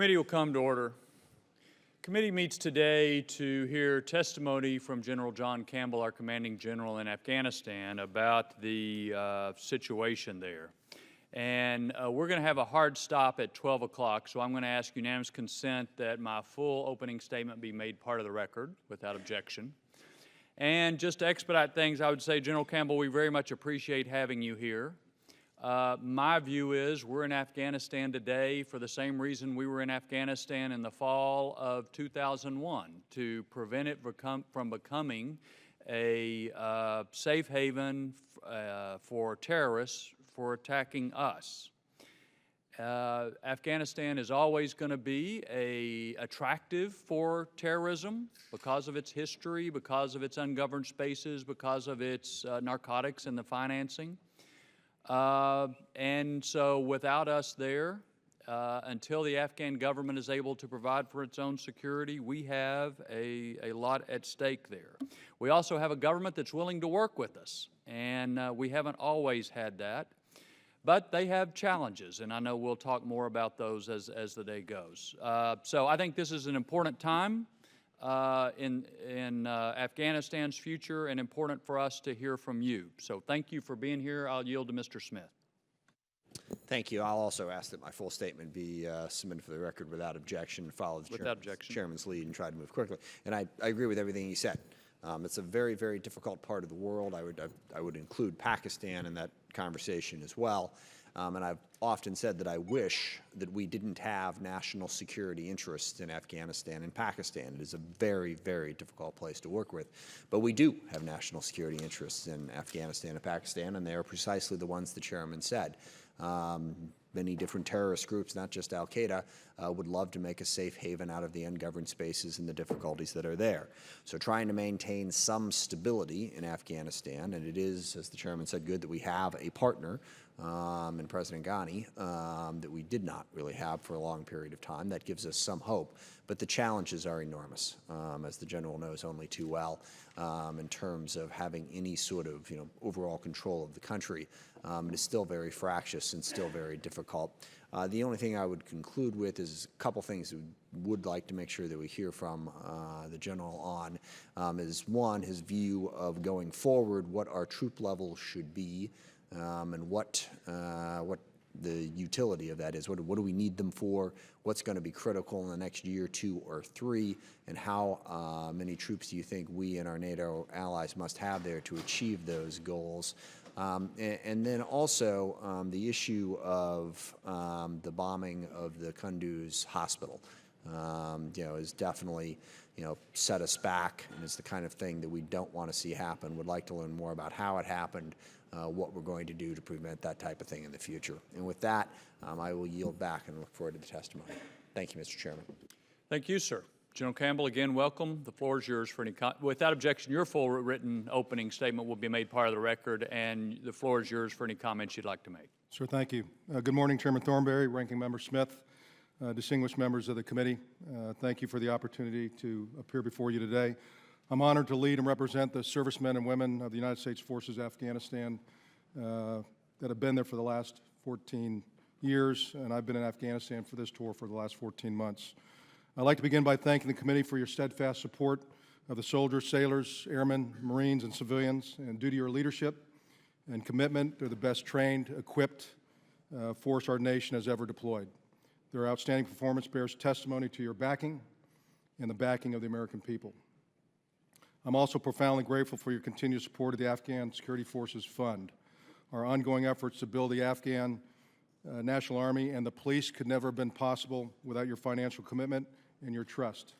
Committee will come to order. Committee meets today to hear testimony from General John Campbell, our commanding general in Afghanistan, about the situation there. And we're going to have a hard stop at 12 o'clock, so I'm going to ask unanimous consent that my full opening statement be made part of the record without objection. And just to expedite things, I would say, General Campbell, we very much appreciate having you here. My view is we're in Afghanistan today for the same reason we were in Afghanistan in the fall of 2001, to prevent it from becoming a safe haven for terrorists for attacking us. Afghanistan is always going to be attractive for terrorism because of its history, because of its ungoverned spaces, because of its narcotics and the financing. And so without us there, until the Afghan government is able to provide for its own security, we have a lot at stake there. We also have a government that's willing to work with us, and we haven't always had that. But they have challenges, and I know we'll talk more about those as the day goes. So I think this is an important time in Afghanistan's future, and important for us to hear from you. So thank you for being here. I'll yield to Mr. Smith. Thank you. I'll also ask that my full statement be submitted for the record without objection, follow the chairman's lead, and try to move quickly. And I agree with everything he said. It's a very, very difficult part of the world. I would include Pakistan in that conversation as well. And I've often said that I wish that we didn't have national security interests in Afghanistan and Pakistan. It is a very, very difficult place to work with. But we do have national security interests in Afghanistan and Pakistan, and they are precisely the ones the chairman said. Many different terrorist groups, not just al-Qaeda, would love to make a safe haven out of the ungoverned spaces and the difficulties that are there. So trying to maintain some stability in Afghanistan, and it is, as the chairman said, good that we have a partner in President Ghani that we did not really have for a long period of time. That gives us some hope. But the challenges are enormous, as the general knows only too well, in terms of having any sort of overall control of the country. It is still very fractious and still very difficult. The only thing I would conclude with is a couple things we would like to make sure that we hear from the general on. Is one, his view of going forward, what our troop level should be, and what the utility of that is. What do we need them for? What's going to be critical in the next year, 2 or 3? And how many troops do you think we and our NATO allies must have there to achieve those goals? And then also the issue of the bombing of the Kunduz hospital, is definitely, set us back, and is the kind of thing that we don't want to see happen. Would like to learn more about how it happened, what we're going to do to prevent that type of thing in the future. And with that, I will yield back and look forward to the testimony. Thank you, Mr. Chairman. Thank you, sir. General Campbell, again, welcome. The floor is yours for any without objection. Your full written opening statement will be made part of the record, and the floor is yours for any comments you'd like to make. Sir, thank you. Good morning, Chairman Thornberry, Ranking Member Smith, distinguished members of the committee. Thank you for the opportunity to appear before you today. I'm honored to lead and represent the servicemen and women of the United States Forces Afghanistan that have been there for the last 14 years, and I've been in Afghanistan for this tour for the last 14 months. I'd like to begin by thanking the committee for your steadfast support of the soldiers, sailors, airmen, Marines, and civilians, and due to your leadership and commitment, they're the best trained, equipped force our nation has ever deployed. Their outstanding performance bears testimony to your backing and the backing of the American people. I'm also profoundly grateful for your continued support of the Afghan Security Forces Fund. Our ongoing efforts to build the Afghan National Army and the police could never have been possible without your financial commitment and your trust.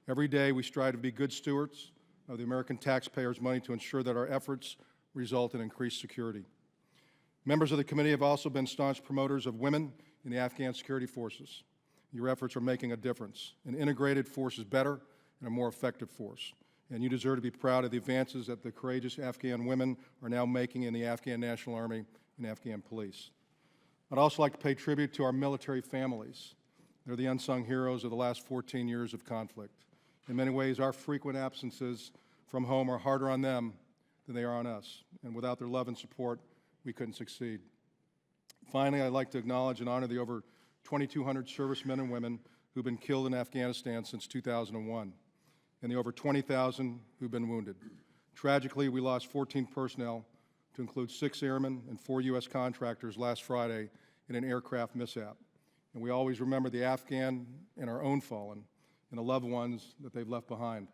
Every day we strive to be good stewards of the American taxpayers' money to ensure that our efforts result in increased security. Members of the committee have also been staunch promoters of women in the Afghan security forces. Your efforts are making a difference. An integrated force is better and a more effective force. And you deserve to be proud of the advances that the courageous Afghan women are now making in the Afghan National Army and Afghan police. I'd also like to pay tribute to our military families. They're the unsung heroes of the last 14 years of conflict. In many ways, our frequent absences from home are harder on them than they are on us. And without their love and support, we couldn't succeed. Finally, I'd like to acknowledge and honor the over 2,200 servicemen and women who've been killed in Afghanistan since 2001, and the over 20,000 who've been wounded. Tragically, we lost 14 personnel, to include 6 airmen and 4 U.S. contractors last Friday in an aircraft mishap. And we always remember the Afghan and our own fallen and the loved ones that they've left behind.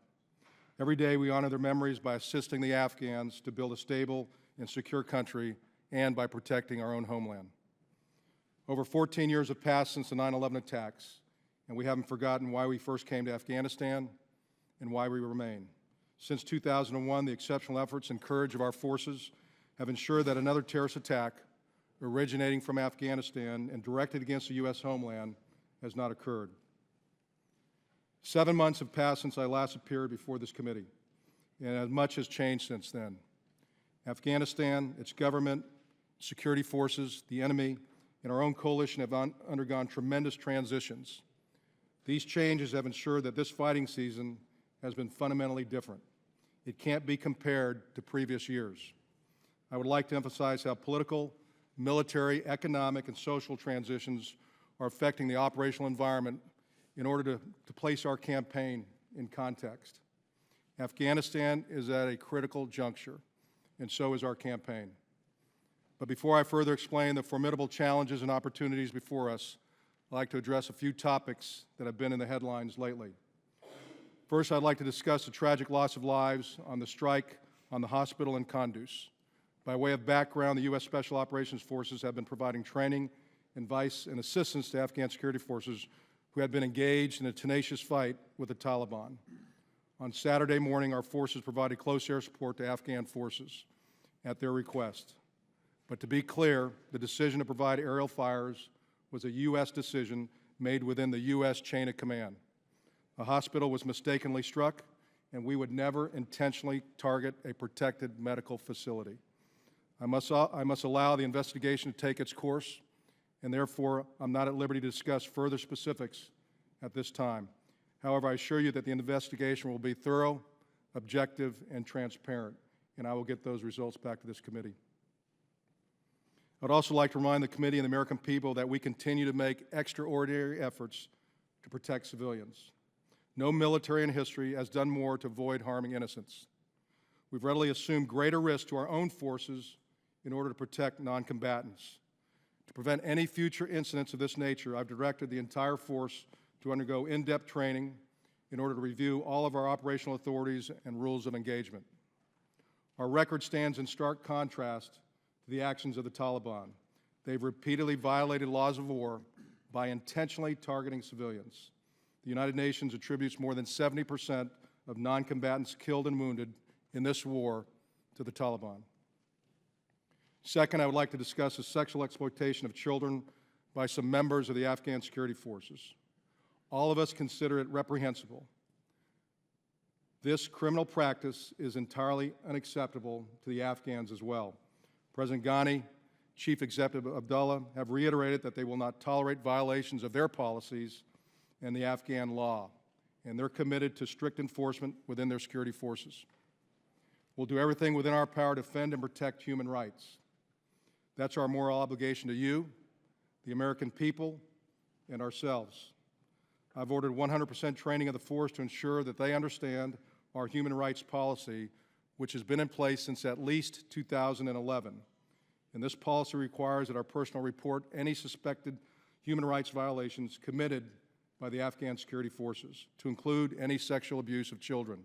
Every day we honor their memories by assisting the Afghans to build a stable and secure country and by protecting our own homeland. Over 14 years have passed since the 9/11 attacks, and we haven't forgotten why we first came to Afghanistan and why we remain. Since 2001, the exceptional efforts and courage of our forces have ensured that another terrorist attack originating from Afghanistan and directed against the U.S. homeland has not occurred. 7 months have passed since I last appeared before this committee, and much has changed since then. Afghanistan, its government, security forces, the enemy, and our own coalition have undergone tremendous transitions. These changes have ensured that this fighting season has been fundamentally different. It can't be compared to previous years. I would like to emphasize how political, military, economic, and social transitions are affecting the operational environment in order to place our campaign in context. Afghanistan is at a critical juncture, and so is our campaign. But before I further explain the formidable challenges and opportunities before us, I'd like to address a few topics that have been in the headlines lately. First, I'd like to discuss the tragic loss of lives on the strike on the hospital in Kunduz. By way of background, the U.S. Special Operations Forces have been providing training, advice, and assistance to Afghan security forces who had been engaged in a tenacious fight with the Taliban. On Saturday morning, our forces provided close air support to Afghan forces at their request. But to be clear, the decision to provide aerial fires was a U.S. decision made within the U.S. chain of command. A hospital was mistakenly struck, and we would never intentionally target a protected medical facility. I must allow the investigation to take its course, and therefore I'm not at liberty to discuss further specifics at this time. However, I assure you that the investigation will be thorough, objective, and transparent, and I will get those results back to this committee. I'd also like to remind the committee and the American people that we continue to make extraordinary efforts to protect civilians. No military in history has done more to avoid harming innocents. We've readily assumed greater risk to our own forces in order to protect non-combatants. To prevent any future incidents of this nature, I've directed the entire force to undergo in-depth training in order to review all of our operational authorities and rules of engagement. Our record stands in stark contrast to the actions of the Taliban. They've repeatedly violated laws of war by intentionally targeting civilians. The United Nations attributes more than 70% of non-combatants killed and wounded in this war to the Taliban. Second, I would like to discuss the sexual exploitation of children by some members of the Afghan security forces. All of us consider it reprehensible. This criminal practice is entirely unacceptable to the Afghans as well. President Ghani, Chief Executive Abdullah have reiterated that they will not tolerate violations of their policies and the Afghan law, and they're committed to strict enforcement within their security forces. We'll do everything within our power to defend and protect human rights. That's our moral obligation to you, the American people, and ourselves. I've ordered 100% training of the force to ensure that they understand our human rights policy, which has been in place since at least 2011. And this policy requires that our personnel report any suspected human rights violations committed by the Afghan security forces, to include any sexual abuse of children.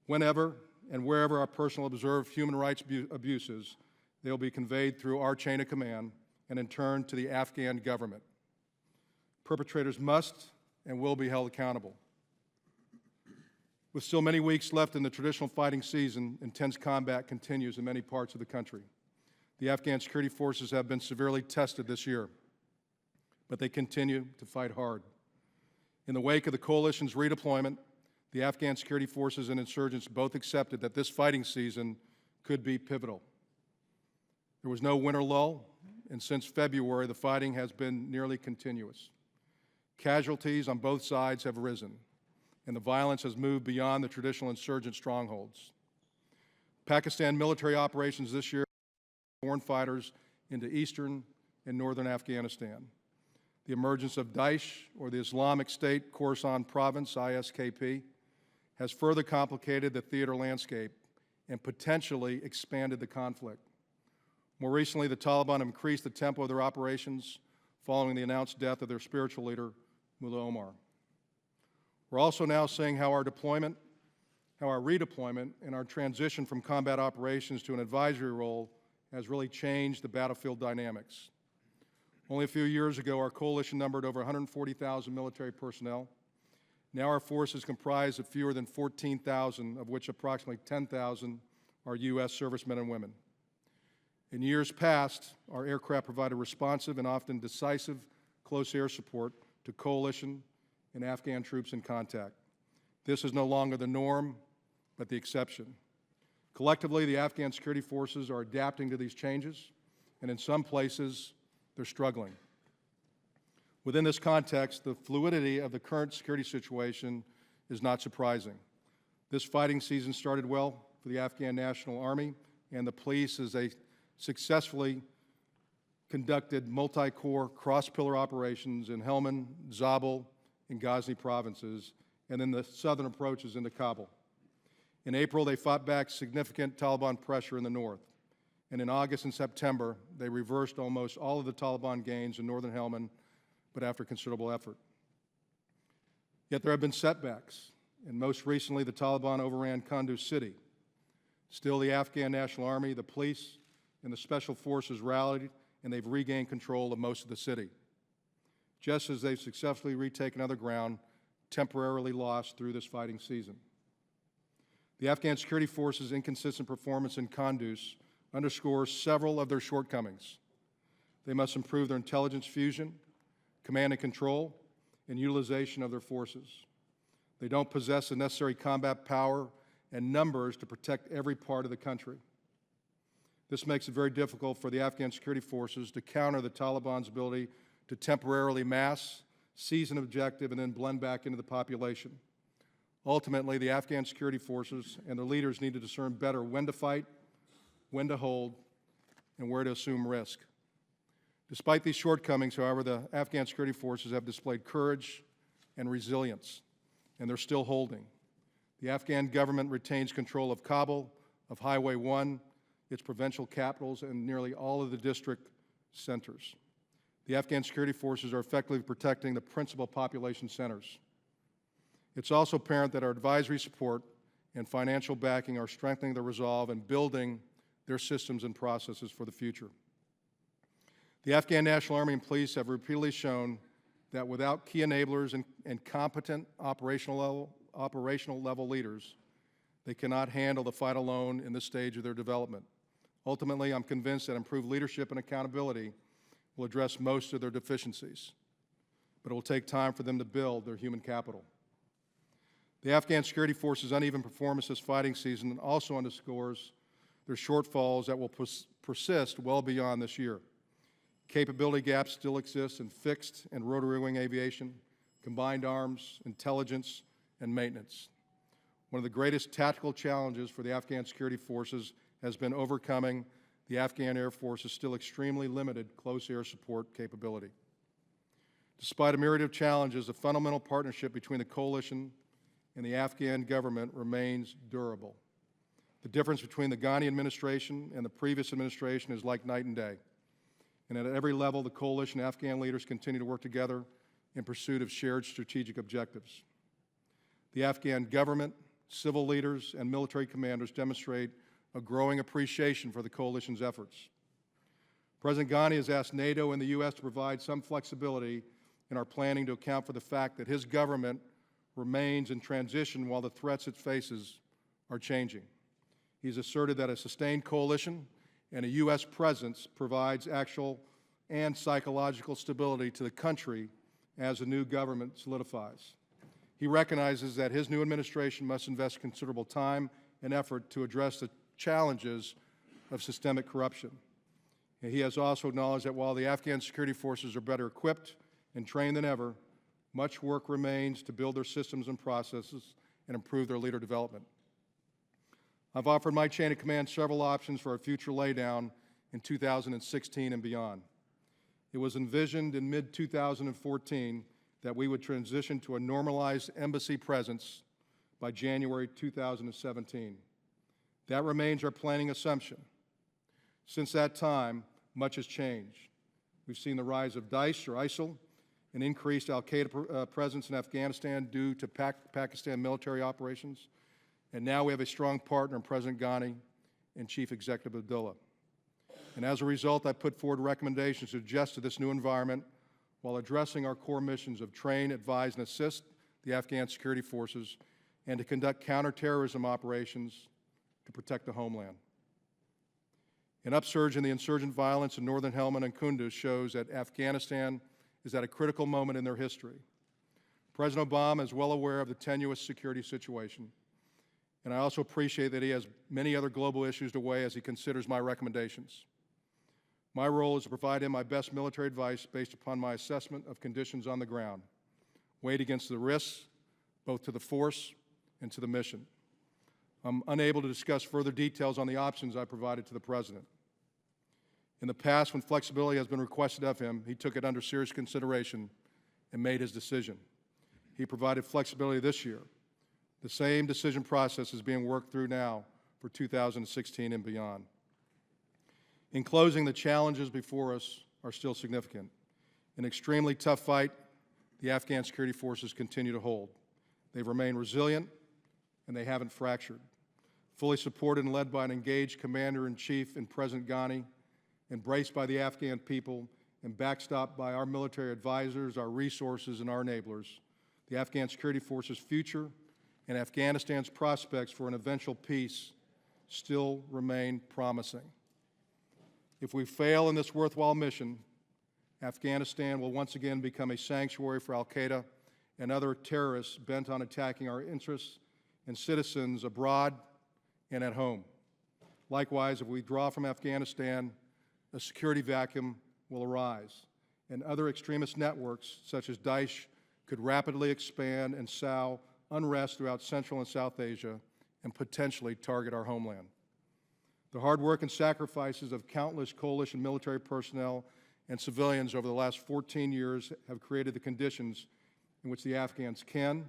Whenever and wherever our personnel observe human rights abuses, they will be conveyed through our chain of command and in turn to the Afghan government. Perpetrators must and will be held accountable. With still many weeks left in the traditional fighting season, intense combat continues in many parts of the country. The Afghan security forces have been severely tested this year, but they continue to fight hard. In the wake of the coalition's redeployment, the Afghan security forces and insurgents both accepted that this fighting season could be pivotal. There was no winter lull, and since February, the fighting has been nearly continuous. Casualties on both sides have risen, and the violence has moved beyond the traditional insurgent strongholds. Pakistan military operations this year foreign fighters into eastern and northern Afghanistan. The emergence of Daesh, or the Islamic State Khorasan Province, ISKP, has further complicated the theater landscape and potentially expanded the conflict. More recently, the Taliban have increased the tempo of their operations following the announced death of their spiritual leader, Mullah Omar. We're also now seeing how our redeployment and our transition from combat operations to an advisory role has really changed the battlefield dynamics. Only a few years ago, our coalition numbered over 140,000 military personnel. Now our force is comprised of fewer than 14,000, of which approximately 10,000 are U.S. servicemen and women. In years past, our aircraft provided responsive and often decisive close air support to coalition and Afghan troops in contact. This is no longer the norm, but the exception. Collectively, the Afghan security forces are adapting to these changes, and in some places, they're struggling. Within this context, the fluidity of the current security situation is not surprising. This fighting season started well for the Afghan National Army and the police as they successfully conducted multi-corps cross-pillar operations in Helmand, Zabul, and Ghazni provinces, and then the southern approaches into Kabul. In April, they fought back significant Taliban pressure in the north. And in August and September, they reversed almost all of the Taliban gains in northern Helmand, but after considerable effort. Yet there have been setbacks, and most recently the Taliban overran Kunduz city. Still, the Afghan National Army, the police, and the special forces rallied, and they've regained control of most of the city, just as they've successfully retaken other ground temporarily lost through this fighting season. The Afghan security forces' inconsistent performance in Kunduz underscores several of their shortcomings. They must improve their intelligence fusion, command and control, and utilization of their forces. They don't possess the necessary combat power and numbers to protect every part of the country. This makes it very difficult for the Afghan security forces to counter the Taliban's ability to temporarily mass, seize an objective, and then blend back into the population. Ultimately, the Afghan security forces and their leaders need to discern better when to fight, when to hold, and where to assume risk. Despite these shortcomings, however, the Afghan security forces have displayed courage and resilience, and they're still holding. The Afghan government retains control of Kabul, of Highway 1, its provincial capitals, and nearly all of the district centers. The Afghan security forces are effectively protecting the principal population centers. It's also apparent that our advisory support and financial backing are strengthening their resolve and building their systems and processes for the future. The Afghan National Army and police have repeatedly shown that without key enablers and competent operational level leaders, they cannot handle the fight alone in this stage of their development. Ultimately, I'm convinced that improved leadership and accountability will address most of their deficiencies, but it will take time for them to build their human capital. The Afghan security forces' uneven performance this fighting season also underscores their shortfalls that will persist well beyond this year. Capability gaps still exist in fixed and rotary wing aviation, combined arms, intelligence, and maintenance. One of the greatest tactical challenges for the Afghan security forces has been overcoming the Afghan Air Force's still extremely limited close air support capability. Despite a myriad of challenges, the fundamental partnership between the coalition and the Afghan government remains durable. The difference between the Ghani administration and the previous administration is like night and day. And at every level, the coalition and Afghan leaders continue to work together in pursuit of shared strategic objectives. The Afghan government, civil leaders, and military commanders demonstrate a growing appreciation for the coalition's efforts. President Ghani has asked NATO and the U.S. to provide some flexibility in our planning to account for the fact that his government remains in transition while the threats it faces are changing. He's asserted that a sustained coalition and a U.S. presence provides actual and psychological stability to the country as the new government solidifies. He recognizes that his new administration must invest considerable time and effort to address the challenges of systemic corruption. And he has also acknowledged that while the Afghan security forces are better equipped and trained than ever, much work remains to build their systems and processes and improve their leader development. I've offered my chain of command several options for our future laydown in 2016 and beyond. It was envisioned in mid-2014 that we would transition to a normalized embassy presence by January 2017. That remains our planning assumption. Since that time, much has changed. We've seen the rise of Daesh or ISIL, an increased al-Qaeda presence in Afghanistan due to Pakistan military operations, and now we have a strong partner in President Ghani and Chief Executive Abdullah. And as a result, I put forward recommendations to adjust to this new environment while addressing our core missions of train, advise, and assist the Afghan security forces and to conduct counterterrorism operations to protect the homeland. An upsurge in the insurgent violence in northern Helmand and Kunduz shows that Afghanistan is at a critical moment in their history. President Obama is well aware of the tenuous security situation, and I also appreciate that he has many other global issues to weigh as he considers my recommendations. My role is to provide him my best military advice based upon my assessment of conditions on the ground, weighed against the risks, both to the force and to the mission. I'm unable to discuss further details on the options I provided to the President. In the past, when flexibility has been requested of him, he took it under serious consideration and made his decision. He provided flexibility this year. The same decision process is being worked through now for 2016 and beyond. In closing, the challenges before us are still significant. An extremely tough fight the Afghan security forces continue to hold. They've remained resilient, and they haven't fractured. Fully supported and led by an engaged Commander-in-Chief in President Ghani, embraced by the Afghan people, and backstopped by our military advisors, our resources, and our enablers, the Afghan security forces' future and Afghanistan's prospects for an eventual peace still remain promising. If we fail in this worthwhile mission, Afghanistan will once again become a sanctuary for al-Qaeda and other terrorists bent on attacking our interests and citizens abroad and at home. Likewise, if we withdraw from Afghanistan, a security vacuum will arise, and other extremist networks, such as Daesh, could rapidly expand and sow unrest throughout Central and South Asia and potentially target our homeland. The hard work and sacrifices of countless coalition military personnel and civilians over the last 14 years have created the conditions in which the Afghans can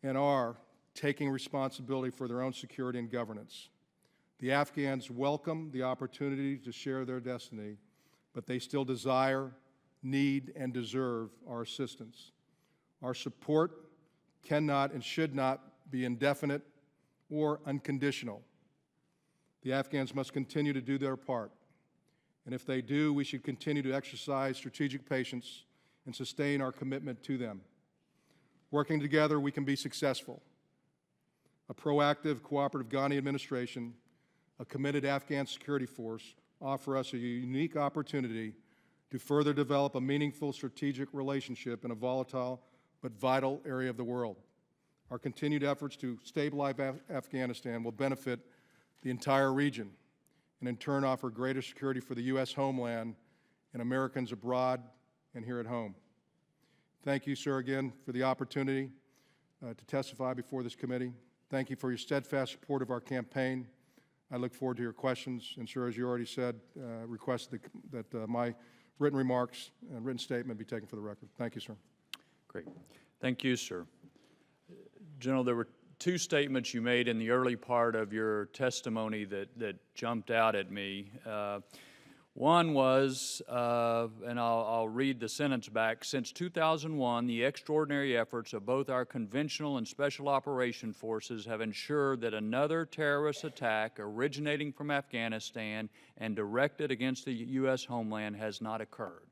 and are taking responsibility for their own security and governance. The Afghans welcome the opportunity to share their destiny, but they still desire, need, and deserve our assistance. Our support cannot and should not be indefinite or unconditional. The Afghans must continue to do their part, and if they do, we should continue to exercise strategic patience and sustain our commitment to them. Working together, we can be successful. A proactive, cooperative Ghani administration, a committed Afghan security force offer us a unique opportunity to further develop a meaningful strategic relationship in a volatile but vital area of the world. Our continued efforts to stabilize Afghanistan will benefit the entire region and in turn offer greater security for the U.S. homeland and Americans abroad and here at home. Thank you, sir, again for the opportunity to testify before this committee. Thank you for your steadfast support of our campaign. I look forward to your questions, and sir, as you already said, request that my written remarks and written statement be taken for the record. Thank you, sir. Great. Thank you, sir. General, there were two statements you made in the early part of your testimony that jumped out at me. One was, and I'll read the sentence back, since 2001, the extraordinary efforts of both our conventional and special operation forces have ensured that another terrorist attack originating from Afghanistan and directed against the U.S. homeland has not occurred.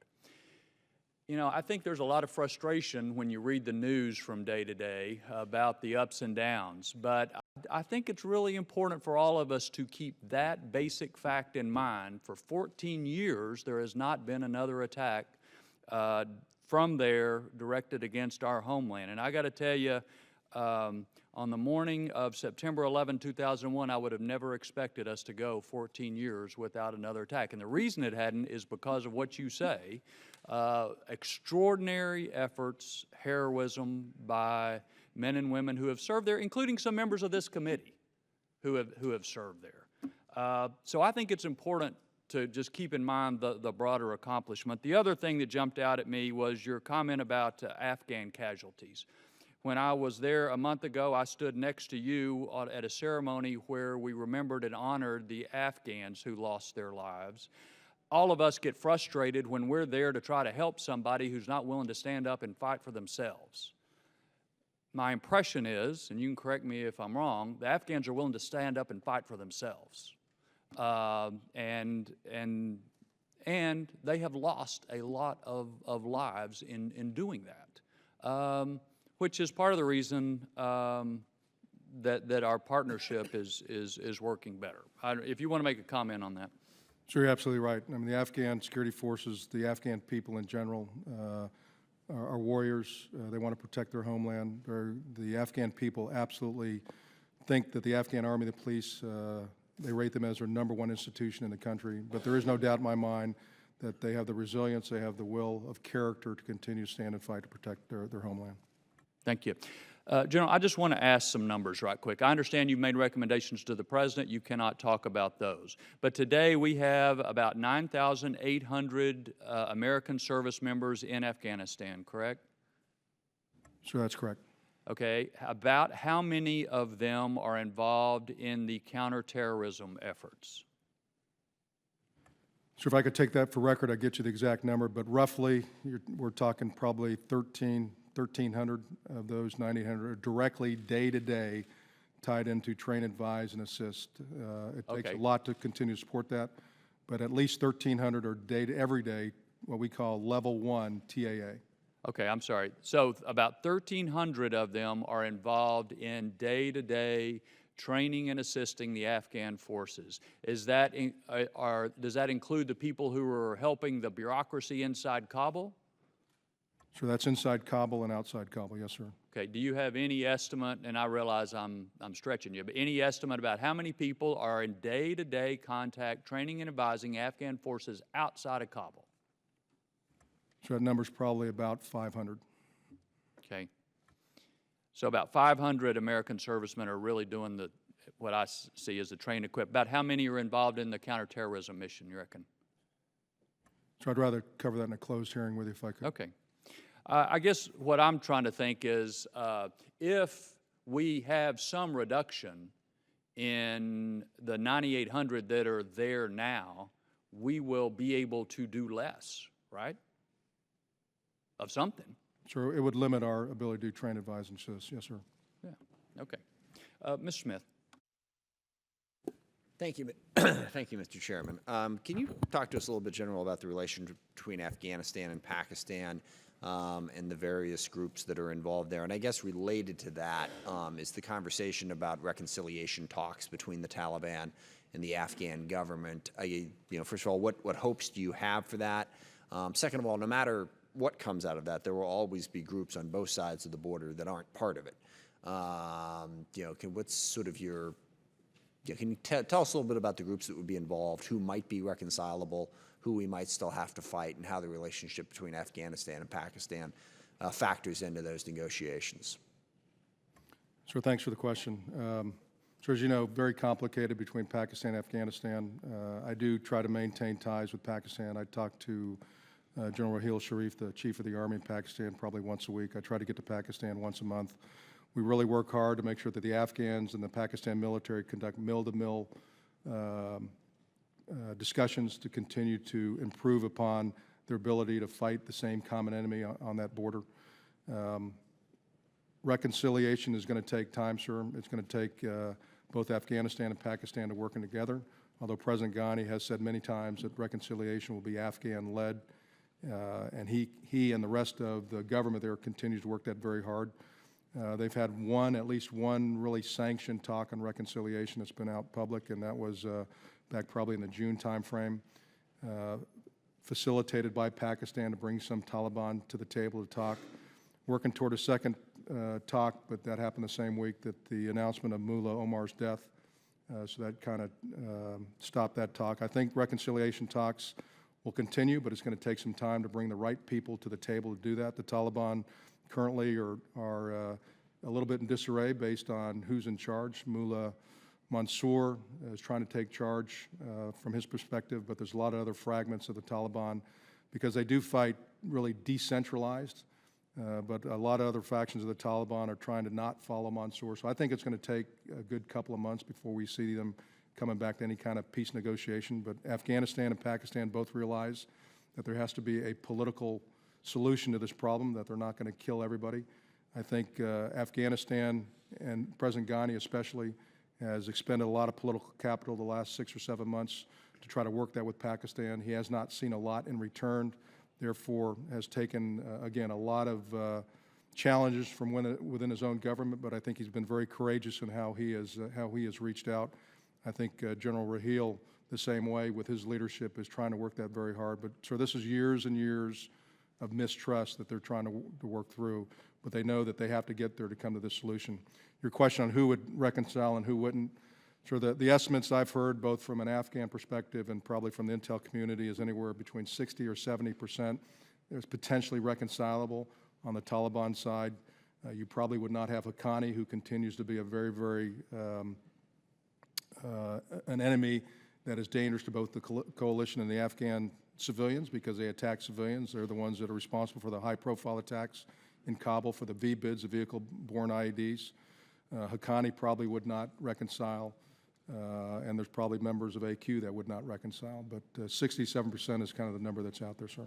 You know, I think there's a lot of frustration when you read the news from day to day about the ups and downs, but I think it's really important for all of us to keep that basic fact in mind. For 14 years, there has not been another attack from there directed against our homeland. And I got to tell you, on the morning of September 11, 2001, I would have never expected us to go 14 years without another attack. And the reason it hadn't is because of what you say. Extraordinary efforts, heroism by men and women who have served there, including some members of this committee who have served there. So I think it's important to just keep in mind the broader accomplishment. The other thing that jumped out at me was your comment about Afghan casualties. When I was there a month ago, I stood next to you at a ceremony where we remembered and honored the Afghans who lost their lives. All of us get frustrated when we're there to try to help somebody who's not willing to stand up and fight for themselves. My impression is, and you can correct me if I'm wrong, the Afghans are willing to stand up and fight for themselves. And they have lost a lot of lives in doing that. Which is part of the reason that our partnership is working better. If you want to make a comment on that. Sure, you're absolutely right. I mean, the Afghan security forces, the Afghan people in general, are warriors. They want to protect their homeland. The Afghan people absolutely think that the Afghan army, the police, they rate them as their #1 institution in the country. But there is no doubt in my mind that they have the resilience, they have the will of character to continue to stand and fight to protect their homeland. Thank you. General, I just want to ask some numbers right quick. I understand you've made recommendations to the President. You cannot talk about those. But today we have about 9,800 American service members in Afghanistan, correct? Sure, that's correct. Okay. About how many of them are involved in the counterterrorism efforts? So if I could take that for record, I'd get you the exact number, but roughly we're talking probably 1,300 of those 9,800 are directly day-to-day tied into train, advise, and assist. It takes a lot to continue to support that, but at least 1,300 are every day, what we call level 1 TAA. Okay, I'm sorry. So about 1,300 of them are involved in day-to-day training and assisting the Afghan forces. Does that include the people who are helping the bureaucracy inside Kabul? So that's inside Kabul and outside Kabul, yes, sir. Okay, do you have any estimate, and I realize I'm stretching you, but any estimate about how many people are in day-to-day contact, training and advising Afghan forces outside of Kabul? So that number's probably about 500. Okay. So about 500 American servicemen are really doing what I see as the train equip. About how many are involved in the counterterrorism mission, you reckon? So I'd rather cover that in a closed hearing with you if I could. Okay. I guess what I'm trying to think is if we have some reduction in the 9,800 that are there now, we will be able to do less, right? Of something. Sure, it would limit our ability to train, advise, and assist. Yes, sir. Yeah, okay. Mr. Smith. Thank you. Thank you, Mr. Chairman. Can you talk to us a little bit, General, about the relationship between Afghanistan and Pakistan and the various groups that are involved there? And I guess related to that is the conversation about reconciliation talks between the Taliban and the Afghan government. First of all, what hopes do you have for that? Second of all, no matter what comes out of that, there will always be groups on both sides of the border that aren't part of it. What's sort of your can you tell us a little bit about the groups that would be involved, who might be reconcilable, who we might still have to fight, and how the relationship between Afghanistan and Pakistan factors into those negotiations? Sure, thanks for the question. So as you know, very complicated between Pakistan and Afghanistan. I do try to maintain ties with Pakistan. I talk to General Raheel Sharif, the Chief of the Army in Pakistan, probably once a week. I try to get to Pakistan once a month. We really work hard to make sure that the Afghans and the Pakistan military conduct mill-to-mill discussions to continue to improve upon their ability to fight the same common enemy on that border. Reconciliation is going to take time, sir. It's going to take both Afghanistan and Pakistan to working together, although President Ghani has said many times that reconciliation will be Afghan-led, and he and the rest of the government there continues to work that very hard. They've had at least one really sanctioned talk on reconciliation that's been out public, and that was back probably in the June timeframe, facilitated by Pakistan to bring some Taliban to the table to talk. Working toward a second talk, but that happened the same week that the announcement of Mullah Omar's death, so that kind of stopped that talk. I think reconciliation talks will continue, but it's going to take some time to bring the right people to the table to do that. The Taliban currently are a little bit in disarray based on who's in charge. Mullah Mansour is trying to take charge from his perspective, but there's a lot of other fragments of the Taliban because they do fight really decentralized, but a lot of other factions of the Taliban are trying to not follow Mansour. So I think it's going to take a good couple of months before we see them coming back to any kind of peace negotiation. But Afghanistan and Pakistan both realize that there has to be a political solution to this problem, that they're not going to kill everybody. I think Afghanistan and President Ghani especially has expended a lot of political capital the last 6 or 7 months to try to work that with Pakistan. He has not seen a lot in return, therefore has taken, again, a lot of challenges from within his own government, but I think he's been very courageous in how he has reached out. I think General Raheel, the same way with his leadership, is trying to work that very hard. But so this is years and years of mistrust that they're trying to work through, but they know that they have to get there to come to this solution. Your question on who would reconcile and who wouldn't, so the estimates I've heard, both from an Afghan perspective and probably from the intel community, is anywhere between 60 or 70% is potentially reconcilable. On the Taliban side, you probably would not have Haqqani, who continues to be a very, very an enemy that is dangerous to both the coalition and the Afghan civilians because they attack civilians. They're the ones that are responsible for the high-profile attacks in Kabul for the VBIDs, the vehicle-borne IEDs. Haqqani probably would not reconcile, and there's probably members of AQ that would not reconcile. But 67% is kind of the number that's out there, sir.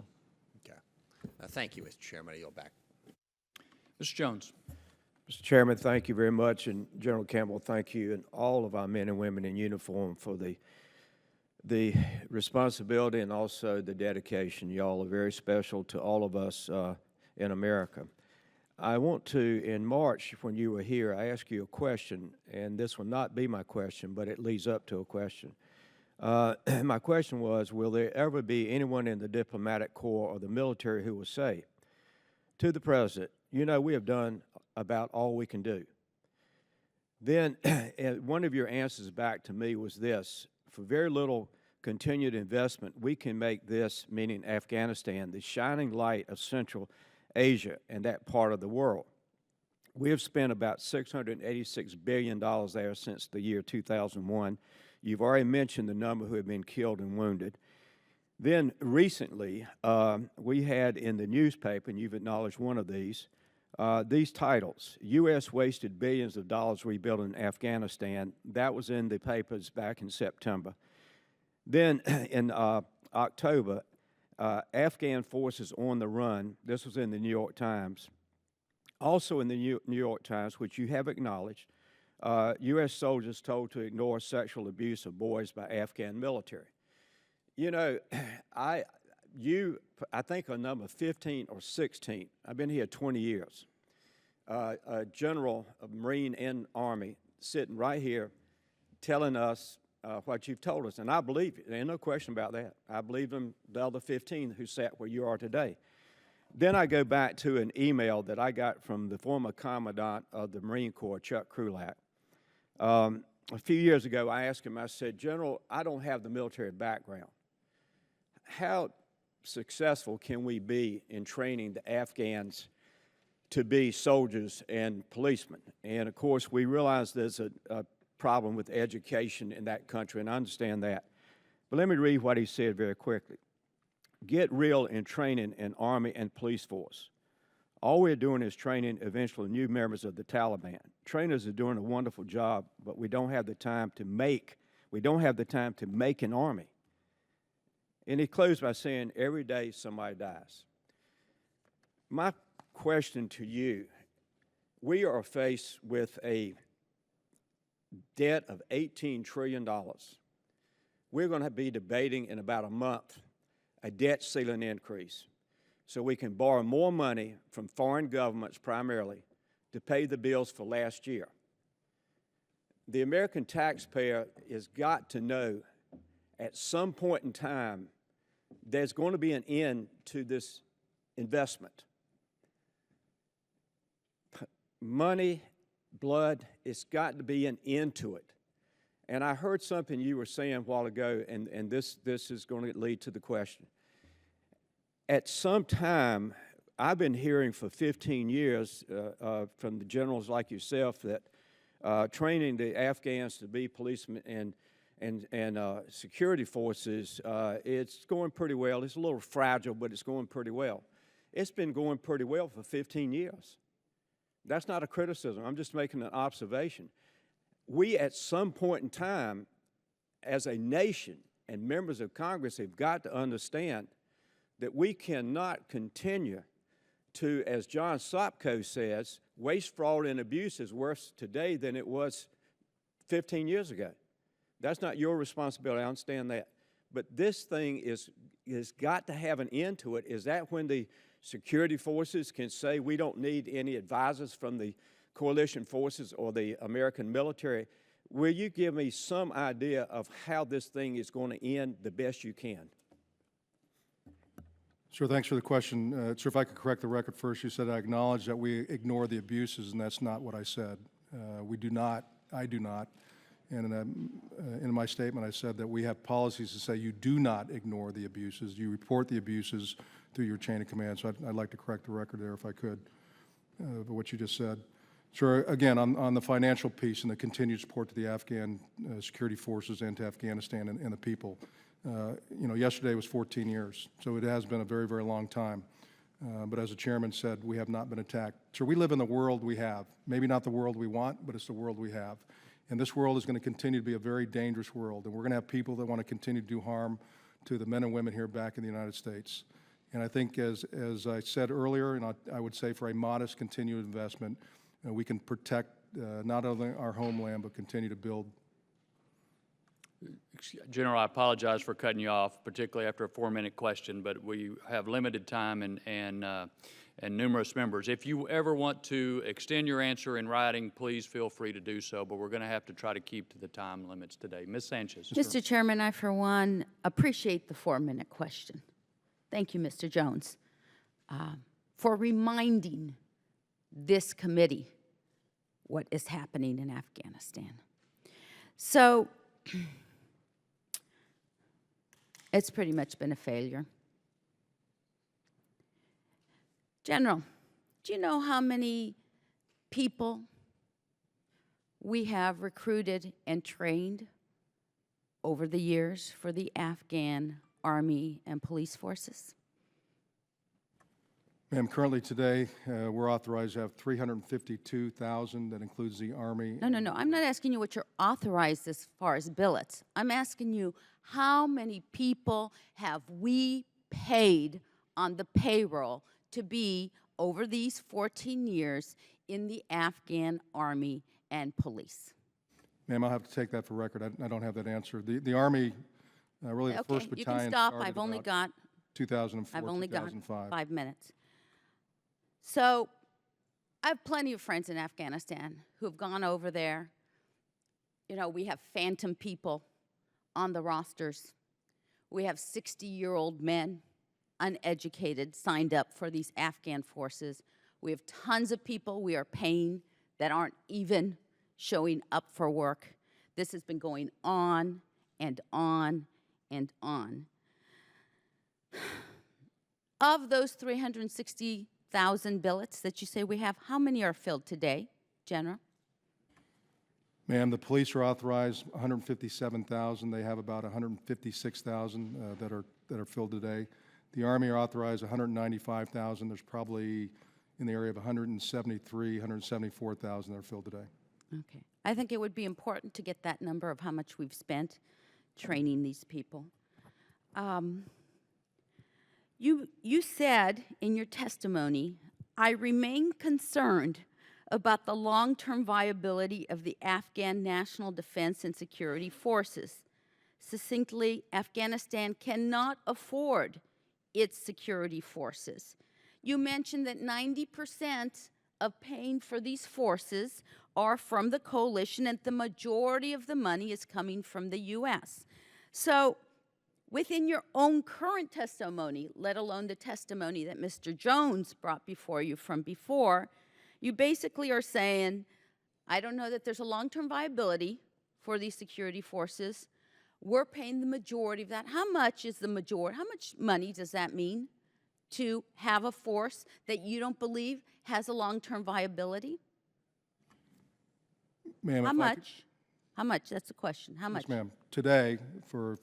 Okay. Thank you, Mr. Chairman. I yield back. Mr. Jones. Mr. Chairman, thank you very much, and General Campbell, thank you, and all of our men and women in uniform for the responsibility and also the dedication. Y'all are very special to all of us in America. I want to, in March, when you were here, I asked you a question, and this will not be my question, but it leads up to a question. My question was, will there ever be anyone in the diplomatic corps or the military who will say to the President, you know, we have done about all we can do? Then one of your answers back to me was this: for very little continued investment, we can make this, meaning Afghanistan, the shining light of Central Asia and that part of the world. We have spent about $686 billion there since the year 2001. You've already mentioned the number who have been killed and wounded. Then recently, we had in the newspaper, and you've acknowledged one of these titles: U.S. wasted billions of dollars rebuilding Afghanistan. That was in the papers back in September. Then in October, Afghan forces on the run. This was in the New York Times. Also in the New York Times, which you have acknowledged, U.S. soldiers told to ignore sexual abuse of boys by Afghan military. You know, I think on number 15 or 16, I've been here 20 years, a general of Marine and Army sitting right here telling us what you've told us, and I believe it. There ain't no question about that. I believe them, the other 15 who sat where you are today. Then I go back to an email that I got from the former Commandant of the Marine Corps, Chuck Krulak. A few years ago, I asked him, I said, General, I don't have the military background. How successful can we be in training the Afghans to be soldiers and policemen? And of course, we realize there's a problem with education in that country, and I understand that. But let me read what he said very quickly. Get real in training an Army and police force. All we're doing is training eventually new members of the Taliban. Trainers are doing a wonderful job, but we don't have the time to make an army. And he closed by saying, every day somebody dies. My question to you, we are faced with a debt of $18 trillion. We're going to be debating in about a month a debt ceiling increase so we can borrow more money from foreign governments primarily to pay the bills for last year. The American taxpayer has got to know at some point in time there's going to be an end to this investment. Money, blood, it's got to be an end to it. And I heard something you were saying a while ago, and this is going to lead to the question. At some time, I've been hearing for 15 years from the generals like yourself that training the Afghans to be policemen and security forces, it's going pretty well. It's a little fragile, but it's going pretty well. It's been going pretty well for 15 years. That's not a criticism. I'm just making an observation. We, at some point in time, as a nation and members of Congress, have got to understand that we cannot continue to, as John Sopko says, waste, fraud, and abuse is worse today than it was 15 years ago. That's not your responsibility. I understand that. But this thing is got to have an end to it. Is that when the security forces can say we don't need any advisors from the coalition forces or the American military? Will you give me some idea of how this thing is going to end the best you can? Sure, thanks for the question. Sir, if I could correct the record first, you said I acknowledge that we ignore the abuses, and that's not what I said. We do not, I do not. And in my statement, I said that we have policies to say you do not ignore the abuses. You report the abuses through your chain of command. So I'd like to correct the record there if I could, for what you just said. Sure, again, on the financial piece and the continued support to the Afghan security forces and to Afghanistan and the people. You know, yesterday was 14 years, so it has been a very, very long time. But as the chairman said, we have not been attacked. So we live in the world we have. Maybe not the world we want, but it's the world we have. And this world is going to continue to be a very dangerous world. And we're going to have people that want to continue to do harm to the men and women here back in the United States. And I think as I said earlier, and I would say for a modest continued investment, we can protect not only our homeland, but continue to build. General, I apologize for cutting you off, particularly after a 4-minute question, but we have limited time and numerous members. If you ever want to extend your answer in writing, please feel free to do so, but we're going to have to try to keep to the time limits today. Ms. Sanchez. Mr. Chairman, I, for one, appreciate the 4-minute question. Thank you, Mr. Jones, for reminding this committee what is happening in Afghanistan. So, it's pretty much been a failure. General, do you know how many people we have recruited and trained over the years for the Afghan Army and police forces? Ma'am, currently today, we're authorized to have 352,000. That includes the Army. No. I'm not asking you what you're authorized as far as billets. I'm asking you how many people have we paid on the payroll to be, over these 14 years, in the Afghan Army and police? Ma'am, I'll have to take that for record. I don't have that answer. The Army, really the first battalion. You can stop. Started I've only about got 2004, I've only got 2005. 5 minutes. So I have plenty of friends in Afghanistan who have gone over there. You know, we have phantom people on the rosters. We have 60-year-old men, uneducated, signed up for these Afghan forces. We have tons of people we are paying that aren't even showing up for work. This has been going on and on and on. Of those 360,000 billets that you say we have, how many are filled today, General? Ma'am, the police are authorized 157,000. They have about 156,000 that are filled today. The Army are authorized 195,000. There's probably in the area of 173, 174,000 that are filled today. Okay. I think it would be important to get that number of how much we've spent training these people. You said in your testimony, I remain concerned about the long-term viability of the Afghan National Defense and Security Forces. Succinctly, Afghanistan cannot afford its security forces. You mentioned that 90% of paying for these forces are from the coalition, and the majority of the money is coming from the U.S. So, within your own current testimony, let alone the testimony that Mr. Jones brought before you from before, you basically are saying, I don't know that there's a long-term viability for these security forces. We're paying the majority of that. How much is the majority? How much money does that mean to have a force that you don't believe has a long-term viability? Ma'am, How if I could- much? How much? That's the question. How much? Yes, ma'am. Today, for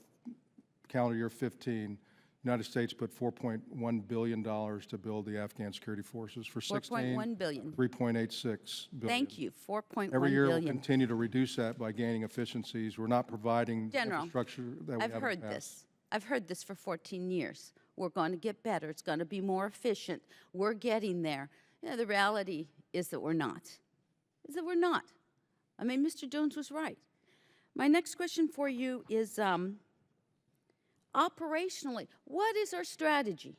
calendar year 15, United States put $4.1 billion to build the Afghan security forces. For 16, 4.1 billion. $3.86 billion. Thank you. 4.1 Every year, we'll billion. continue to reduce that by gaining efficiencies. We're not providing General, infrastructure that we I've have heard in the past. this. I've heard this for 14 years. We're going to get better. It's going to be more efficient. We're getting there. You know, the reality is that we're not. Is that we're not. I mean, Mr. Jones was right. My next question for you is, operationally, what is our strategy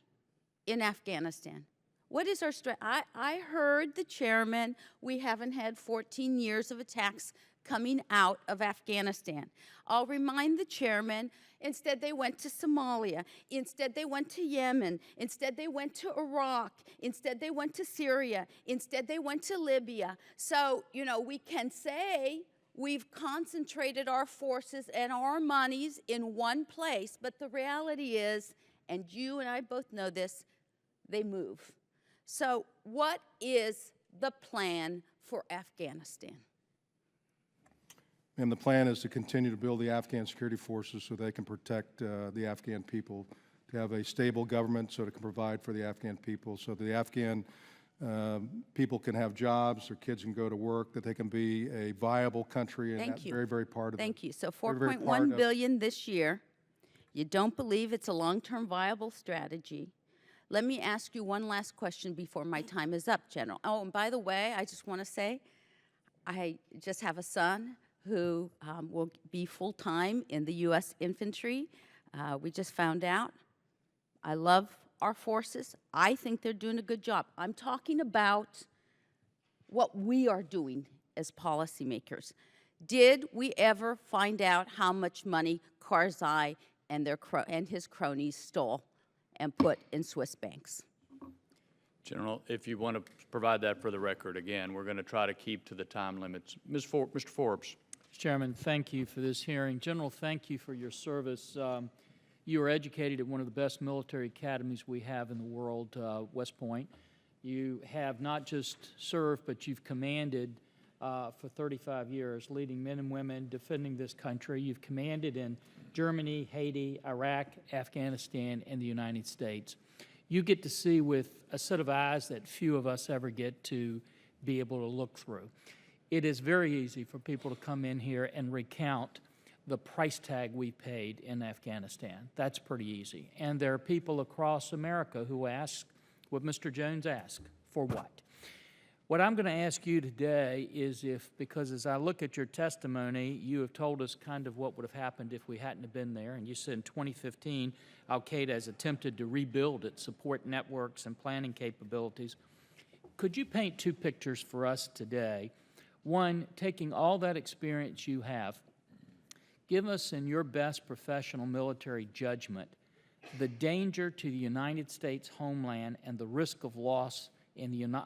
in Afghanistan? What is our strategy? I heard the chairman, we haven't had 14 years of attacks coming out of Afghanistan. I'll remind the chairman, instead they went to Somalia, instead they went to Yemen, instead they went to Iraq, instead they went to Syria, instead they went to Libya. So, you know, we can say we've concentrated our forces and our monies in one place, but the reality is, and you and I both know this, they move. So what is the plan for Afghanistan? And the plan is to continue to build the Afghan security forces so they can protect the Afghan people, to have a stable government so it can provide for the Afghan people, so the Afghan people can have jobs, their kids can go to work, that they can be a viable country, and that's very, very part of it. Thank you. So Very, very 4.1 billion this year. You don't believe it's a long-term viable strategy. Let me ask you one last question before my time is up, General. Oh, and by the way, I just want to say, I just have a son who will be full-time in the U.S. infantry. We just found out. I love our forces. I think they're doing a good job. I'm talking about what we are doing as policymakers. Did we ever find out how much money Karzai and his cronies stole and put in Swiss banks? General, if you want to provide that for the record, again, we're going to try to keep to the time limits. Mr. Forbes. Mr. Chairman, thank you for this hearing. General, thank you for your service. You were educated at one of the best military academies we have in the world, West Point. You have not just served, but you've commanded for 35 years, leading men and women defending this country. You've commanded in Germany, Haiti, Iraq, Afghanistan, and the United States. You get to see with a set of eyes that few of us ever get to be able to look through. It is very easy for people to come in here and recount the price tag we paid in Afghanistan. That's pretty easy. And there are people across America who ask what Mr. Jones asked, for what? What I'm going to ask you today is because as I look at your testimony, you have told us kind of what would have happened if we hadn't have been there. And you said in 2015, Al-Qaeda has attempted to rebuild its support networks and planning capabilities. Could you paint two pictures for us today? One, taking all that experience you have, give us, in your best professional military judgment, the danger to the United States homeland and the risk of loss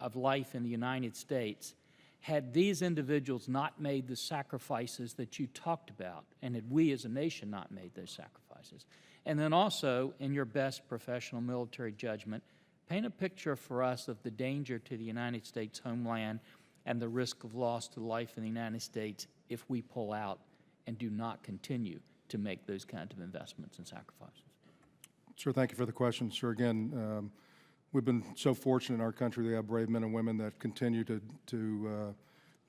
of life in the United States had these individuals not made the sacrifices that you talked about, and had we as a nation not made those sacrifices. And then also, in your best professional military judgment, paint a picture for us of the danger to the United States homeland and the risk of loss to life in the United States if we pull out and do not continue to make those kinds of investments and sacrifices. Sir, thank you for the question. Sir, again, we've been so fortunate in our country to have brave men and women that continue to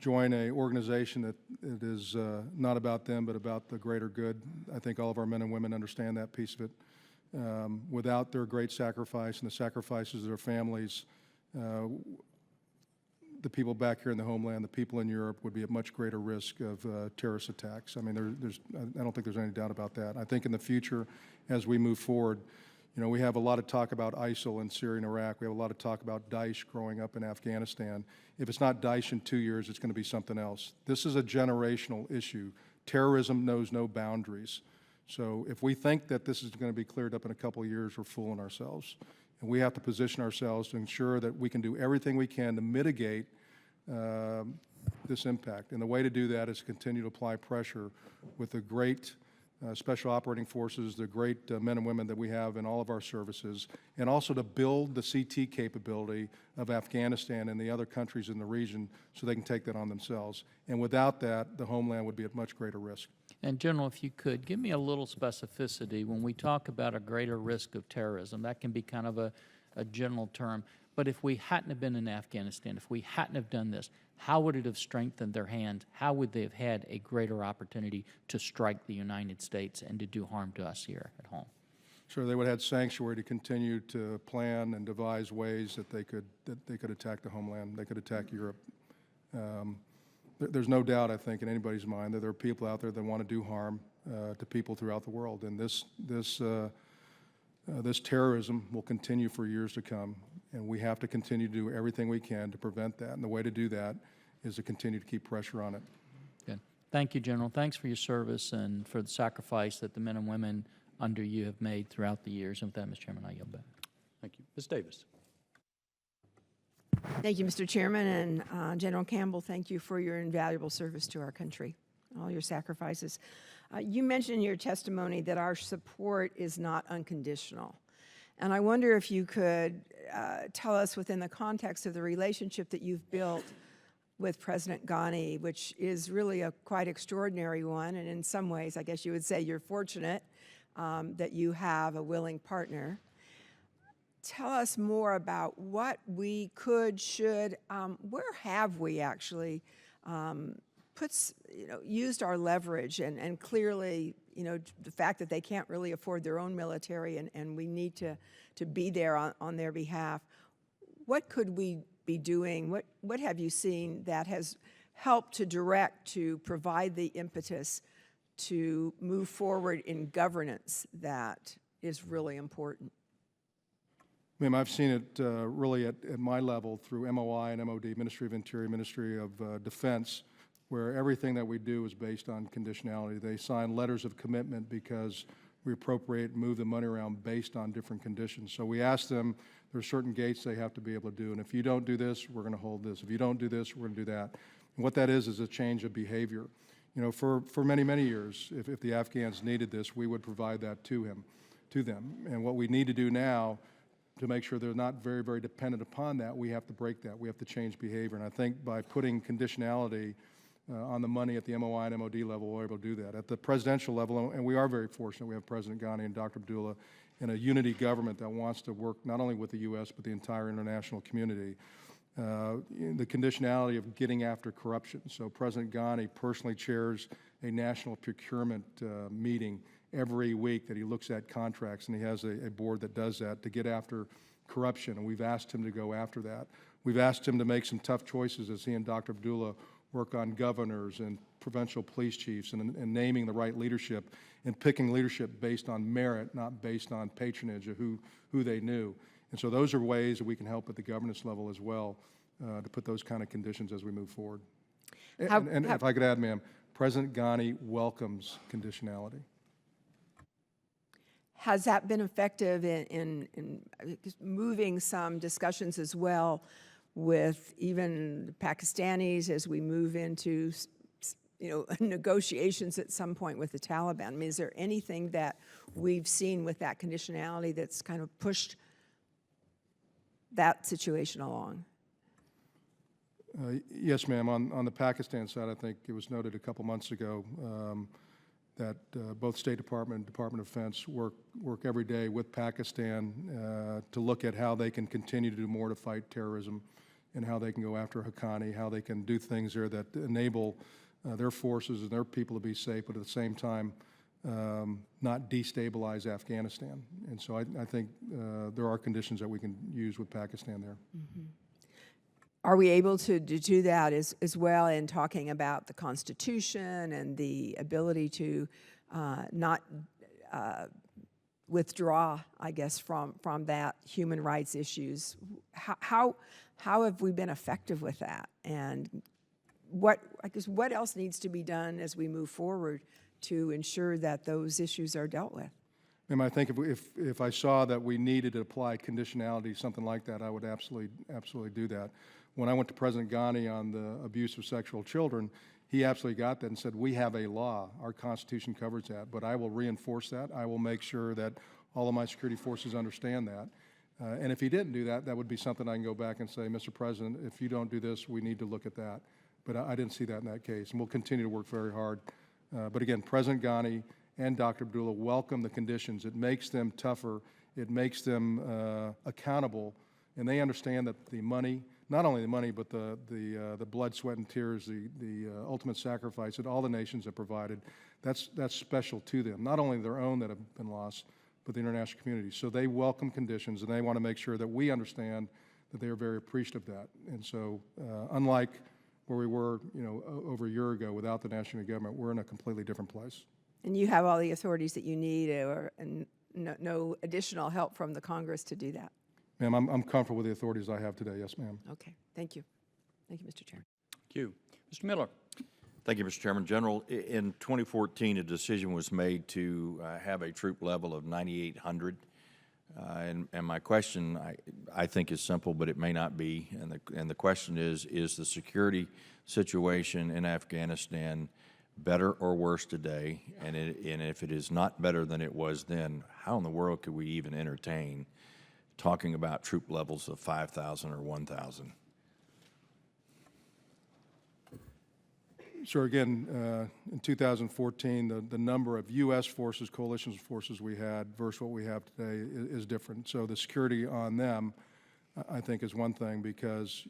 join an organization that it is not about them but about the greater good. I think all of our men and women understand that piece of it. Without their great sacrifice and the sacrifices of their families, the people back here in the homeland, the people in Europe, would be at much greater risk of terrorist attacks. I mean, I don't think there's any doubt about that. I think in the future, as we move forward, you know, we have a lot of talk about ISIL in Syria and Iraq. We have a lot of talk about Daesh growing up in Afghanistan. If it's not Daesh in 2 years, it's going to be something else. This is a generational issue. Terrorism knows no boundaries. So if we think that this is going to be cleared up in a couple of years, we're fooling ourselves. And we have to position ourselves to ensure that we can do everything we can to mitigate this impact. And the way to do that is to continue to apply pressure with the great Special Operating Forces, the great men and women that we have in all of our services, and also to build the CT capability of Afghanistan and the other countries in the region so they can take that on themselves. And without that, the homeland would be at much greater risk. And General, if you could, give me a little specificity when we talk about a greater risk of terrorism. That can be kind of a general term. But if we hadn't have been in Afghanistan, if we hadn't have done this, how would it have strengthened their hand? How would they have had a greater opportunity to strike the United States and to do harm to us here at home? Sure, they would have had sanctuary to continue to plan and devise ways that they could attack the homeland. They could attack Europe. There's no doubt, I think, in anybody's mind that there are people out there that want to do harm to people throughout the world, and this terrorism will continue for years to come, and we have to continue to do everything we can to prevent that. And the way to do that is to continue to keep pressure on it. Good. Thank you, General. Thanks for your service and for the sacrifice that the men and women under you have made throughout the years. And with that, Mr. Chairman, I yield back. Thank you. Ms. Davis. Thank you, Mr. Chairman, and General Campbell, thank you for your invaluable service to our country, all your sacrifices. You mentioned in your testimony that our support is not unconditional. And I wonder if you could tell us, within the context of the relationship that you've built with President Ghani, which is really a quite extraordinary one, and in some ways, I guess you would say you're fortunate that you have a willing partner. Tell us more about what we could, should, where have we actually used our leverage, and clearly, the fact that they can't really afford their own military, and we need to be there on their behalf. What could we be doing? What have you seen that has helped to direct, to provide the impetus to move forward in governance that is really important? Ma'am, I've seen it really at my level through MOI and MOD, Ministry of Interior, Ministry of Defense, where everything that we do is based on conditionality. They sign letters of commitment because we appropriate and move the money around based on different conditions. So we ask them, there are certain gates they have to be able to do, and if you don't do this, we're going to hold this. If you don't do this, we're going to do that. And what that is a change of behavior. For many, many years, if the Afghans needed this, we would provide that to them. And what we need to do now, to make sure they're not very, very dependent upon that, we have to break that. We have to change behavior. And I think by putting conditionality on the money at the MOI and MOD level, we're able to do that. At the presidential level, and we are very fortunate, we have President Ghani and Dr. Abdullah in a unity government that wants to work not only with the U.S., but the entire international community. The conditionality of getting after corruption. So President Ghani personally chairs a national procurement meeting every week that he looks at contracts, and he has a board that does that to get after corruption, and we've asked him to go after that. We've asked him to make some tough choices as he and Dr. Abdullah work on governors and provincial police chiefs and naming the right leadership and picking leadership based on merit, not based on patronage of who they knew. And so those are ways that we can help at the governance level as well to put those kind of conditions as we move forward. And if I could add, ma'am, President Ghani welcomes conditionality. Has that been effective in moving some discussions as well with even the Pakistanis as we move into, negotiations at some point with the Taliban? I mean, is there anything that we've seen with that conditionality that's kind of pushed that situation along? Yes, ma'am. On the Pakistan side, I think it was noted a couple months ago that both State Department and Department of Defense work every day with Pakistan to look at how they can continue to do more to fight terrorism and how they can go after Haqqani, how they can do things there that enable their forces and their people to be safe, but at the same time not destabilize Afghanistan. And so I think there are conditions that we can use with Pakistan there. Mm-hmm. Are we able to do that as well in talking about the Constitution and the ability to not withdraw, I guess, from that human rights issues? How have we been effective with that? And what else needs to be done as we move forward to ensure that those issues are dealt with? Ma'am, I think if I saw that we needed to apply conditionality, something like that, I would absolutely do that. When I went to President Ghani on the abuse of sexual children, he absolutely got that and said, we have a law. Our Constitution covers that, but I will reinforce that. I will make sure that all of my security forces understand that. And if he didn't do that, that would be something I can go back and say, Mr. President, if you don't do this, we need to look at that. But I didn't see that in that case, and we'll continue to work very hard. But again, President Ghani and Dr. Abdullah welcome the conditions. It makes them tougher. It makes them accountable, and they understand that the money, not only the money, but the blood, sweat, and tears, the ultimate sacrifice that all the nations have provided, that's special to them. Not only their own that have been lost, but the international community. So they welcome conditions, and they want to make sure that we understand that they are very appreciative of that. And so, unlike where we were, over a year ago without the national government, we're in a completely different place. And you have all the authorities that you need, and no additional help from the Congress to do that. Ma'am, I'm comfortable with the authorities I have today. Yes, ma'am. Okay, thank you. Thank you, Mr. Chairman. Thank you. Mr. Miller. Thank you, Mr. Chairman. General, in 2014, a decision was made to have a troop level of 9,800. And my question, I think, is simple, but it may not be. And the question is the security situation in Afghanistan better or worse today? And if it is not better than it was then, how in the world could we even entertain talking about troop levels of 5,000 or 1,000? Sure. Again, in 2014, the number of U.S. forces, coalition forces we had versus what we have today is different. So the security on them, I think, is one thing because,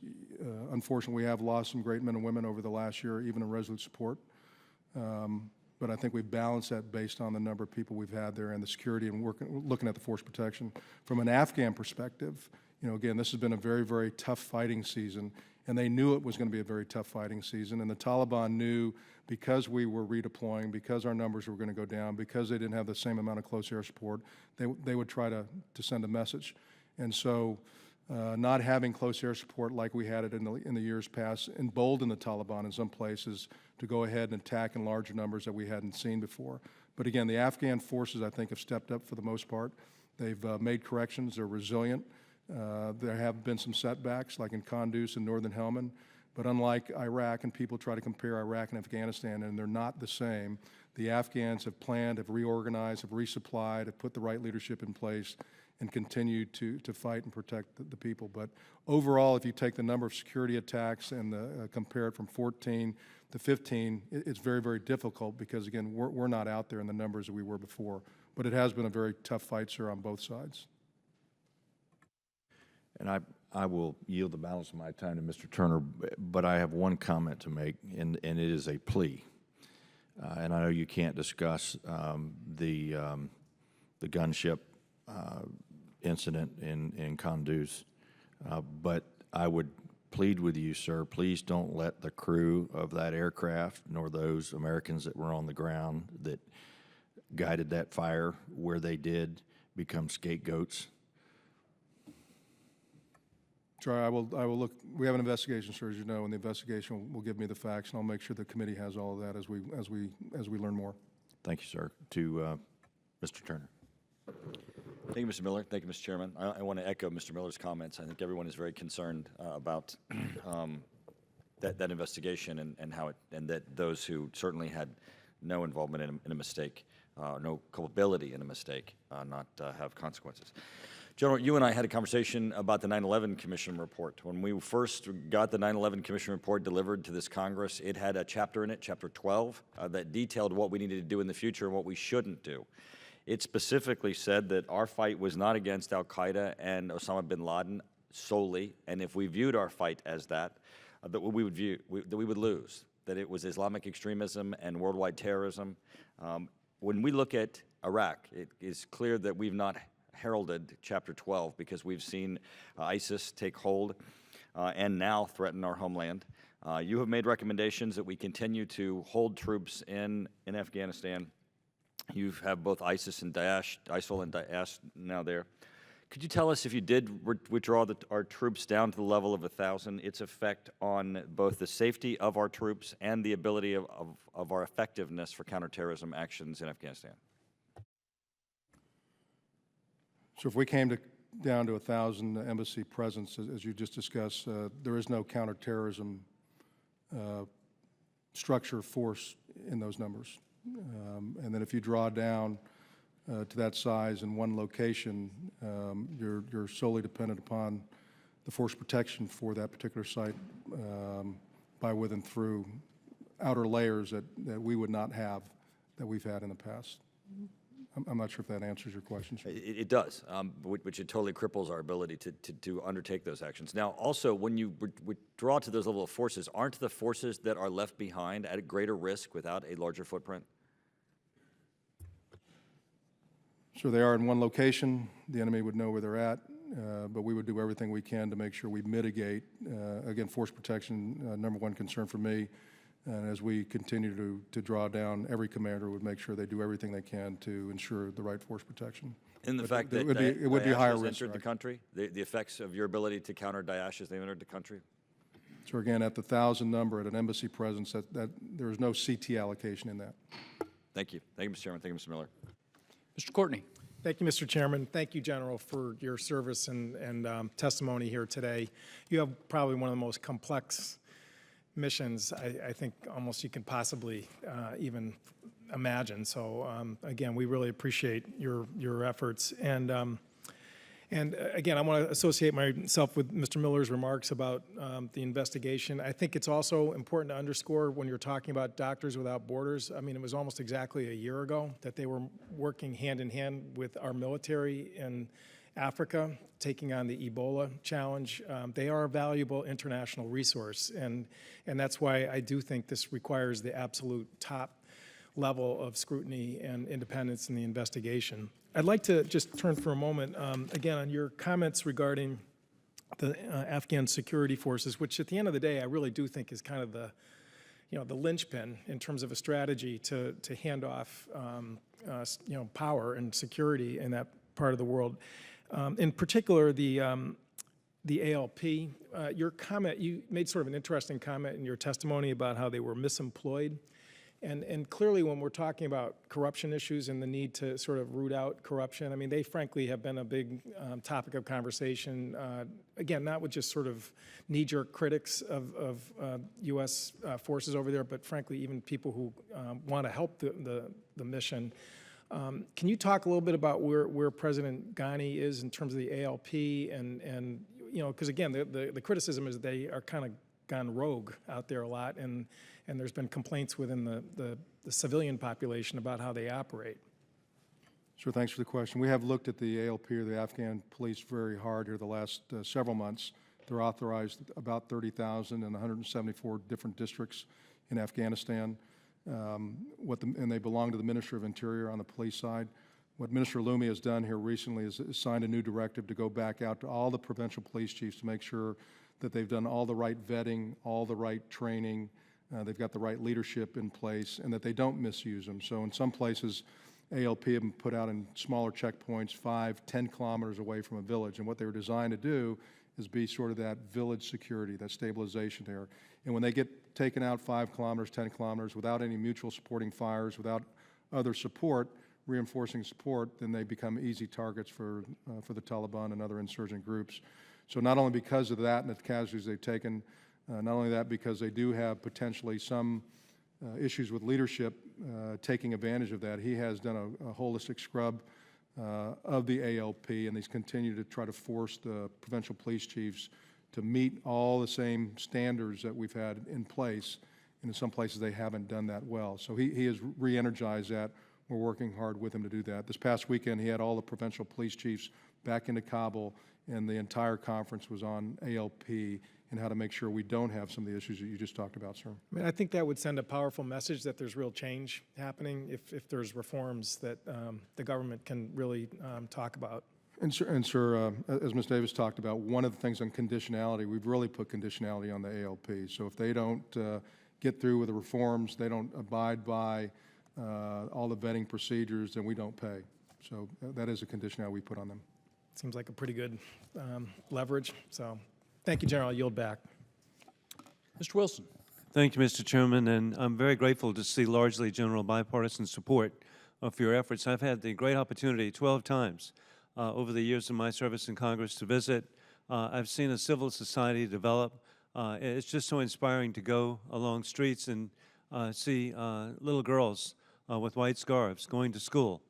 unfortunately, we have lost some great men and women over the last year, even in Resolute Support. But I think we balance that based on the number of people we've had there and the security and looking at the force protection. From an Afghan perspective, again, this has been a very, very tough fighting season, and they knew it was going to be a very tough fighting season. And the Taliban knew because we were redeploying, because our numbers were going to go down, because they didn't have the same amount of close air support, they would try to send a message. And so not having close air support like we had it in the years past emboldened the Taliban in some places to go ahead and attack in larger numbers that we hadn't seen before. But again, the Afghan forces, I think, have stepped up for the most part. They've made corrections. They're resilient. There have been some setbacks, like in Kunduz and Northern Helmand. But unlike Iraq, and people try to compare Iraq and Afghanistan, and they're not the same, the Afghans have planned, have reorganized, have resupplied, have put the right leadership in place, and continue to fight and protect the people. But overall, if you take the number of security attacks and compare it from 14 to 15, it's very, very difficult because, again, we're not out there in the numbers that we were before. But it has been a very tough fight, sir, on both sides. And I will yield the balance of my time to Mr. Turner, but I have one comment to make, and it is a plea. And I know you can't discuss the gunship incident in Kunduz, but I would plead with you, sir, please don't let the crew of that aircraft nor those Americans that were on the ground that guided that fire where they did become scapegoats. Sure, I will look. We have an investigation, sir, as you know, and the investigation will give me the facts, and I'll make sure the committee has all of that as we learn more. Thank you, sir. To Mr. Turner. Thank you, Mr. Miller. Thank you, Mr. Chairman. I want to echo Mr. Miller's comments. I think everyone is very concerned about that investigation and how and that those who certainly had no involvement in a mistake, no culpability in a mistake, not have consequences. General, you and I had a conversation about the 9/11 Commission report. When we first got the 9/11 Commission report delivered to this Congress, it had a chapter in it, Chapter 12, that detailed what we needed to do in the future and what we shouldn't do. It specifically said that our fight was not against al-Qaeda and Osama bin Laden solely, and if we viewed our fight as that we would lose, that it was Islamic extremism and worldwide terrorism. When we look at Iraq, it is clear that we've not heralded Chapter 12 because we've seen ISIS take hold and now threaten our homeland. You have made recommendations that we continue to hold troops in Afghanistan. You have both ISIL and Daesh now there. Could you tell us, if you did withdraw our troops down to the level of 1,000, its effect on both the safety of our troops and the ability of our effectiveness for counterterrorism actions in Afghanistan? So if we came down to 1,000 embassy presence, as you just discussed, there is no counterterrorism structure force in those numbers. And then if you draw down to that size in one location, you're solely dependent upon the force protection for that particular site by, with, and through outer layers that we would not have, that we've had in the past. I'm not sure if that answers your question, sir. It does, which it totally cripples our ability to undertake those actions. Now, also, when you withdraw to those level of forces, aren't the forces that are left behind at a greater risk without a larger footprint? So they are in one location. The enemy would know where they're at, but we would do everything we can to make sure we mitigate. Again, force protection, number one concern for me. And as we continue to draw down, every commander would make sure they do everything they can to ensure the right force protection. And the But fact that it would be Daesh higher has risk. entered the country, the effects of your ability to counter Daesh as they entered the country? So again, at the 1,000 number at an embassy presence, that there is no CT allocation in that. Thank you. Thank you, Mr. Chairman. Thank you, Mr. Miller. Mr. Courtney. Thank you, Mr. Chairman. Thank you, General, for your service and testimony here today. You have probably one of the most complex missions I think almost you can possibly even imagine. So again, we really appreciate your efforts. And again, I want to associate myself with Mr. Miller's remarks about the investigation. I think it's also important to underscore when you're talking about Doctors Without Borders. I mean, it was almost exactly a year ago that they were working hand in hand with our military in Africa, taking on the Ebola challenge. They are a valuable international resource, and that's why I do think this requires the absolute top level of scrutiny and independence in the investigation. I'd like to just turn for a moment, again, on your comments regarding the Afghan security forces, which at the end of the day, I really do think is kind of the linchpin in terms of a strategy to hand off, power and security in that part of the world. In particular, the ALP, your comment, you made sort of an interesting comment in your testimony about how they were misemployed. And clearly when we're talking about corruption issues and the need to sort of root out corruption, I mean, they frankly have been a big topic of conversation, again, not with just sort of knee-jerk critics of U.S. forces over there, but frankly even people who want to help the mission. Can you talk a little bit about where President Ghani is in terms of the ALP and because again, the criticism is they are kind of gone rogue out there a lot, and there's been complaints within the civilian population about how they operate. Sure, thanks for the question. We have looked at the ALP, or the Afghan police, very hard here the last several months. They're authorized about 30,000 in 174 different districts in Afghanistan. And they belong to the Minister of Interior on the police side. What Minister Lumi has done here recently is signed a new directive to go back out to all the provincial police chiefs to make sure that they've done all the right vetting, all the right training, they've got the right leadership in place, and that they don't misuse them. So in some places, ALP have been put out in smaller checkpoints, 5, 10 kilometers away from a village. And what they were designed to do is be sort of that village security, that stabilization there. And when they get taken out 5 kilometers, 10 kilometers, without any mutual supporting fires, without other support, reinforcing support, then they become easy targets for the Taliban and other insurgent groups. So not only because of that and the casualties they've taken, not only that, because they do have potentially some issues with leadership taking advantage of that. He has done a holistic scrub of the ALP, and he's continued to try to force the provincial police chiefs to meet all the same standards that we've had in place. And in some places they haven't done that well. So he has re-energized that. We're working hard with him to do that. This past weekend, he had all the provincial police chiefs back into Kabul, and the entire conference was on ALP and how to make sure we don't have some of the issues that you just talked about, sir. I mean, I think that would send a powerful message that there's real change happening if there's reforms that the government can really talk about. And sir, as Ms. Davis talked about, one of the things on conditionality, we've really put conditionality on the ALP. So if they don't get through with the reforms, they don't abide by all the vetting procedures, then we don't pay. So that is a conditionality we put on them. Seems like a pretty good leverage. So thank you, General. I'll yield back. Mr. Wilson. Thank you, Mr. Chairman, and I'm very grateful to see largely general bipartisan support for your efforts. I've had the great opportunity 12 times over the years of my service in Congress to visit. I've seen a civil society develop. It's just so inspiring to go along streets and see little girls with white scarves going to school,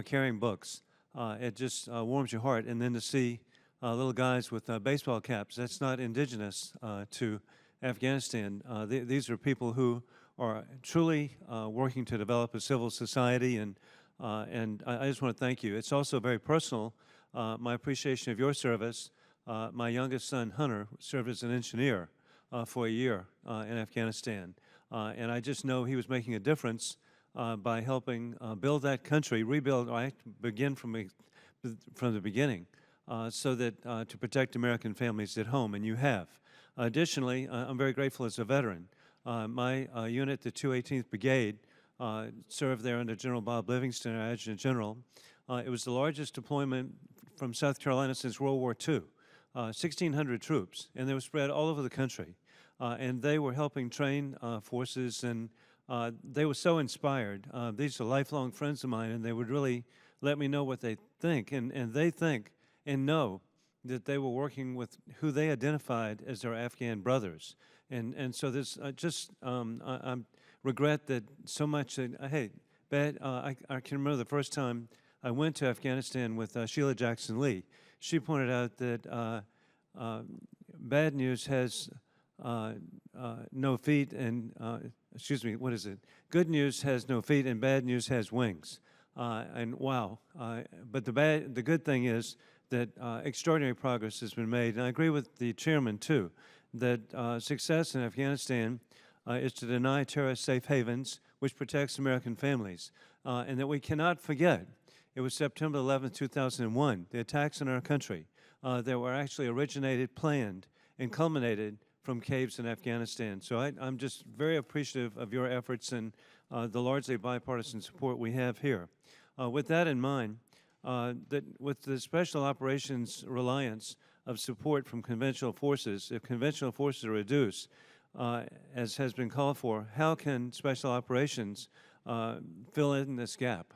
carrying books. It just warms your heart. And then to see little guys with baseball caps, that's not indigenous to Afghanistan. These are people who are truly working to develop a civil society, and I just want to thank you. It's also very personal, my appreciation of your service. My youngest son, Hunter, served as an engineer for a year in Afghanistan, and I just know he was making a difference by helping build that country, rebuild, right, begin from the beginning, so that to protect American families at home, and you have. Additionally, I'm very grateful as a veteran. My unit, the 218th Brigade, served there under General Bob Livingston, our Adjutant General. It was the largest deployment from South Carolina since World War II. 1,600 troops, and they were spread all over the country. And they were helping train forces, and they were so inspired. These are lifelong friends of mine, and they would really let me know what they think. And they think and know that they were working with who they identified as their Afghan brothers. And so this, I regret that so much, hey, I can remember the first time I went to Afghanistan with Sheila Jackson Lee. She pointed out that bad news has no feet and, excuse me, what is it? Good news has no feet and bad news has wings. And wow, but the good thing is that extraordinary progress has been made. And I agree with the chairman, too, that success in Afghanistan is to deny terrorists safe havens, which protects American families, and that we cannot forget. It was September 11, 2001, the attacks in our country that were actually originated, planned, and culminated from caves in Afghanistan. So I'm just very appreciative of your efforts and the largely bipartisan support we have here. With that in mind, that with the special operations reliance of support from conventional forces, if conventional forces are reduced, as has been called for, how can special operations fill in this gap?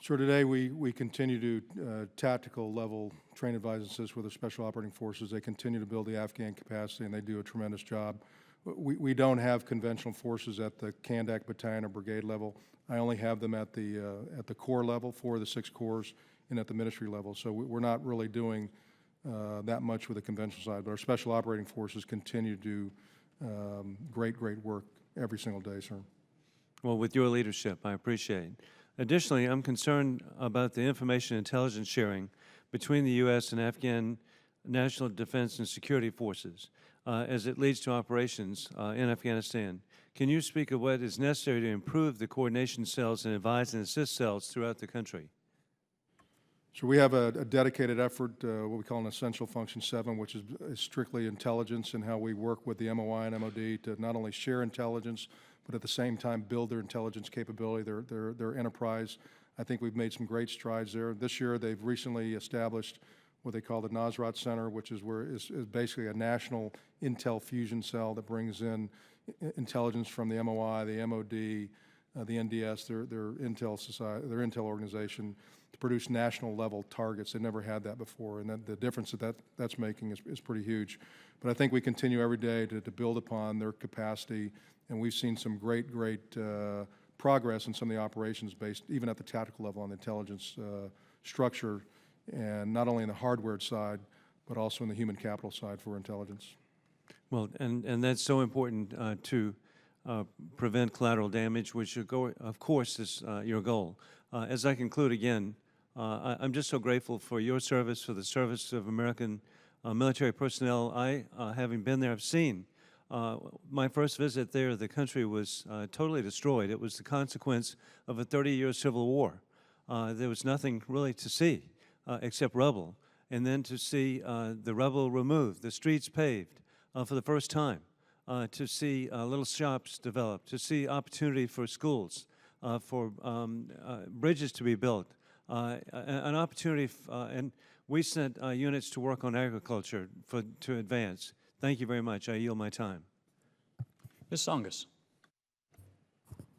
So today we continue to tactical level train, advise, and assist with the Special Operating Forces. They continue to build the Afghan capacity, and they do a tremendous job. We don't have conventional forces at the Kandak battalion or brigade level. I only have them at the corps level, 4 of the 6 corps, and at the ministry level. So we're not really doing that much with the conventional side. But our Special Operating Forces continue to do great work every single day, sir. Well, with your leadership, I appreciate it. Additionally, I'm concerned about the information intelligence sharing between the U.S. and Afghan National Defense and Security Forces as it leads to operations in Afghanistan. Can you speak of what is necessary to improve the coordination cells and advise and assist cells throughout the country? So we have a dedicated effort, what we call an Essential Function 7, which is strictly intelligence and how we work with the MOI and MOD to not only share intelligence, but at the same time build their intelligence capability, their enterprise. I think we've made some great strides there. This year, they've recently established what they call the Nasrat Center, which is basically a national intel fusion cell that brings in intelligence from the MOI, the MOD, the NDS, their intel society, their intel organization, to produce national level targets. They never had that before, and the difference that's making is pretty huge. But I think we continue every day to build upon their capacity, and we've seen some great progress in some of the operations based, even at the tactical level, on the intelligence structure, and not only in the hardware side, but also in the human capital side for intelligence. Well, and that's so important to prevent collateral damage, which, of course, is your goal. As I conclude again, I'm just so grateful for your service, for the service of American military personnel. Having been there, I've seen my first visit there, the country was totally destroyed. It was the consequence of a 30-year civil war. There was nothing really to see except rubble. And then to see the rubble removed, the streets paved for the first time, to see little shops develop, to see opportunity for schools, for bridges to be built, an opportunity, and we sent units to work on agriculture to advance. Thank you very much. I yield my time. Ms. Songus.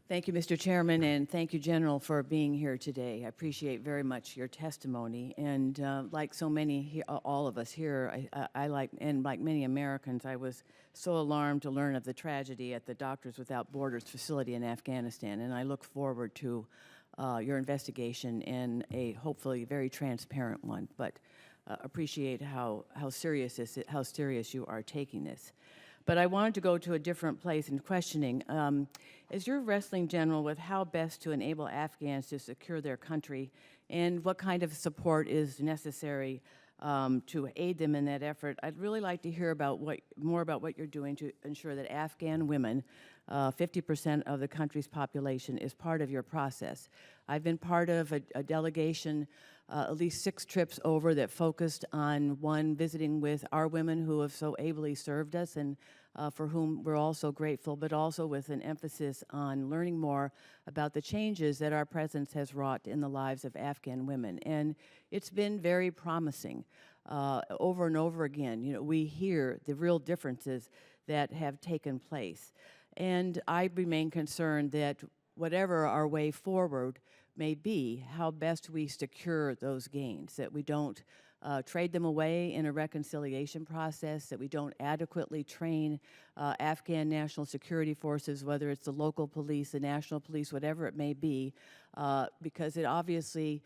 Thank you, Mr. Chairman, and thank you, General, for being here today. I appreciate very much your testimony. And like so many, all of us here, like many Americans, I was so alarmed to learn of the tragedy at the Doctors Without Borders facility in Afghanistan. And I look forward to your investigation and a hopefully very transparent one. But appreciate how serious you are taking this. But I wanted to go to a different place in questioning. As you're wrestling, General, with how best to enable Afghans to secure their country and what kind of support is necessary to aid them in that effort, I'd really like to hear more about what you're doing to ensure that Afghan women, 50% of the country's population, is part of your process. I've been part of a delegation, at least 6 trips over, that focused on, one, visiting with our women who have so ably served us and for whom we're also grateful, but also with an emphasis on learning more about the changes that our presence has wrought in the lives of Afghan women. And it's been very promising. Over and over again, you know, we hear the real differences that have taken place. And I remain concerned that whatever our way forward may be, how best we secure those gains, that we don't trade them away in a reconciliation process, that we don't adequately train Afghan national security forces, whether it's the local police, the national police, whatever it may be, because it obviously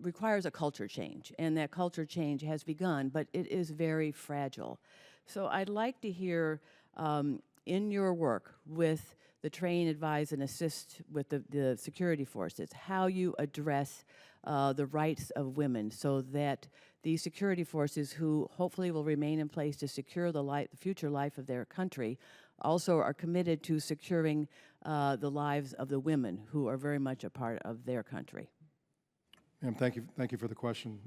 requires a culture change, and that culture change has begun, but it is very fragile. So I'd like to hear in your work with the train, advise, and assist with the security forces, how you address the rights of women so that these security forces, who hopefully will remain in place to secure the future life of their country, also are committed to securing the lives of the women who are very much a part of their country. Ma'am, thank you for the question.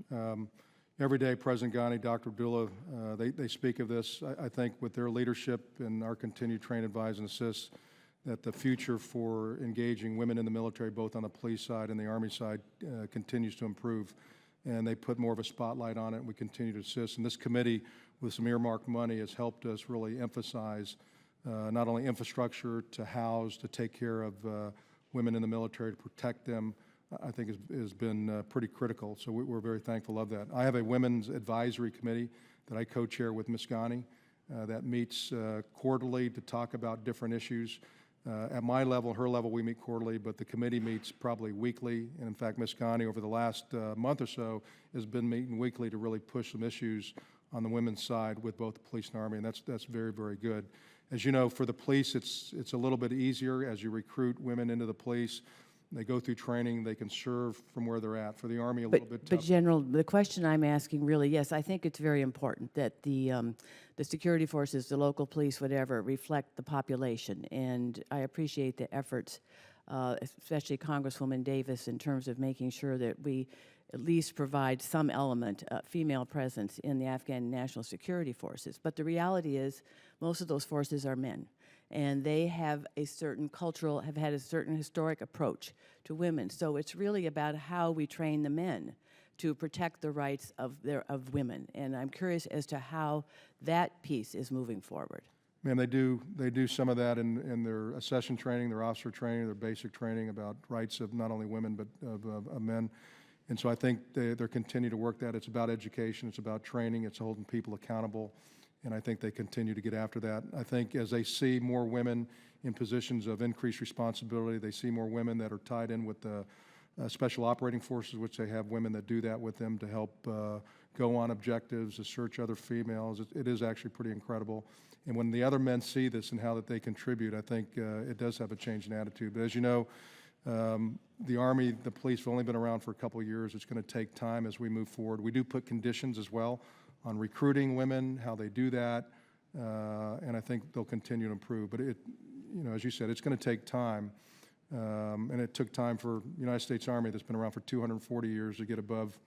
Every day, President Ghani, Dr. Abdullah, they speak of this. I think with their leadership and our continued train, advise, and assist, that the future for engaging women in the military, both on the police side and the Army side, continues to improve. And they put more of a spotlight on it, and we continue to assist. And this committee, with some earmarked money, has helped us really emphasize not only infrastructure to house, to take care of women in the military, to protect them, I think has been pretty critical. So we're very thankful of that. I have a women's advisory committee that I co-chair with Ms. Ghani that meets quarterly to talk about different issues. At my level, her level, we meet quarterly, but the committee meets probably weekly. And in fact, Ms. Ghani, over the last month or so, has been meeting weekly to really push some issues on the women's side with both the police and Army, and that's very, very good. As you know, for the police, it's a little bit easier as you recruit women into the police. They go through training, they can serve from where they're at. For the Army, a little bit tougher. But General, the question I'm asking really, yes, I think it's very important that the security forces, the local police, whatever, reflect the population. And I appreciate the efforts, especially Congresswoman Davis, in terms of making sure that we at least provide some element, female presence in the Afghan national security forces. But the reality is most of those forces are men. And they have a certain have had a certain historic approach to women. So it's really about how we train the men to protect the rights of women. And I'm curious as to how that piece is moving forward. Ma'am, they do some of that in their accession training, their officer training, their basic training about rights of not only women but of men. And so I think they're continuing to work that. It's about education, it's about training, it's holding people accountable. And I think they continue to get after that. I think as they see more women in positions of increased responsibility, they see more women that are tied in with the special operating forces, which they have women that do that with them to help go on objectives, to search other females. It is actually pretty incredible. And when the other men see this and how that they contribute, I think it does have a change in attitude. But as you know, the Army, the police have only been around for a couple of years. It's going to take time as we move forward. We do put conditions as well on recruiting women, how they do that, and I think they'll continue to improve. But as you said, it's going to take time, and it took time for the United States Army that's been around for 240 years to get above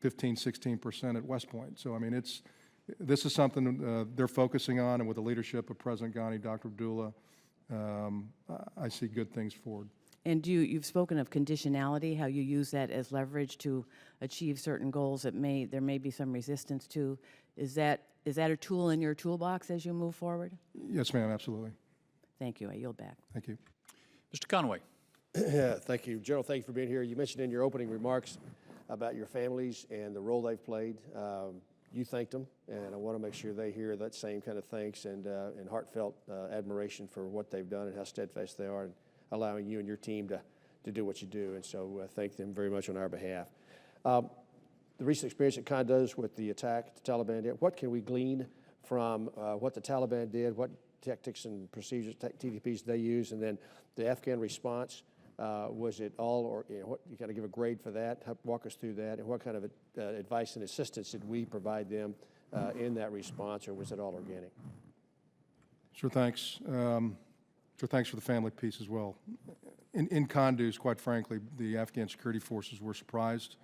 15, 16% at West Point. So I mean, this is something they're focusing on, and with the leadership of President Ghani, Dr. Abdullah, I see good things forward. And you've spoken of conditionality, how you use that as leverage to achieve certain goals that there may be some resistance to. Is that a tool in your toolbox as you move forward? Yes, ma'am, absolutely. Thank you. I yield back. Thank you. Mr. Conway. Thank you. General, thank you for being here. You mentioned in your opening remarks about your families and the role they've played. You thanked them, and I want to make sure they hear that same kind of thanks and heartfelt admiration for what they've done and how steadfast they are in allowing you and your team to do what you do. And so thank them very much on our behalf. The recent experience at Kunduz with the attack the Taliban did, what can we glean from what the Taliban did, what tactics and procedures, TTPs they used, and then the Afghan response? Was it all, or what, you got to give a grade for that? Walk us through that, and what kind of advice and assistance did we provide them in that response, or was it all organic? Sure, thanks. Thanks for the family piece as well. In Kunduz, quite frankly, the Afghan security forces were surprised.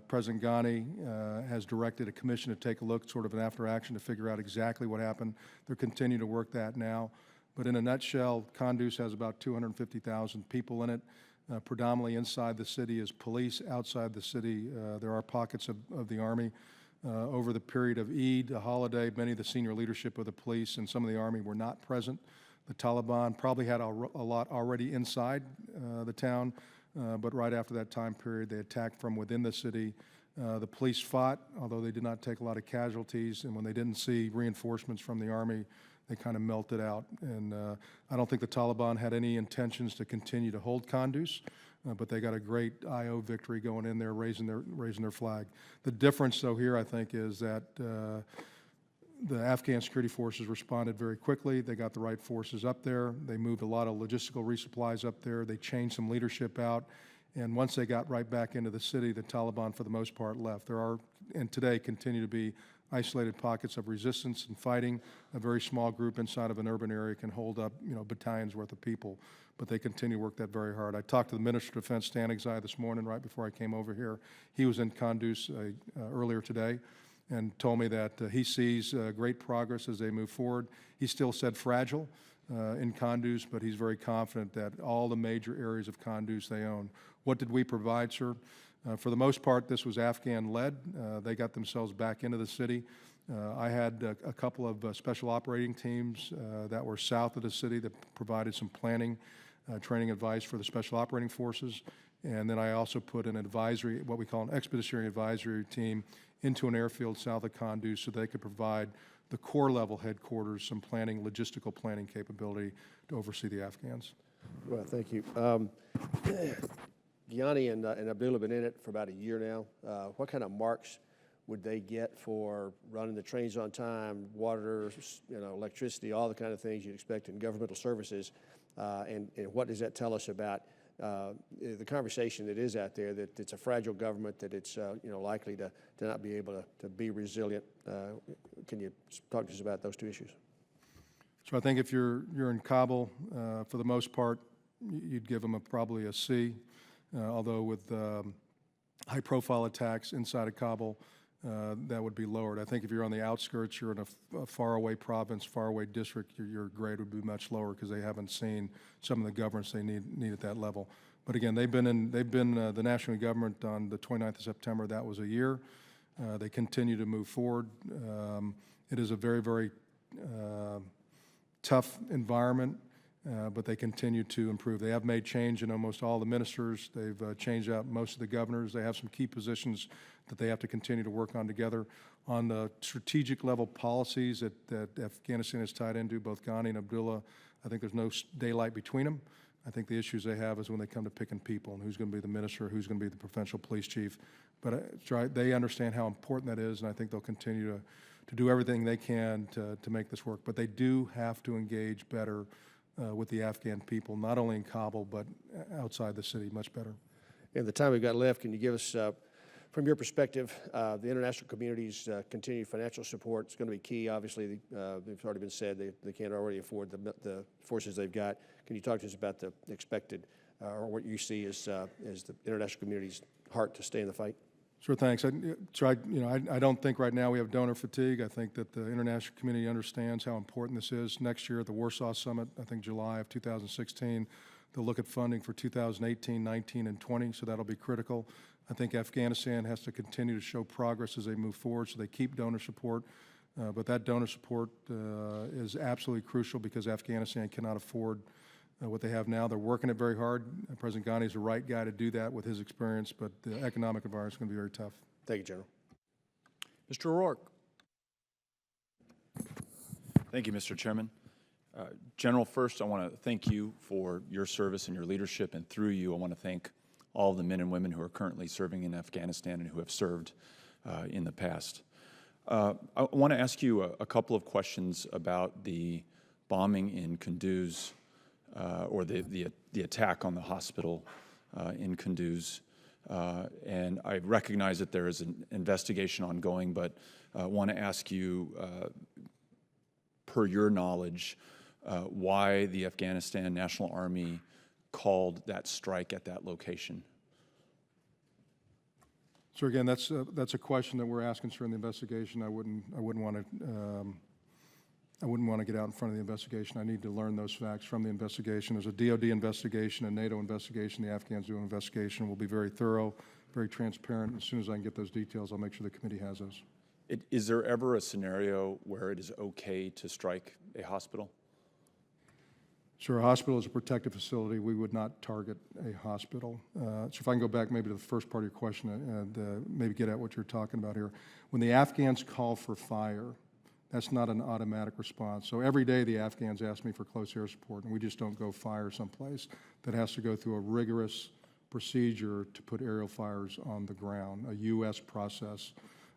President Ghani has directed a commission to take a look, sort of an after action, to figure out exactly what happened. They're continuing to work that now. But in a nutshell, Kunduz has about 250,000 people in it. Predominantly inside the city is police. Outside the city, there are pockets of the Army. Over the period of Eid, a holiday, many of the senior leadership of the police and some of the Army were not present. The Taliban probably had a lot already inside the town, but right after that time period, they attacked from within the city. The police fought, although they did not take a lot of casualties, and when they didn't see reinforcements from the Army, they kind of melted out. And I don't think the Taliban had any intentions to continue to hold Kunduz, but they got a great IO victory going in there, raising their flag. The difference, though, here, I think, is that the Afghan security forces responded very quickly. They got the right forces up there. They moved a lot of logistical resupplies up there. They changed some leadership out. And once they got right back into the city, the Taliban, for the most part, left. There are, and today, continue to be isolated pockets of resistance and fighting. A very small group inside of an urban area can hold up, battalions worth of people, but they continue to work that very hard. I talked to the Minister of Defense, Stan Exai, this morning, right before I came over here. He was in Kunduz earlier today and told me that he sees great progress as they move forward. He still said fragile in Kunduz, but he's very confident that all the major areas of Kunduz they own. What did we provide, sir? For the most part, this was Afghan-led. They got themselves back into the city. I had a couple of special operating teams that were south of the city that provided some planning, training advice for the special operating forces. And then I also put an advisory, what we call an expeditionary advisory team, into an airfield south of Kunduz so they could provide the core level headquarters some planning, logistical planning capability to oversee the Afghans. Well, thank you. Ghani and Abdullah have been in it for about a year now. What kind of marks would they get for running the trains on time, water, electricity, all the kind of things you'd expect in governmental services? And what does that tell us about the conversation that is out there, that it's a fragile government, that it's likely to not be able to be resilient? Can you talk to us about those two issues? So I think if you're in Kabul, for the most part, you'd give them probably a C. Although with high-profile attacks inside of Kabul, that would be lowered. I think if you're on the outskirts, you're in a faraway province, faraway district, your grade would be much lower because they haven't seen some of the governance they need at that level. But again, they've been the national government on the 29th of September. That was a year. They continue to move forward. It is a very, very tough environment. But they continue to improve. They have made change in almost all the ministers. They've changed out most of the governors. They have some key positions that they have to continue to work on together. On the strategic level policies that Afghanistan is tied into, both Ghani and Abdullah, I think there's no daylight between them. I think the issues they have is when they come to picking people and who's going to be the minister, who's going to be the provincial police chief. But they understand how important that is, and I think they'll continue to do everything they can to make this work. But they do have to engage better with the Afghan people, not only in Kabul, but outside the city, much better. In the time we've got left, can you give us, from your perspective, the international community's continued financial support is going to be key. Obviously, it's already been said they can't already afford the forces they've got. Can you talk to us about the expected, or what you see as the international community's heart to stay in the fight? Sure, thanks. I don't think right now we have donor fatigue. I think that the international community understands how important this is. Next year at the Warsaw Summit, I think July of 2016, they'll look at funding for 2018, 19, and 20, so that'll be critical. I think Afghanistan has to continue to show progress as they move forward, so they keep donor support. But that donor support is absolutely crucial because Afghanistan cannot afford what they have now. They're working it very hard. President Ghani is the right guy to do that with his experience, but the economic environment is going to be very tough. Thank you, General. Mr. O'Rourke. Thank you, Mr. Chairman. General, first I want to thank you for your service and your leadership, and through you I want to thank all of the men and women who are currently serving in Afghanistan and who have served in the past. I want to ask you a couple of questions about the bombing in Kunduz, or the attack on the hospital in Kunduz. And I recognize that there is an investigation ongoing, but I want to ask you, per your knowledge, why the Afghanistan National Army called that strike at that location. So again, that's a question that we're asking during the investigation. I wouldn't want to get out in front of the investigation. I need to learn those facts from the investigation. There's a DOD investigation, a NATO investigation. The Afghans do an investigation. We'll be very thorough, very transparent. As soon as I can get those details, I'll make sure the committee has those. Is there ever a scenario where it is okay to strike a hospital? So a hospital is a protective facility. We would not target a hospital. So if I can go back maybe to the first part of your question and maybe get at what you're talking about here. When the Afghans call for fire, that's not an automatic response. So every day the Afghans ask me for close air support, and we just don't go fire someplace. That has to go through a rigorous procedure to put aerial fires on the ground, a U.S. process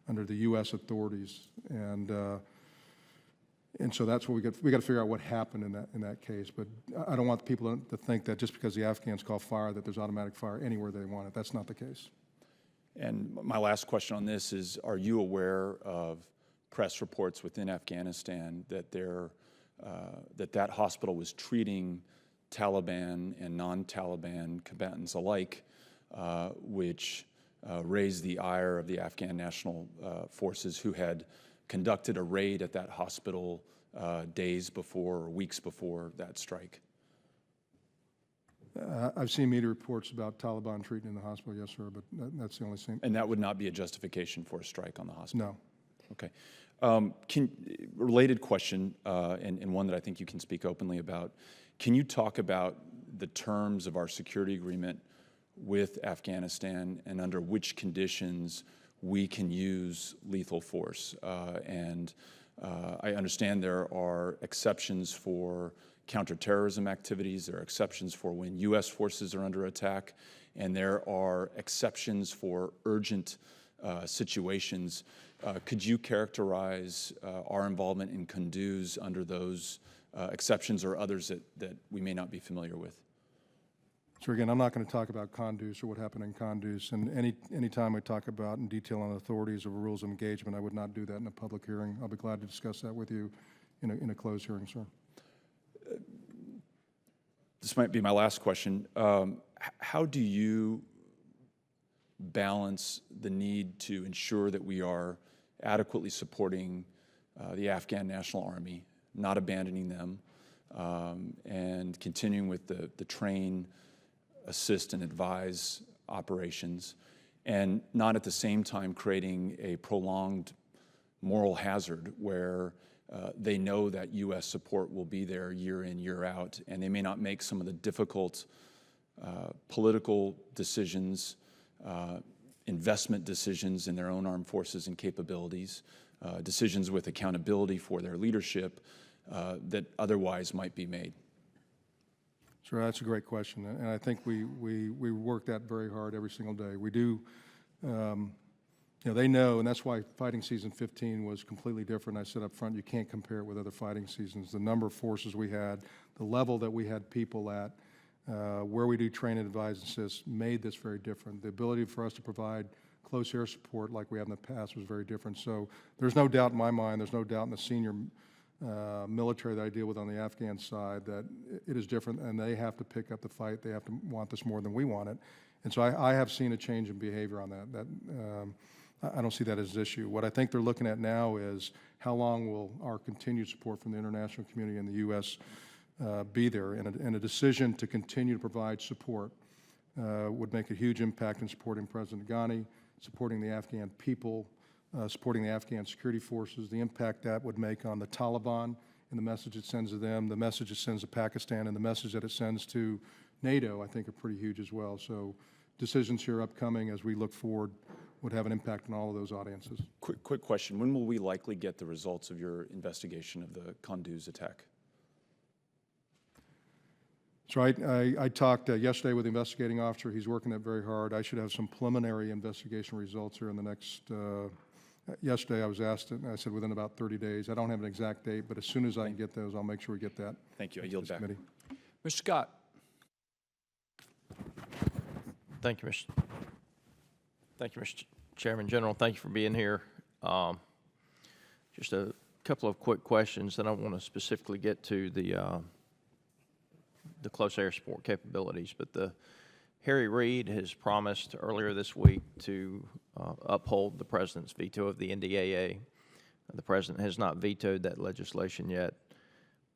under the U.S. authorities. And so that's what we got to figure out what happened in that case. But I don't want people to think that just because the Afghans call fire that there's automatic fire anywhere they want it. That's not the case. And my last question on this is, are you aware of press reports within Afghanistan that that hospital was treating Taliban and non-Taliban combatants alike, which raised the ire of the Afghan National Forces, who had conducted a raid at that hospital days before or weeks before that strike? I've seen media reports about Taliban treating in the hospital, yes, sir, but that's the only thing. And that would not be a justification for a strike on the hospital? No. Okay. Related question, and one that I think you can speak openly about. Can you talk about the terms of our security agreement with Afghanistan and under which conditions we can use lethal force? I understand there are exceptions for counterterrorism activities, there are exceptions for when U.S. forces are under attack, and there are exceptions for urgent situations. Could you characterize our involvement in Kunduz under those exceptions or others that we may not be familiar with? So again, I'm not going to talk about Kunduz or what happened in Kunduz. And any time I talk about in detail on authorities or rules of engagement, I would not do that in a public hearing. I'll be glad to discuss that with you in a closed hearing, sir. This might be my last question. How do you balance the need to ensure that we are adequately supporting the Afghan National Army, not abandoning them, and continuing with the train, assist, and advise operations, and not at the same time creating a prolonged moral hazard where they know that U.S. support will be there year in, year out, and they may not make some of the difficult political decisions, investment decisions in their own armed forces and capabilities, decisions with accountability for their leadership that otherwise might be made? Sure, that's a great question, and I think we work that very hard every single day. We do, they know, and that's why fighting season 15 was completely different. I said up front, you can't compare it with other fighting seasons. The number of forces we had, the level that we had people at, where we do train and advise and assist made this very different. The ability for us to provide close air support like we have in the past was very different. So there's no doubt in my mind, there's no doubt in the senior military that I deal with on the Afghan side that it is different, and they have to pick up the fight. They have to want this more than we want it. And so I have seen a change in behavior on that. I don't see that as an issue. What I think they're looking at now is how long will our continued support from the international community and the U.S. Be there, and a decision to continue to provide support would make a huge impact in supporting President Ghani, supporting the Afghan people, supporting the Afghan security forces, the impact that would make on the Taliban and the message it sends to them, the message it sends to Pakistan, and the message that it sends to NATO, I think, are pretty huge as well. So decisions here upcoming as we look forward would have an impact on all of those audiences. Quick question. When will we likely get the results of your investigation of the Kunduz attack? So I talked yesterday with the investigating officer. He's working it very hard. I should have some preliminary investigation results here in the next, yesterday I was asked, and I said within about 30 days. I don't have an exact date, but as soon as I can get those, I'll make sure we get that. Thank you. I yield back. Committee. Mr. Scott. Thank you, Mr. Chairman. General, thank you for being here. Just a couple of quick questions, and I want to specifically get to the close air support capabilities. But Harry Reid has promised earlier this week to uphold the President's veto of the NDAA. The President has not vetoed that legislation yet.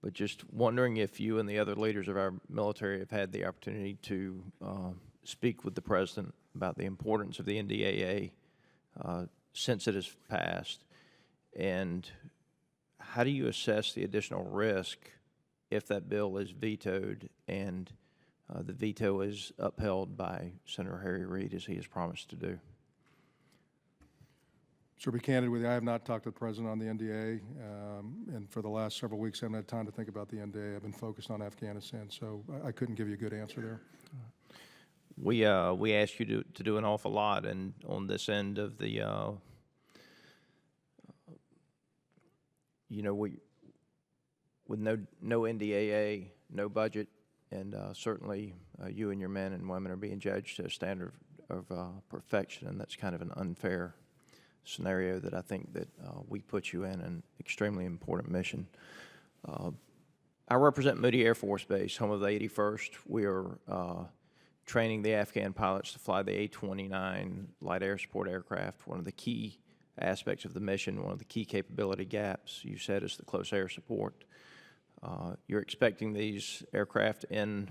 But just wondering if you and the other leaders of our military have had the opportunity to speak with the President about the importance of the NDAA since it has passed, and how do you assess the additional risk if that bill is vetoed and the veto is upheld by Senator Harry Reid as he has promised to do? So to be candid with you, I have not talked to the President on the NDA, and for the last several weeks I haven't had time to think about the NDA. I've been focused on Afghanistan, so I couldn't give you a good answer there. We ask you to do an awful lot, and on this end of the, with no NDAA, no budget, and certainly you and your men and women are being judged to a standard of perfection, and that's kind of an unfair scenario that I think that we put you in an extremely important mission. I represent Moody Air Force Base, home of the 81st. We are training the Afghan pilots to fly the A-29 light air support aircraft. One of the key aspects of the mission, one of the key capability gaps, you said, is the close air support. You're expecting these aircraft in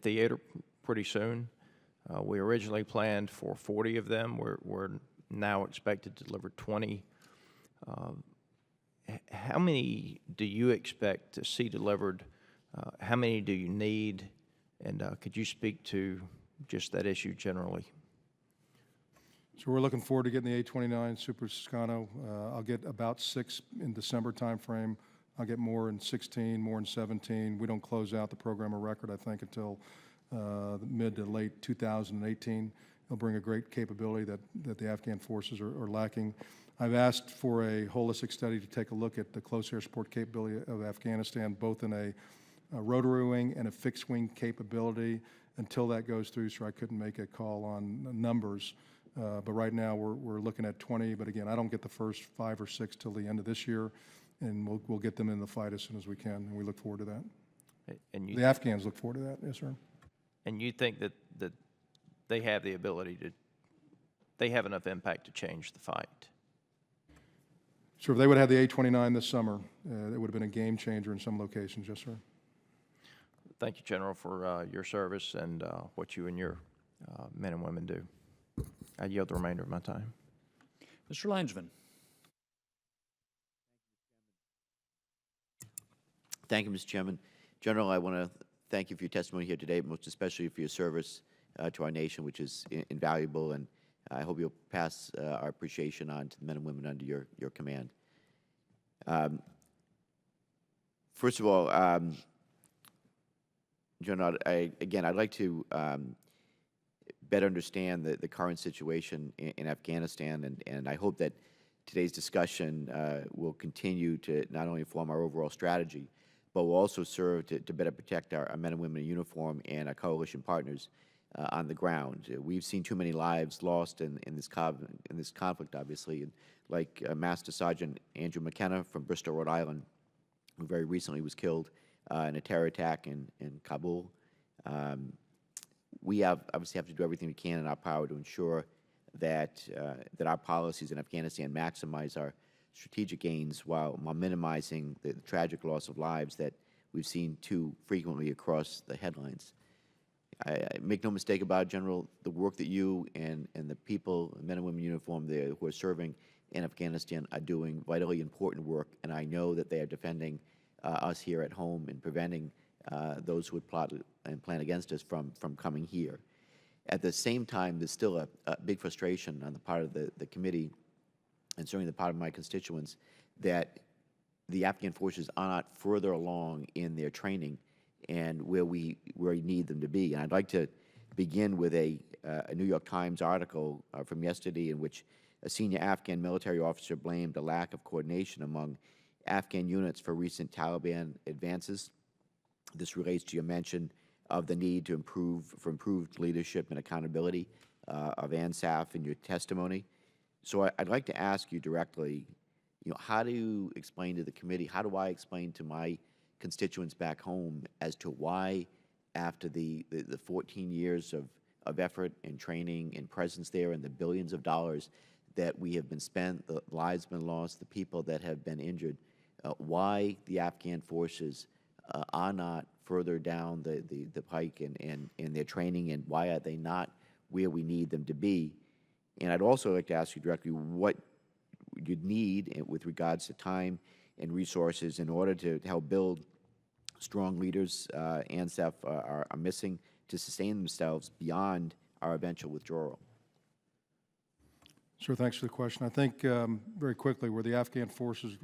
theater pretty soon. We originally planned for 40 of them. We're now expected to deliver 20. How many do you expect to see delivered? How many do you need? And could you speak to just that issue generally? So we're looking forward to getting the A-29 Super Toscano. I'll get about 6 in December timeframe. I'll get more in 16, more in 17. We don't close out the program of record, I think, until mid to late 2018. It'll bring a great capability that the Afghan forces are lacking. I've asked for a holistic study to take a look at the close air support capability of Afghanistan, both in a rotary wing and a fixed wing capability. Until that goes through, so I couldn't make a call on numbers. But right now we're looking at 20. But again, I don't get the first 5 or 6 till the end of this year, and we'll get them in the fight as soon as we can, and we look forward to that. And the Afghans look forward to that, yes, sir. And you think that they have the ability to, they have enough impact to change the fight? So if they would have the A-29 this summer, it would have been a game changer in some locations, yes, sir. Thank you, General, for your service and what you and your men and women do. I yield the remainder of my time. Mr. Landsman. Thank you, Mr. Chairman. General, I want to thank you for your testimony here today, most especially for your service to our nation, which is invaluable, and I hope you'll pass our appreciation on to the men and women under your command. First of all, General, I'd like to better understand the current situation in Afghanistan, and I hope that today's discussion will continue to not only inform our overall strategy, but will also serve to better protect our men and women in uniform and our coalition partners on the ground. We've seen too many lives lost in this conflict, obviously, and like Master Sergeant Andrew McKenna from Bristol, Rhode Island, who very recently was killed in a terror attack in Kabul. We obviously have to do everything we can in our power to ensure that our policies in Afghanistan maximize our strategic gains while minimizing the tragic loss of lives that we've seen too frequently across the headlines. make no mistake about it, General, the work that you and the people, men and women in uniform there who are serving in Afghanistan are doing vitally important work, and I know that they are defending us here at home and preventing those who would plot and plan against us from coming here. At the same time, there's still a big frustration on the part of the committee and certainly the part of my constituents that the Afghan forces are not further along in their training and where we need them to be. And I'd like to begin with a New York Times article from yesterday in which a senior Afghan military officer blamed a lack of coordination among Afghan units for recent Taliban advances. This relates to your mention of the need to improved leadership and accountability of ANSAF in your testimony. So I'd like to ask you directly, how do you explain to the committee, how do I explain to my constituents back home as to why, after the 14 years of effort and training and presence there and the billions of dollars that we have been spent, the lives been lost, the people that have been injured, why the Afghan forces are not further down the pike in their training, and why are they not where we need them to be? And I'd also like to ask you directly what you'd need with regards to time and resources in order to help build strong leaders ANSAF are missing to sustain themselves beyond our eventual withdrawal. Sure, thanks for the question. I think very quickly, where the Afghan forces,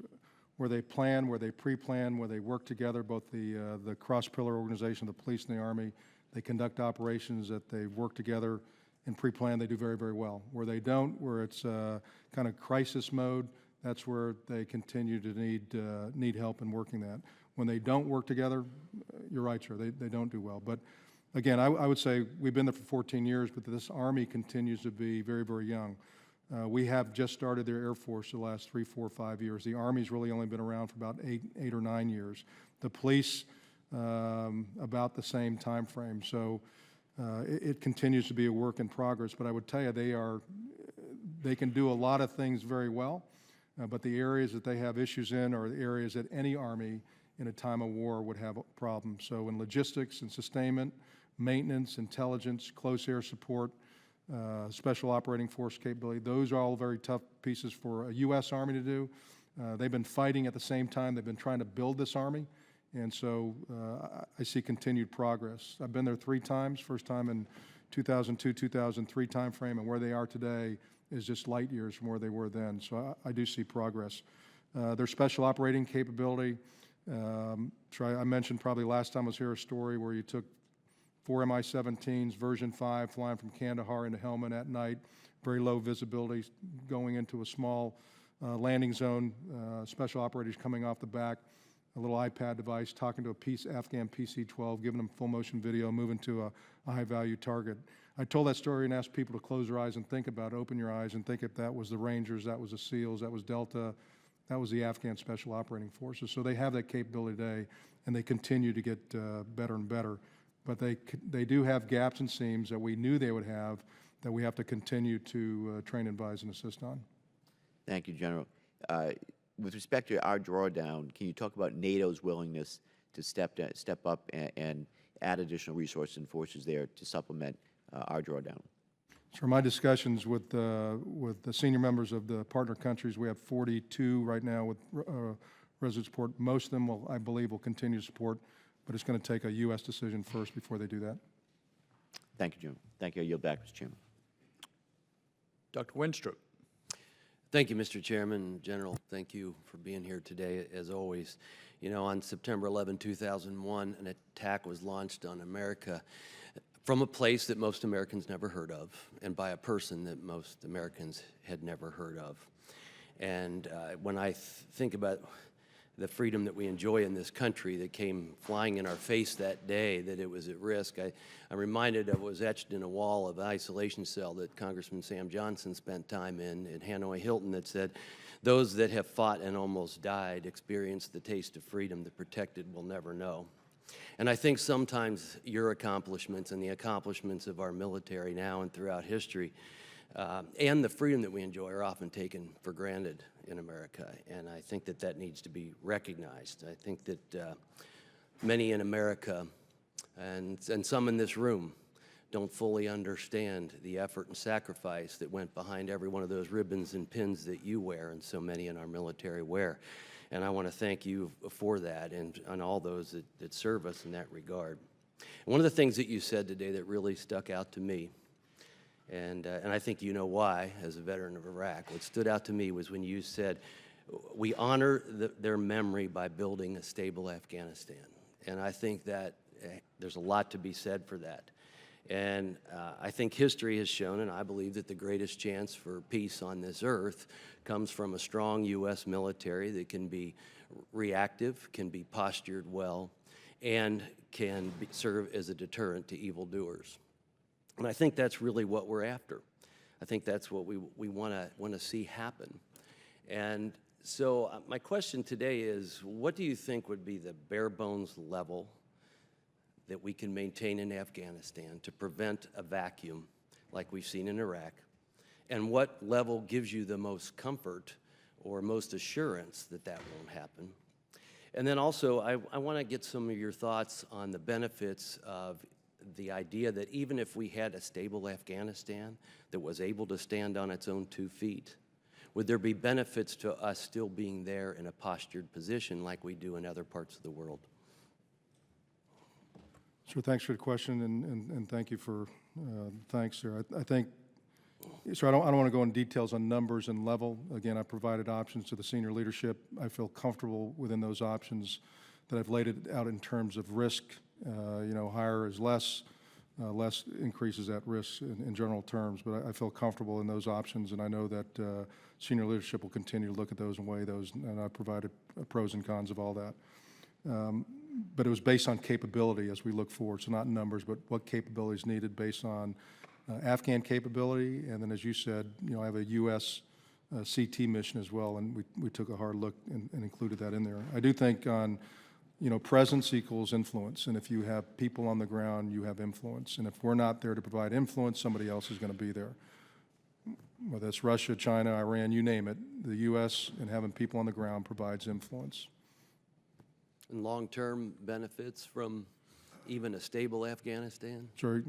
where they plan, where they pre-plan, where they work together, both the cross-pillar organization, the police and the Army, they conduct operations that they work together and pre-plan, they do very, very well. Where they don't, where it's kind of crisis mode, that's where they continue to need help in working that. When they don't work together, you're right, sir, they don't do well. But again, I would say we've been there for 14 years, but this Army continues to be very, very young. We have just started their Air Force the last 3, 4, 5 years. The Army's really only been around for about eight or 9 years. The police, about the same time frame. So it continues to be a work in progress. But I would tell you, they can do a lot of things very well. But the areas that they have issues in are the areas that any Army in a time of war would have problems. So in logistics and sustainment, maintenance, intelligence, close air support, special operating force capability, those are all very tough pieces for a U.S. Army to do. They've been fighting at the same time. They've been trying to build this Army. And so I see continued progress. I've been there 3 times, first time in 2002, 2003 timeframe, and where they are today is just light years from where they were then. So I do see progress. Their special operating capability, I mentioned probably last time I was here a story where you took 4 Mi-17s, version 5, flying from Kandahar into Helmand at night, very low visibility, going into a small landing zone, special operators coming off the back, a little iPad device, talking to a Afghan PC-12, giving them full motion video, moving to a high-value target. I told that story and asked people to close their eyes and think about it, open your eyes and think if that was the Rangers, that was the SEALs, that was Delta, that was the Afghan Special Operating Forces. So they have that capability today, and they continue to get better and better. But they do have gaps and seams that we knew they would have that we have to continue to train, advise, and assist on. Thank you, General. With respect to our drawdown, can you talk about NATO's willingness to step up and add additional resources and forces there to supplement our drawdown? So my discussions with the senior members of the partner countries, we have 42 right now with resolute support. Most of them, I believe, will continue to support, but it's going to take a U.S. decision first before they do that. Thank you, General. Thank you. I yield back, Mr. Chairman. Dr. Winstrup. Thank you, Mr. Chairman. General, thank you for being here today, as always. You know, on September 11, 2001, an attack was launched on America from a place that most Americans never heard of, and by a person that most Americans had never heard of. And when I think about the freedom that we enjoy in this country that came flying in our face that day, that it was at risk, I'm reminded of what was etched in a wall of the isolation cell that Congressman Sam Johnson spent time in Hanoi Hilton that said, "Those that have fought and almost died experience the taste of freedom the protected will never know." And I think sometimes your accomplishments and the accomplishments of our military now and throughout history and the freedom that we enjoy are often taken for granted in America, and I think that that needs to be recognized. I think that many in America and some in this room don't fully understand the effort and sacrifice that went behind every one of those ribbons and pins that you wear and so many in our military wear. And I want to thank you for that and all those that serve us in that regard. One of the things that you said today that really stuck out to me, and I think you know why, as a veteran of Iraq, what stood out to me was when you said, we honor their memory by building a stable Afghanistan. And I think that there's a lot to be said for that. And I think history has shown, and I believe that the greatest chance for peace on this earth comes from a strong U.S. military that can be reactive, can be postured well, and can serve as a deterrent to evildoers. And I think that's really what we're after. I think that's what we want to see happen. And so my question today is, what do you think would be the bare bones level that we can maintain in Afghanistan to prevent a vacuum like we've seen in Iraq? And what level gives you the most comfort or most assurance that that won't happen? And then also, I want to get some of your thoughts on the benefits of the idea that even if we had a stable Afghanistan that was able to stand on its own 2 feet, would there be benefits to us still being there in a postured position like we do in other parts of the world? Sure, thanks for the question, and thank you for thanks, sir. I think, so I don't want to go into details on numbers and level. Again, I provided options to the senior leadership. I feel comfortable within those options that I've laid it out in terms of risk. Higher is less, less increases at risk in general terms, but I feel comfortable in those options, and I know that senior leadership will continue to look at those and weigh those, and I provided pros and cons of all that. But it was based on capability as we look forward, so not numbers, but what capabilities needed based on Afghan capability, and then as you said, I have a U.S. CT mission as well, and we took a hard look and included that in there. I do think on, presence equals influence, and if you have people on the ground, you have influence, and if we're not there to provide influence, somebody else is going to be there. Whether it's Russia, China, Iran, you name it, the U.S. and having people on the ground provides influence. And long-term benefits from even a stable Afghanistan? Sure.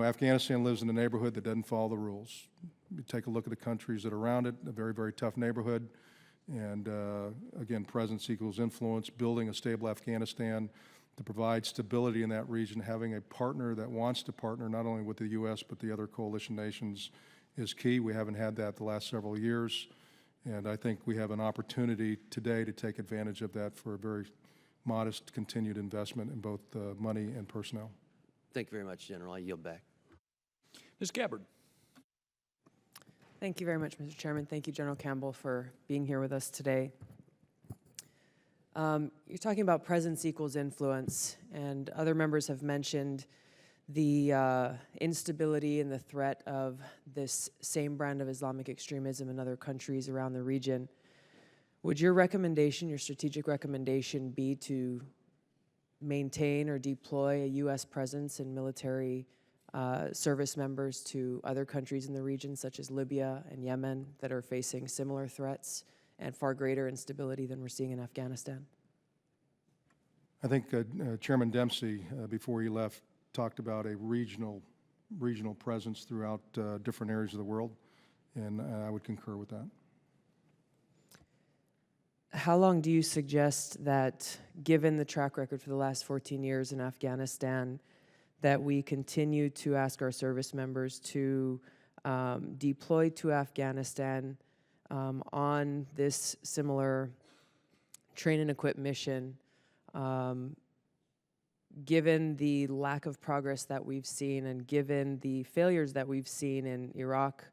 Afghanistan lives in a neighborhood that doesn't follow the rules. You take a look at the countries that are around it, a very, very tough neighborhood. And again, presence equals influence. Building a stable Afghanistan to provide stability in that region, having a partner that wants to partner not only with the U.S. but the other coalition nations is key. We haven't had that the last several years. And I think we have an opportunity today to take advantage of that for a very modest continued investment in both money and personnel. Thank you very much, General. I yield back. Ms. Gabbard. Thank you very much, Mr. Chairman. Thank you, General Campbell, for being here with us today. You're talking about presence equals influence, and other members have mentioned the instability and the threat of this same brand of Islamic extremism in other countries around the region. Would your recommendation, your strategic recommendation, be to maintain or deploy a U.S. presence and military service members to other countries in the region, such as Libya and Yemen, that are facing similar threats and far greater instability than we're seeing in Afghanistan? I think Chairman Dempsey, before he left, talked about a regional presence throughout different areas of the world, and I would concur with that. How long do you suggest that, given the track record for the last 14 years in Afghanistan, that we continue to ask our service members to deploy to Afghanistan on this similar train and equip mission, given the lack of progress that we've seen and given the failures that we've seen in Iraq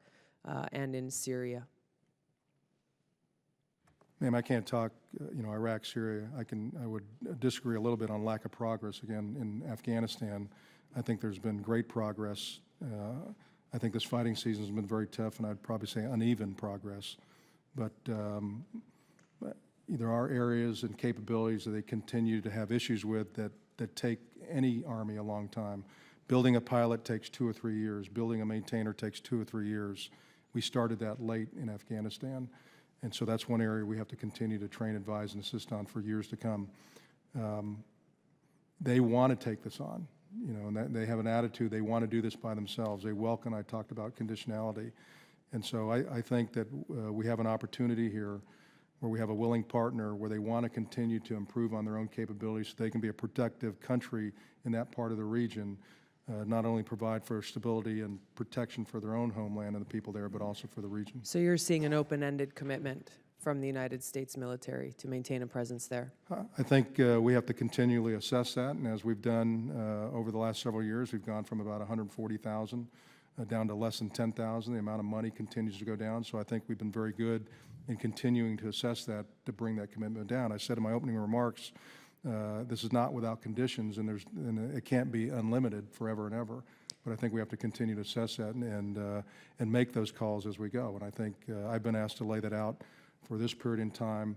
and in Syria? Ma'am, I can't talk, Iraq, Syria. I would disagree a little bit on lack of progress. Again, in Afghanistan, I think there's been great progress. I think this fighting season has been very tough, and I'd probably say uneven progress. But there are areas and capabilities that they continue to have issues with that take any army a long time. Building a pilot takes 2 or 3 years. Building a maintainer takes 2 or 3 years. We started that late in Afghanistan. And so that's one area we have to continue to train, advise, and assist on for years to come. They want to take this on. you know, and that they have an attitude, they want to do this by themselves. They welcome, I talked about conditionality. And so I think that we have an opportunity here where we have a willing partner where they want to continue to improve on their own capabilities so they can be a productive country in that part of the region, not only provide for stability and protection for their own homeland and the people there, but also for the region. So you're seeing an open-ended commitment from the United States military to maintain a presence there? I think we have to continually assess that, and as we've done over the last several years, we've gone from about 140,000 down to less than 10,000. The amount of money continues to go down, so I think we've been very good in continuing to assess that to bring that commitment down. I said in my opening remarks, this is not without conditions, and it can't be unlimited forever and ever. But I think we have to continue to assess that and make those calls as we go. And I think I've been asked to lay that out for this period in time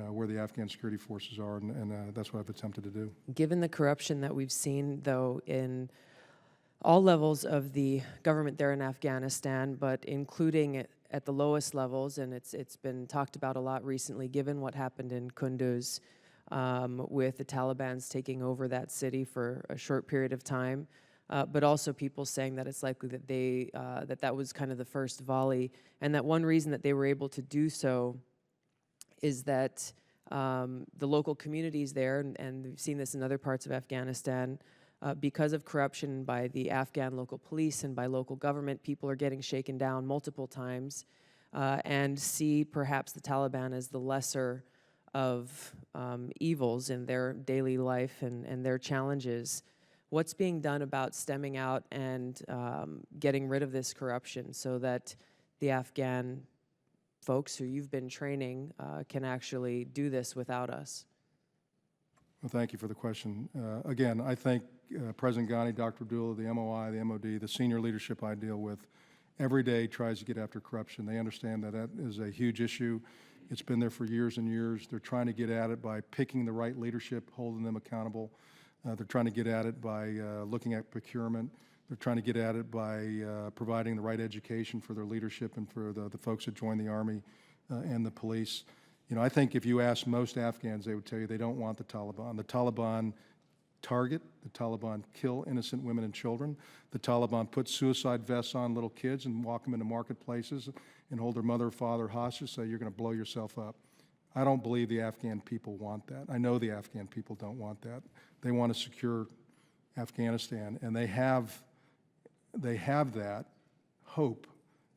where the Afghan security forces are, and that's what I've attempted to do. Given the corruption that we've seen, though, in all levels of the government there in Afghanistan, but including at the lowest levels, and it's been talked about a lot recently, given what happened in Kunduz with the Taliban's taking over that city for a short period of time, but also people saying that it's likely that that was kind of the first volley, and that one reason that they were able to do so is that the local communities there, and we've seen this in other parts of Afghanistan, because of corruption by the Afghan local police and by local government, people are getting shaken down multiple times and see perhaps the Taliban as the lesser of evils in their daily life and their challenges. What's being done about stemming out and getting rid of this corruption so that the Afghan folks who you've been training can actually do this without us? Well, thank you for the question. Again, I think President Ghani, Dr. Abdullah, the MOI, the MOD, the senior leadership I deal with every day tries to get after corruption. They understand that that is a huge issue. It's been there for years and years. They're trying to get at it by picking the right leadership, holding them accountable. They're trying to get at it by looking at procurement. They're trying to get at it by providing the right education for their leadership and for the folks that join the Army and the police. You know, I think if you ask most Afghans, they would tell you they don't want the Taliban. The Taliban target, the Taliban kill innocent women and children. The Taliban put suicide vests on little kids and walk them into marketplaces and hold their mother or father hostage, say you're going to blow yourself up. I don't believe the Afghan people want that. I know the Afghan people don't want that. They want to secure Afghanistan, and they have that hope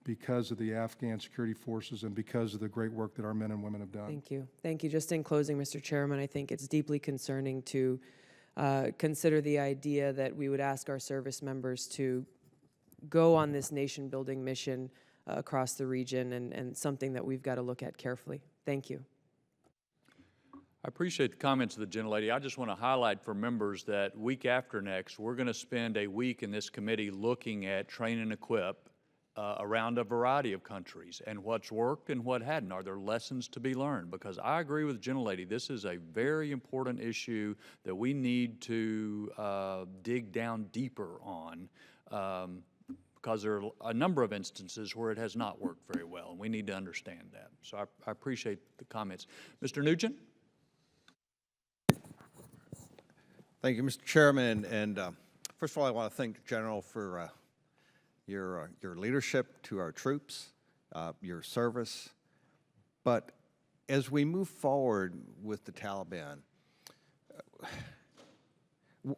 because of the Afghan security forces and because of the great work that our men and women have done. Thank you. Thank you. Just in closing, Mr. Chairman, I think it's deeply concerning to consider the idea that we would ask our service members to go on this nation-building mission across the region, and something that we've got to look at carefully. Thank you. I appreciate the comments of the gentlelady. I just want to highlight for members that week after next, we're going to spend a week in this committee looking at train and equip around a variety of countries and what's worked and what hadn't. Are there lessons to be learned? Because I agree with the gentlelady, this is a very important issue that we need to dig down deeper on because there are a number of instances where it has not worked very well, and we need to understand that. So I appreciate the comments. Mr. Nugent? Thank you, Mr. Chairman. And first of all, I want to thank the General for your leadership to our troops, your service. But as we move forward with the Taliban,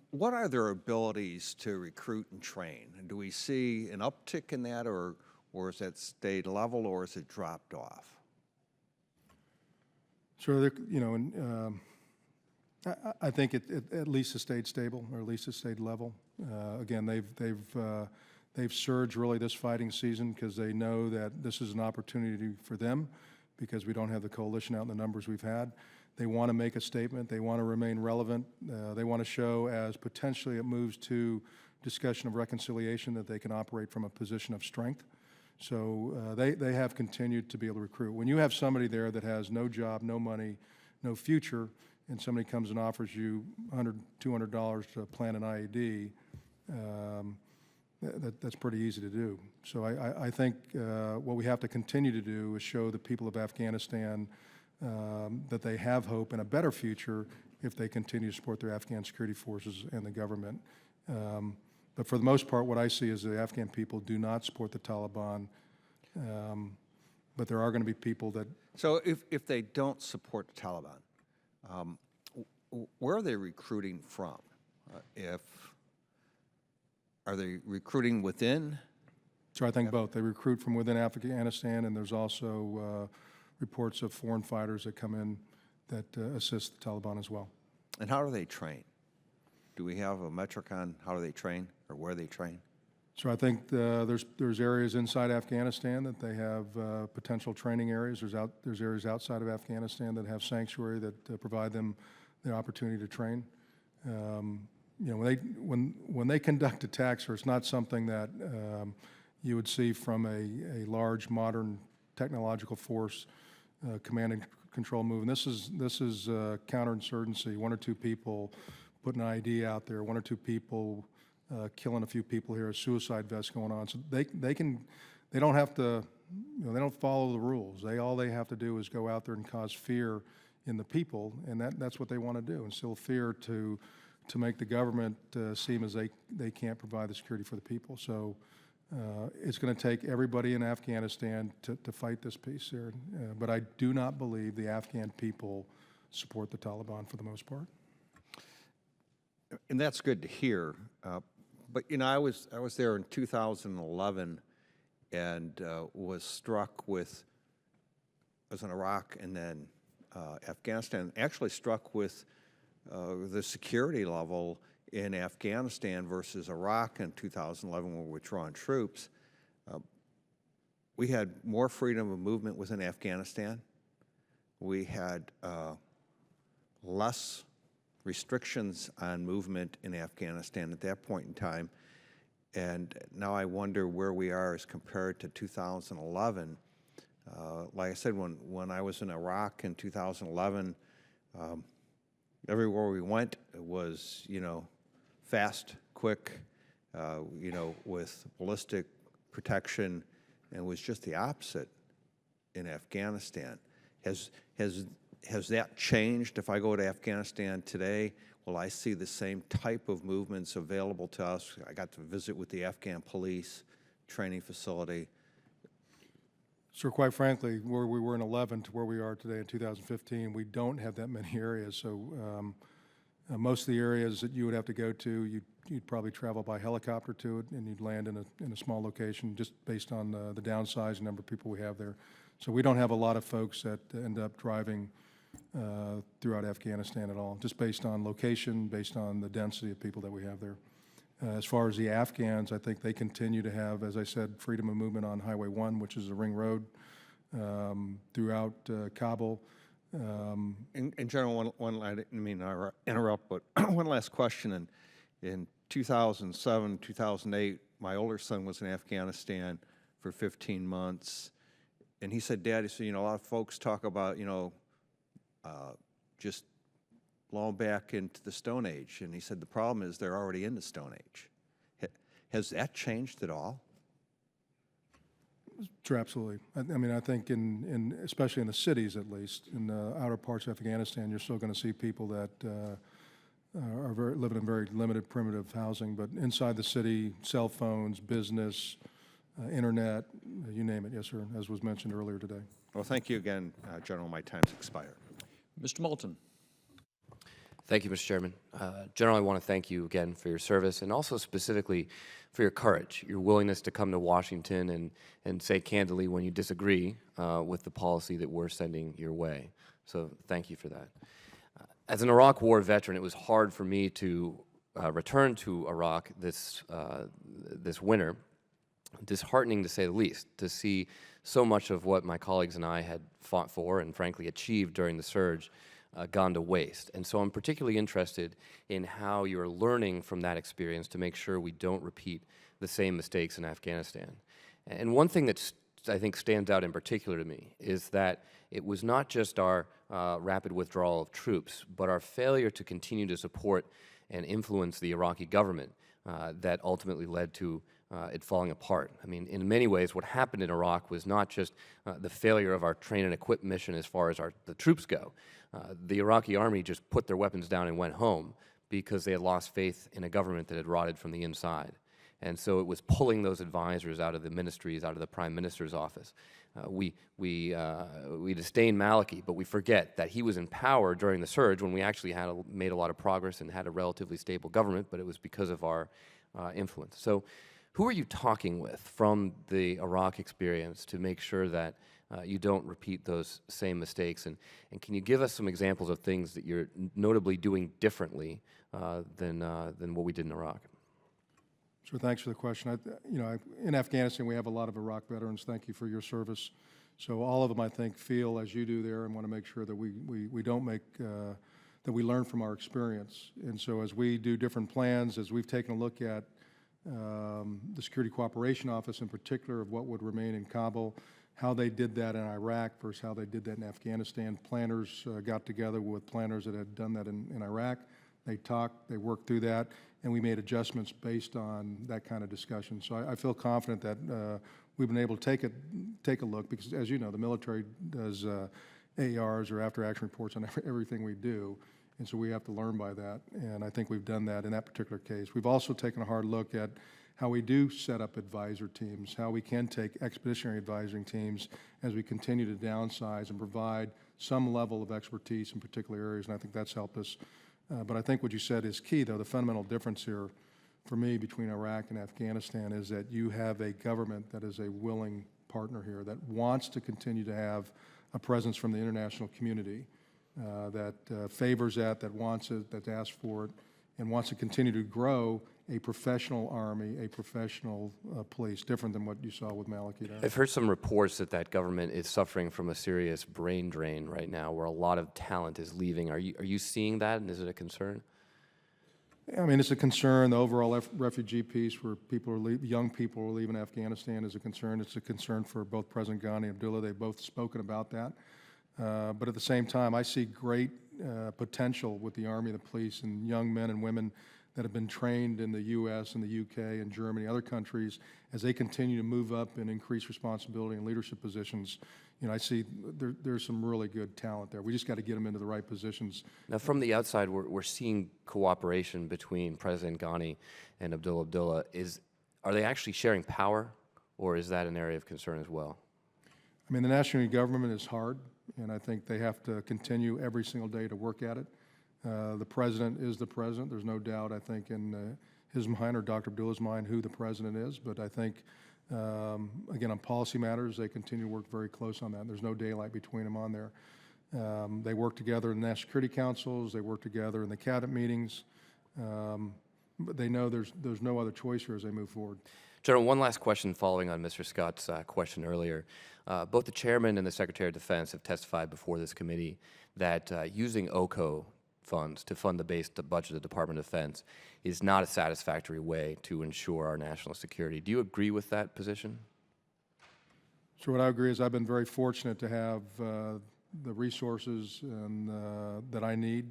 what are their abilities to recruit and train? And do we see an uptick in that, or has that stayed level, or has it dropped off? So, you know, I think it at least has stayed stable, or at least has stayed level. Again, they've surged really this fighting season because they know that this is an opportunity for them because we don't have the coalition out in the numbers we've had. They want to make a statement. They want to remain relevant. They want to show as potentially it moves to discussion of reconciliation that they can operate from a position of strength. So they have continued to be able to recruit. When you have somebody there that has no job, no money, no future, and somebody comes and offers you $100, $200 to plant an IED, that's pretty easy to do. So I think what we have to continue to do is show the people of Afghanistan that they have hope and a better future if they continue to support their Afghan security forces and the government. But for the most part, what I see is the Afghan people do not support the Taliban, but there are going to be people that... So if they don't support the Taliban, where are they recruiting from? Are they recruiting within? So I think both. They recruit from within Afghanistan, and there's also reports of foreign fighters that come in that assist the Taliban as well. And how do they train? Do we have a metric on how do they train or where they train? So I think there's areas inside Afghanistan that they have potential training areas. There's areas outside of Afghanistan that have sanctuary that provide them the opportunity to train. You know, when they conduct attacks, or it's not something that you would see from a large modern technological force command and control movement. This is counterinsurgency. One or two people putting an ID out there. One or two people killing a few people here. A suicide vest going on. So they don't have to. You know, they don't follow the rules. All they have to do is go out there and cause fear in the people, and that's what they want to do. Instill fear to make the government seem as they can't provide the security for the people. So it's going to take everybody in Afghanistan to fight this peace here. But I do not believe the Afghan people support the Taliban for the most part. And that's good to hear. But you know, I was there in 2011 and was struck with. I was in Iraq and then Afghanistan. Actually struck with the security level in Afghanistan versus Iraq in 2011 when we were withdrawing troops. We had more freedom of movement within Afghanistan. We had less restrictions on movement in Afghanistan at that point in time. And now I wonder where we are as compared to 2011. Like I said, when I was in Iraq in 2011, everywhere we went was, you know, fast, quick, you know, with ballistic protection, and was just the opposite in Afghanistan. Has that changed? If I go to Afghanistan today, will I see the same type of movements available to us? I got to visit with the Afghan police training facility. So quite frankly, where we were in 11 to where we are today in 2015, we don't have that many areas. So most of the areas that you would have to go to, you'd probably travel by helicopter to it, and you'd land in a small location just based on the downsized number of people we have there. So we don't have a lot of folks that end up driving throughout Afghanistan at all, just based on location, based on the density of people that we have there. As far as the Afghans, I think they continue to have, as I said, freedom of movement on Highway 1, which is a ring road, throughout Kabul. In general, I didn't mean to interrupt, but one last question. In 2007, 2008, my older son was in Afghanistan for 15 months, and he said, Dad, he said, you know, a lot of folks talk about, you know, just blown back into the Stone Age. And he said the problem is they're already in the Stone Age. Has that changed at all? Sure, absolutely. I mean, I think especially in the cities, at least, in the outer parts of Afghanistan, you're still going to see people that are living in very limited primitive housing. But inside the city, cell phones, business, internet, you name it, yes, sir, as was mentioned earlier today. Well, thank you again, General. My time's expired. Mr. Moulton. Thank you, Mr. Chairman. General, I want to thank you again for your service and also specifically for your courage, your willingness to come to Washington and say candidly when you disagree with the policy that we're sending your way. So thank you for that. As an Iraq War veteran, it was hard for me to return to Iraq this winter. Disheartening to say the least, to see so much of what my colleagues and I had fought for and frankly achieved during the surge gone to waste. And so I'm particularly interested in how you're learning from that experience to make sure we don't repeat the same mistakes in Afghanistan. And one thing that I think stands out in particular to me is that it was not just our rapid withdrawal of troops, but our failure to continue to support and influence the Iraqi government that ultimately led to it falling apart. I mean, in many ways, what happened in Iraq was not just the failure of our train and equip mission as far as the troops go. The Iraqi army just put their weapons down and went home, because they had lost faith in a government that had rotted from the inside. And so it was pulling those advisors out of the ministries, out of the Prime Minister's office. We disdain Maliki, but we forget that he was in power during the surge when we actually made a lot of progress and had a relatively stable government, but it was because of our influence. So who are you talking with from the Iraq experience to make sure that you don't repeat those same mistakes? And can you give us some examples of things that you're notably doing differently than what we did in Iraq? Sure, thanks for the question. In Afghanistan, we have a lot of Iraq veterans. Thank you for your service. So all of them, I think, feel as you do there and want to make sure that we don't make, that we learn from our experience. And so as we do different plans, as we've taken a look at the Security Cooperation Office in particular of what would remain in Campbell, how they did that in Iraq versus how they did that in Afghanistan. Planners got together with planners that had done that in Iraq. They talked, they worked through that, and we made adjustments based on that kind of discussion. So I feel confident that we've been able to take a look, because as you know, the military does ARs or after action reports on everything we do, and so we have to learn by that, and I think we've done that in that particular case. We've also taken a hard look at how we do set up advisor teams, how we can take expeditionary advising teams as we continue to downsize and provide some level of expertise in particular areas, and I think that's helped us. But I think what you said is key, though. The fundamental difference here for me between Iraq and Afghanistan is that you have a government that is a willing partner here, that wants to continue to have a presence from the international community, that favors that wants it, that asks for it, and wants to continue to grow a professional army, a professional police, different than what you saw with Maliki there. I've heard some reports that that government is suffering from a serious brain drain right now, where a lot of talent is leaving. Are you seeing that, and is it a concern? I mean, it's a concern. The overall refugee piece, where young people are leaving Afghanistan, is a concern. It's a concern for both President Ghani and Abdullah. They've both spoken about that. But at the same time, I see great potential with the Army and the police and young men and women that have been trained in the U.S. and the U.K. and Germany, other countries, as they continue to move up and increase responsibility and leadership positions. You know, I see there's some really good talent there. We just got to get them into the right positions. Now, from the outside, we're seeing cooperation between President Ghani and Abdullah. Are they actually sharing power, or is that an area of concern as well? I mean, the national unity government is hard, and I think they have to continue every single day to work at it. The president is the president. There's no doubt, I think, in his mind or Dr. Abdullah's mind who the president is. But I think, again, on policy matters, they continue to work very close on that. There's no daylight between them on there. They work together in the National Security Councils. They work together in the cabinet meetings. But they know there's no other choice here as they move forward. General, one last question following on Mr. Scott's question earlier. Both the chairman and the Secretary of Defense have testified before this committee that using OCO funds to fund the base budget of the Department of Defense is not a satisfactory way to ensure our national security. Do you agree with that position? So what I agree is I've been very fortunate to have the resources and, that I need.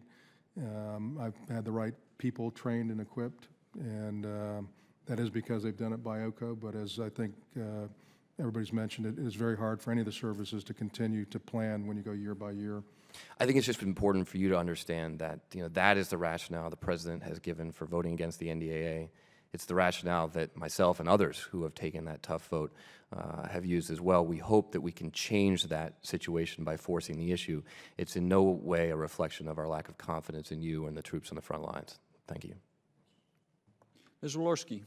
I've had the right people trained and equipped, and that is because they've done it by OCO. But as I think everybody's mentioned, it is very hard for any of the services to continue to plan when you go year by year. I think it's just important for you to understand that that is the rationale the President has given for voting against the NDAA. It's the rationale that myself and others who have taken that tough vote have used as well. We hope that we can change that situation by forcing the issue. It's in no way a reflection of our lack of confidence in you and the troops on the front lines. Thank you. Ms. Walorski.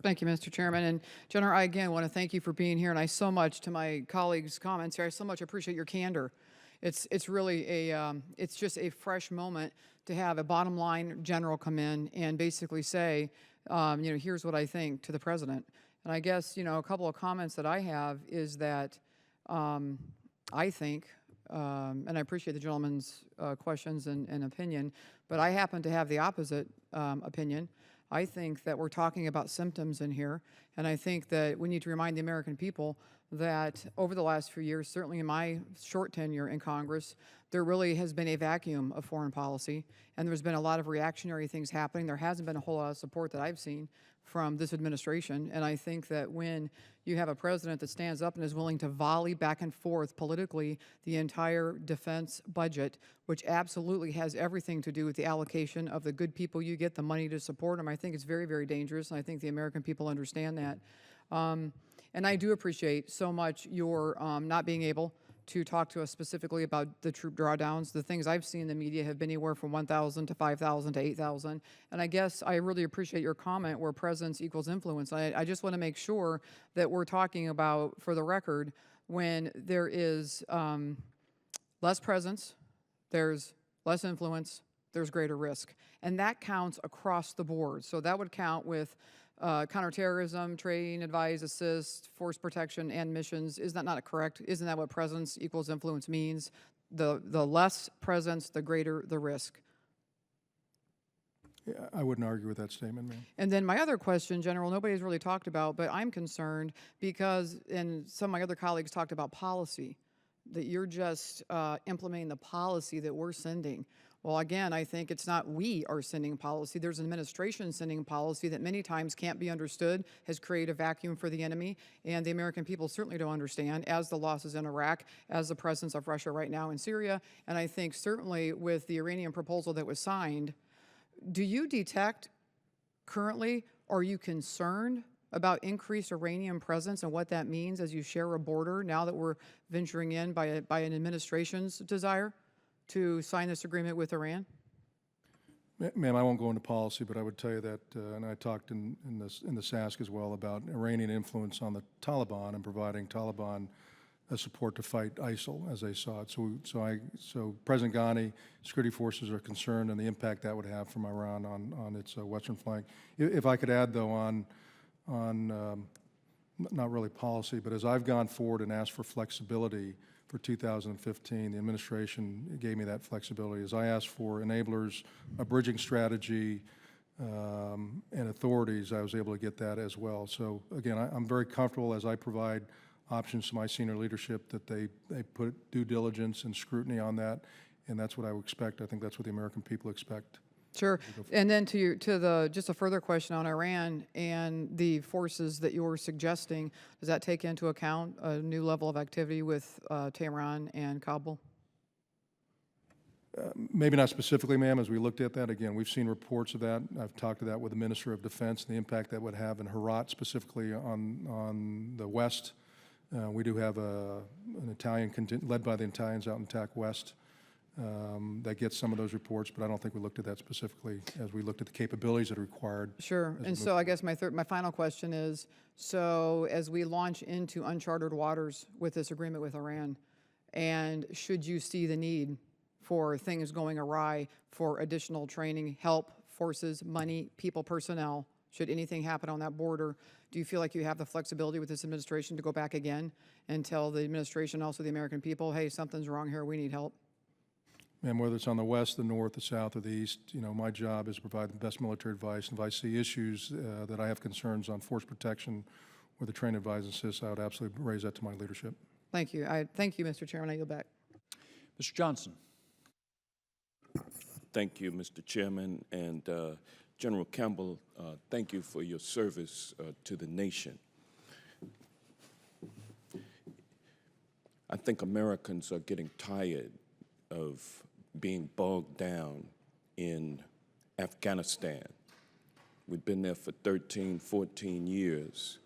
Thank you, Mr. Chairman. And General, I again want to thank you for being here, and I so much, to my colleagues' comments here, I so much appreciate your candor. It's really it's just a fresh moment to have a bottom line general come in and basically say, here's what I think to the president. And I guess, a couple of comments that I have is that I think, and I appreciate the gentleman's questions and opinion, but I happen to have the opposite opinion. I think that we're talking about symptoms in here, and I think that we need to remind the American people that over the last few years, certainly in my short tenure in Congress, there really has been a vacuum of foreign policy, and there's been a lot of reactionary things happening. There hasn't been a whole lot of support that I've seen from this administration. And I think that when you have a president that stands up and is willing to volley back and forth politically the entire defense budget, which absolutely has everything to do with the allocation of the good people you get, the money to support them, I think it's very, very dangerous, and I think the American people understand that. And I do appreciate so much your not being able to talk to us specifically about the troop drawdowns. The things I've seen in the media have been anywhere from 1,000 to 5,000 to 8,000. And I guess I really appreciate your comment where presence equals influence. I just want to make sure that we're talking about, for the record, when there is less presence, there's less influence, there's greater risk. And that counts across the board. So that would count with counterterrorism, train, advise, assist, force protection, and missions. Is that not correct? Isn't that what presence equals influence means? The less presence, the greater the risk. Yeah, I wouldn't argue with that statement, ma'am. And then my other question, General, nobody's really talked about, but I'm concerned because, and some of my other colleagues talked about policy, that you're just implementing the policy that we're sending. Well, again, I think it's not we are sending policy. There's an administration sending policy that many times can't be understood, has created a vacuum for the enemy, and the American people certainly don't understand, as the losses in Iraq, as the presence of Russia right now in Syria, and I think certainly with the Iranian proposal that was signed. Do you detect currently, are you concerned about increased Iranian presence and what that means as you share a border now that we're venturing in by an administration's desire to sign this agreement with Iran? Ma'am, I won't go into policy, but I would tell you that, and I talked in the SASC as well about Iranian influence on the Taliban and providing Taliban support to fight ISIL as they saw it. So President Ghani, security forces are concerned and the impact that would have from Iran on its western flank. If I could add, though, on not really policy, but as I've gone forward and asked for flexibility for 2015, the administration gave me that flexibility. As I asked for enablers, a bridging strategy, and authorities, I was able to get that as well. So again, I'm very comfortable as I provide options to my senior leadership that they put due diligence and scrutiny on that, and that's what I would expect. I think that's what the American people expect. Sure. And then just a further question on Iran and the forces that you're suggesting, does that take into account a new level of activity with Tehran and Kabul? Maybe not specifically, ma'am, as we looked at that. Again, we've seen reports of that. I've talked to that with the Minister of Defense and the impact that would have in Herat, specifically on the West. We do have an Italian contingent led by the Italians out in TAC West that gets some of those reports, but I don't think we looked at that specifically as we looked at the capabilities that are required. Sure. And so I guess my final question is, so as we launch into uncharted waters with this agreement with Iran, and should you see the need for things going awry, for additional training, help, forces, money, people, personnel, should anything happen on that border, do you feel like you have the flexibility with this administration to go back again and tell the administration, also the American people, hey, something's wrong here, we need help? And whether it's on the west, the north, the south, or the east, my job is to provide the best military advice. And if I see issues that I have concerns on force protection or the train advise and assist, I would absolutely raise that to my leadership. Thank you. Thank you, Mr. Chairman. I yield back. Mr. Johnson. Thank you, Mr. Chairman. And General Campbell, thank you for your service to the nation. I think Americans are getting tired of being bogged down in Afghanistan. We've been there for 13, 14 years,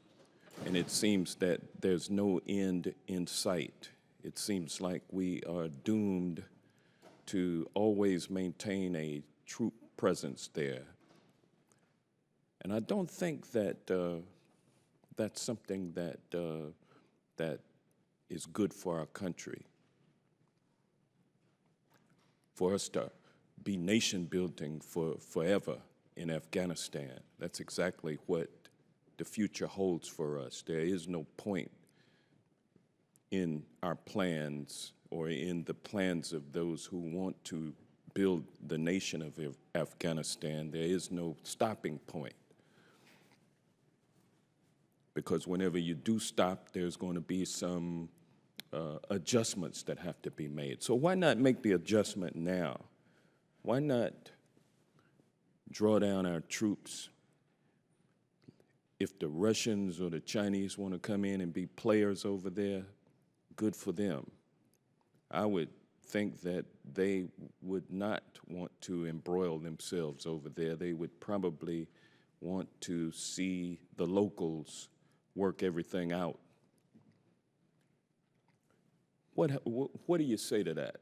and it seems that there's no end in sight. It seems like we are doomed to always maintain a troop presence there. And I don't think that that's something that is good for our country. For us to be nation building for forever in Afghanistan. That's exactly what the future holds for us. There is no point in our plans or in the plans of those who want to build the nation of Afghanistan. There is no stopping point. Because whenever you do stop, there's going to be some adjustments that have to be made. So why not make the adjustment now? Why not draw down our troops, if the Russians or the Chinese want to come in and be players over there, good for them. I would think that they would not want to embroil themselves over there. They would probably want to see the locals work everything out. What do you say to that?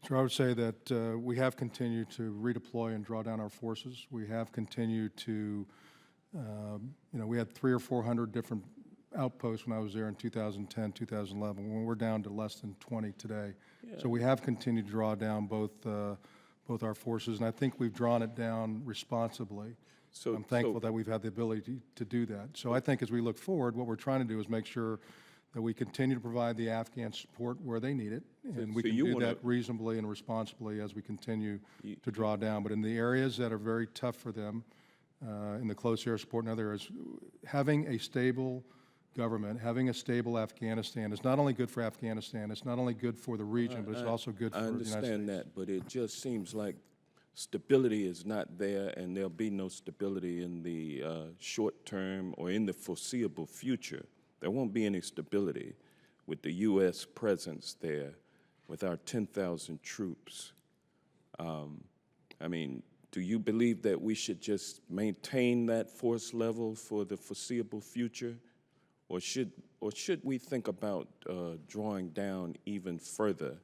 So I would say that we have continued to redeploy and draw down our forces. We have continued to, we had 300 or 400 different outposts when I was there in 2010, 2011, when we're down to less than 20 today. Yeah. So we have continued to draw down both our forces, and I think we've drawn it down responsibly. So I'm thankful that we've had the ability to do that. So I think as we look forward, what we're trying to do is make sure that we continue to provide the Afghan support where they need it, and we so can you do wanna- that reasonably and responsibly as we continue to draw down. But in the areas that are very tough for them, in the close air support and other areas, having a stable government, having a stable Afghanistan is not only good for Afghanistan, it's not only good for the region, but it's also good for the United States. I understand that, but it just seems like stability is not there, and there'll be no stability in the short term or in the foreseeable future. There won't be any stability with the U.S. presence there, with our 10,000 troops. I mean, do you believe that we should just maintain that force level for the foreseeable future? Or should we think about drawing down even further?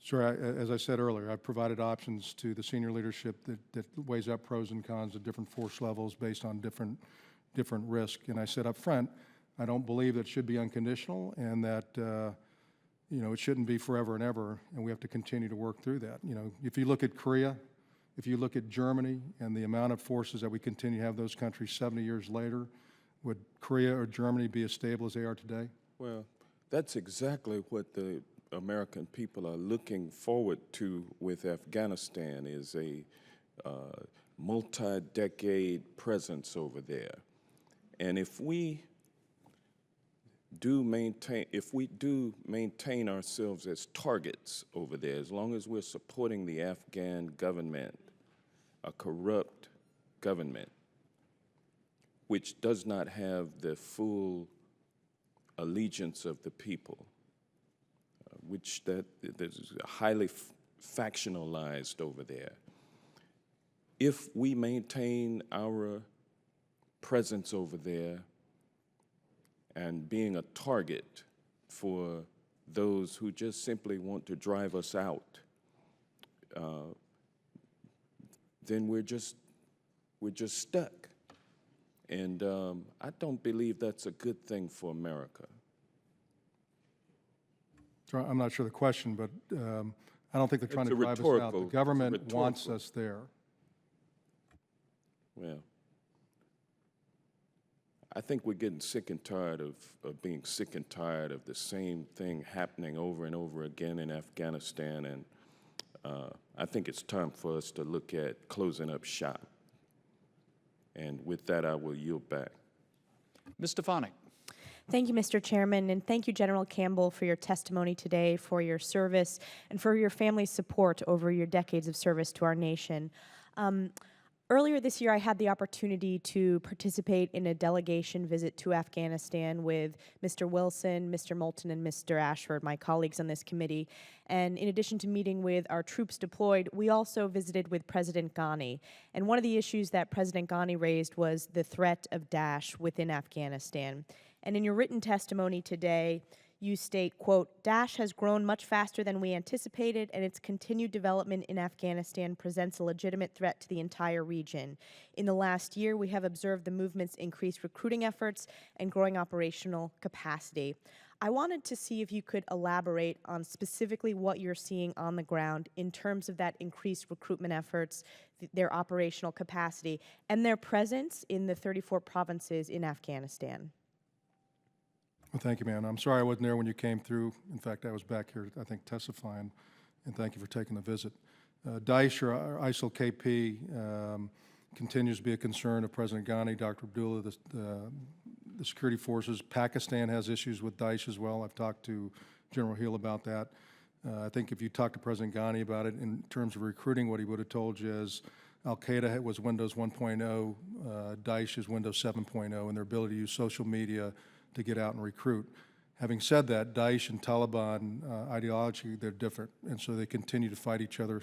Sure. As I said earlier, I've provided options to the senior leadership that weighs up pros and cons of different force levels based on different risk. And I said up front, I don't believe that it should be unconditional, and that it shouldn't be forever and ever, and we have to continue to work through that. If you look at Korea, if you look at Germany and the amount of forces that we continue to have those countries 70 years later, would Korea or Germany be as stable as they are today? Well, that's exactly what the American people are looking forward to with Afghanistan, is a multi-decade presence over there. And if we do maintain ourselves as targets over there, as long as we're supporting the Afghan government, a corrupt government, which does not have the full allegiance of the people, which that is highly factionalized over there. If we maintain our presence over there and being a target for those who just simply want to drive us out, then we're just stuck. And I don't believe that's a good thing for America. So I'm not sure the question, but I don't think they're trying to drive us out. The government wants us there. Well, I think we're getting sick and tired of being sick and tired of the same thing happening over and over again in Afghanistan, and I think it's time for us to look at closing up shop. And with that, I will yield back. Ms. Stefanik. Thank you, Mr. Chairman, and thank you, General Campbell, for your testimony today, for your service, and for your family's support over your decades of service to our nation. Earlier this year, I had the opportunity to participate in a delegation visit to Afghanistan with Mr. Wilson, Mr. Moulton, and Mr. Ashford, my colleagues on this committee. And in addition to meeting with our troops deployed, we also visited with President Ghani. And one of the issues that President Ghani raised was the threat of Daesh within Afghanistan. And in your written testimony today, you state, quote, Daesh has grown much faster than we anticipated, and its continued development in Afghanistan presents a legitimate threat to the entire region. In the last year, we have observed the movement's increased recruiting efforts and growing operational capacity. I wanted to see if you could elaborate on specifically what you're seeing on the ground in terms of that increased recruitment efforts, their operational capacity, and their presence in the 34 provinces in Afghanistan. Well, thank you, ma'am. I'm sorry I wasn't there when you came through. In fact, I was back here, I think, testifying, and thank you for taking the visit. Daesh, or ISIL-KP, continues to be a concern of President Ghani, Dr. Abdullah, the security forces. Pakistan has issues with Daesh as well. I've talked to General Hill about that. I think if you talk to President Ghani about it in terms of recruiting, what he would have told you is Al-Qaeda was Windows 1.0, Daesh is Windows 7.0, and their ability to use social media to get out and recruit. Having said that, Daesh and Taliban ideology, they're different, and so they continue to fight each other,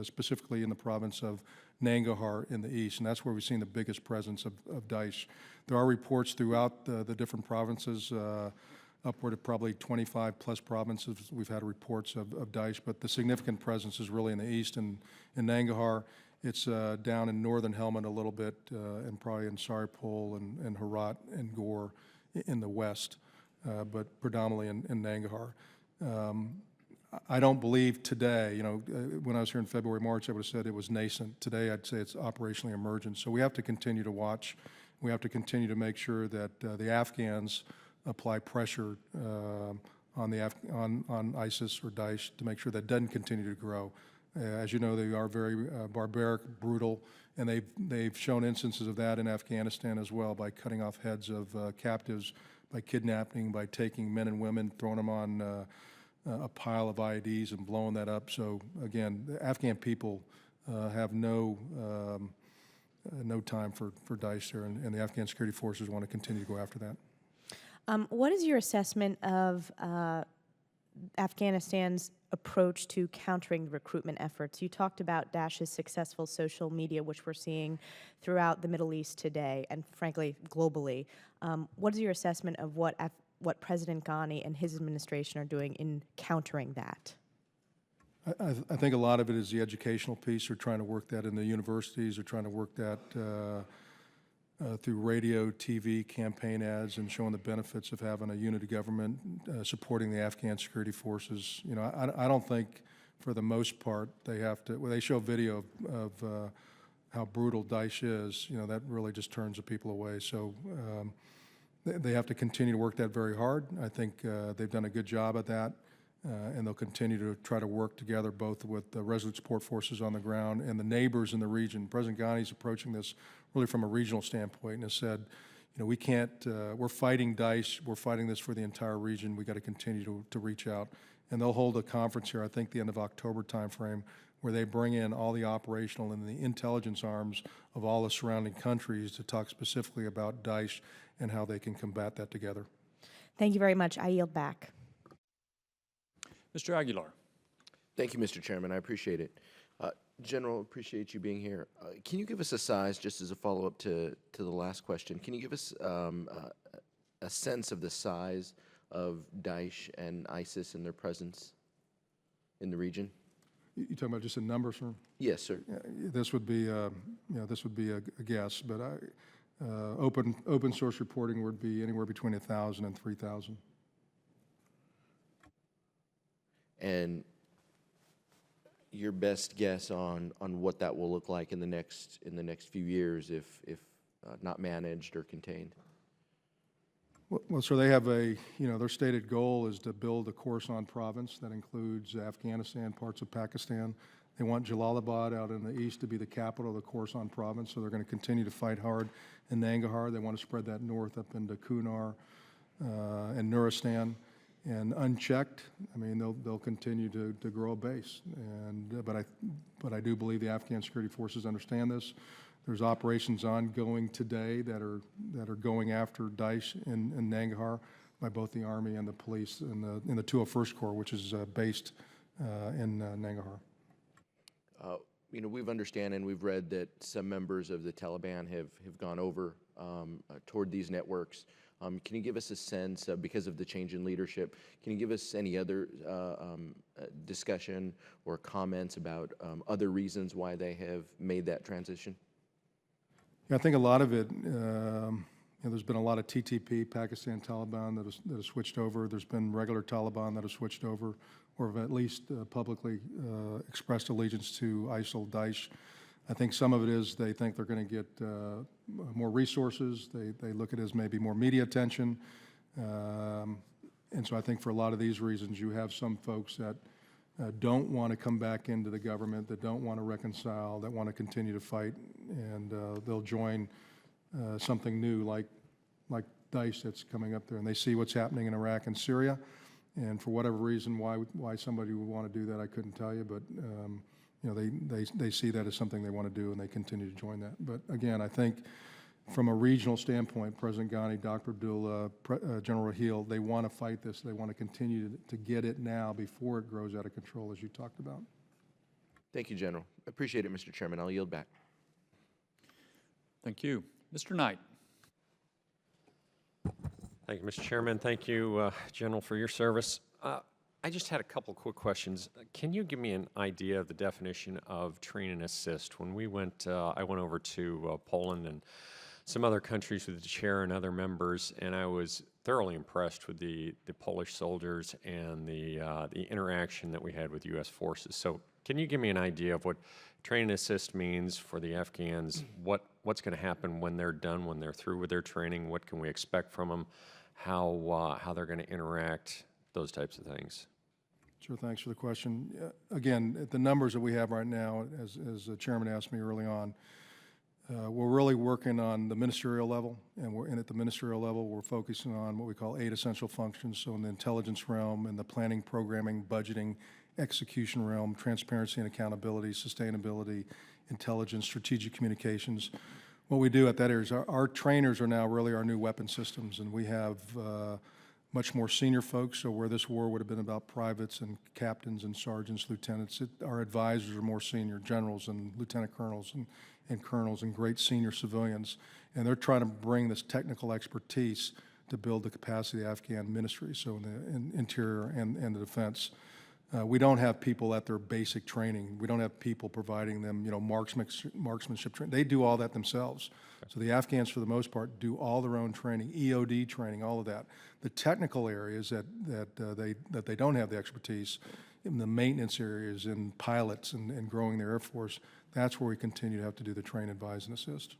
specifically in the province of Nangarhar in the east, and that's where we've seen the biggest presence of Daesh. There are reports throughout the different provinces, upward of probably 25 plus provinces. We've had reports of Daesh, but the significant presence is really in the east and in Nangarhar. It's down in northern Helmand a little bit, and probably in Saripol and Herat and Gore in the west, but predominantly in Nangarhar. I don't believe today, when I was here in February, March, I would have said it was nascent. Today, I'd say it's operationally emergent. So we have to continue to watch. We have to continue to make sure that the Afghans apply pressure on ISIS or Daesh to make sure that doesn't continue to grow. As you know, they are very barbaric, brutal, and they've shown instances of that in Afghanistan as well by cutting off heads of captives, by kidnapping, by taking men and women, throwing them on a pile of IEDs and blowing that up. So again, the Afghan people have no time for Daesh there, and the Afghan security forces want to continue to go after that. What is your assessment of Afghanistan's approach to countering recruitment efforts? You talked about Daesh's successful social media, which we're seeing throughout the Middle East today, and frankly, globally. What is your assessment of what President Ghani and his administration are doing in countering that? I think a lot of it is the educational piece. They're trying to work that in the universities. They're trying to work that through radio, TV, campaign ads, and showing the benefits of having a unity government supporting the Afghan security forces. I don't think, for the most part, they have to. Well, they show video of how brutal Daesh is. That really just turns the people away. So they have to continue to work that very hard. I think they've done a good job at that, and they'll continue to try to work together both with the Resolute Support Forces on the ground and the neighbors in the region. President Ghani's approaching this really from a regional standpoint and has said, we can't, we're fighting Daesh, we're fighting this for the entire region, we got to continue to reach out. And they'll hold a conference here, I think the end of October timeframe, where they bring in all the operational and the intelligence arms of all the surrounding countries to talk specifically about Daesh and how they can combat that together. Thank you very much. I yield back. Mr. Aguilar. Thank you, Mr. Chairman. I appreciate it. General, appreciate you being here. Can you give us a size, just as a follow-up to the last question, can you give us a sense of the size of Daesh and ISIS and their presence in the region? You talking about just a number, sir? Yes, sir. This would be, this would be a guess, but open source reporting would be anywhere between 1,000 and 3,000. And your best guess on what that will look like in the next few years if not managed or contained? Well, so they have their stated goal is to build a Khorasan province that includes Afghanistan, parts of Pakistan. They want Jalalabad out in the east to be the capital of the Khorasan province, so they're going to continue to fight hard in Nangarhar. They want to spread that north up into Kunar and Nuristan. And unchecked, they'll continue to grow a base. But I do believe the Afghan security forces understand this. There's operations ongoing today that are going after Daesh in Nangarhar by both the Army and the police in the 201st Corps, which is based in Nangarhar. We've understand and we've read that some members of the Taliban have gone over toward these networks. Can you give us a sense, because of the change in leadership, can you give us any other discussion or comments about other reasons why they have made that transition? Yeah, I think a lot of it, there's been a lot of TTP, Pakistan Taliban, that has switched over. There's been regular Taliban that have switched over or have at least publicly expressed allegiance to ISIL, Daesh. I think some of it is they think they're going to get more resources. They look at it as maybe more media attention. And so I think for a lot of these reasons, you have some folks that don't want to come back into the government, that don't want to reconcile, that want to continue to fight, and they'll join something new like Daesh that's coming up there. And they see what's happening in Iraq and Syria. And for whatever reason, why somebody would want to do that, I couldn't tell you. But they see that as something they want to do, and they continue to join that. But again, I think from a regional standpoint, President Ghani, Dr. Abdullah, General Raheel, they want to fight this. They want to continue to get it now before it grows out of control, as you talked about. Thank you, General. Appreciate it, Mr. Chairman. I'll yield back. Thank you. Mr. Knight. Thank you, Mr. Chairman. Thank you, General, for your service. I just had a couple quick questions. Can you give me an idea of the definition of train and assist? When we went, I went over to Poland and some other countries with the chair and other members, and I was thoroughly impressed with the Polish soldiers and the interaction that we had with U.S. forces. So can you give me an idea of what train and assist means for the Afghans? What's going to happen when they're done, when they're through with their training? What can we expect from them? How they're going to interact? Those types of things. Sure, thanks for the question. Again, the numbers that we have right now, as the chairman asked me early on, we're really working on the ministerial level, and at the ministerial level, we're focusing on what we call 8 essential functions. So in the intelligence realm, in the planning, programming, budgeting, execution realm, transparency and accountability, sustainability, intelligence, strategic communications. What we do at that area is our trainers are now really our new weapon systems, and we have much more senior folks. So where this war would have been about privates and captains and sergeants, lieutenants, our advisors are more senior, generals and lieutenant colonels and colonels and great senior civilians. And they're trying to bring this technical expertise to build the capacity of the Afghan ministry, so in the interior and the defense. We don't have people at their basic training. We don't have people providing them, marksmanship training. They do all that themselves. Okay. So the Afghans, for the most part, do all their own training, EOD training, all of that. The technical areas that they don't have the expertise, in the maintenance areas, in pilots and growing their Air Force, that's where we continue to have to do the train, advise, and assist.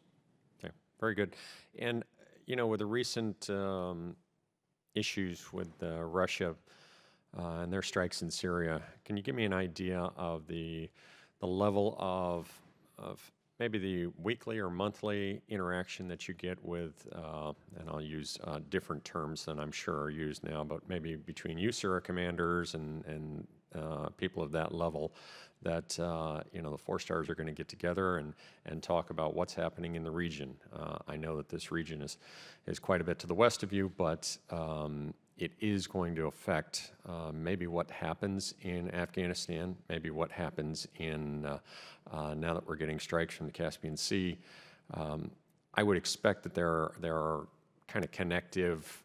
Okay, very good. And, with the recent issues with Russia, and their strikes in Syria, can you give me an idea of the level of maybe the weekly or monthly interaction that you get with, and I'll use different terms than I'm sure are used now, but maybe between USARA commanders and people of that level, that the 4 stars are going to get together and talk about what's happening in the region. I know that this region is quite a bit to the west of you, but it is going to affect maybe what happens in Afghanistan, maybe what happens in, now that we're getting strikes from the Caspian Sea. I would expect that there are kind of connective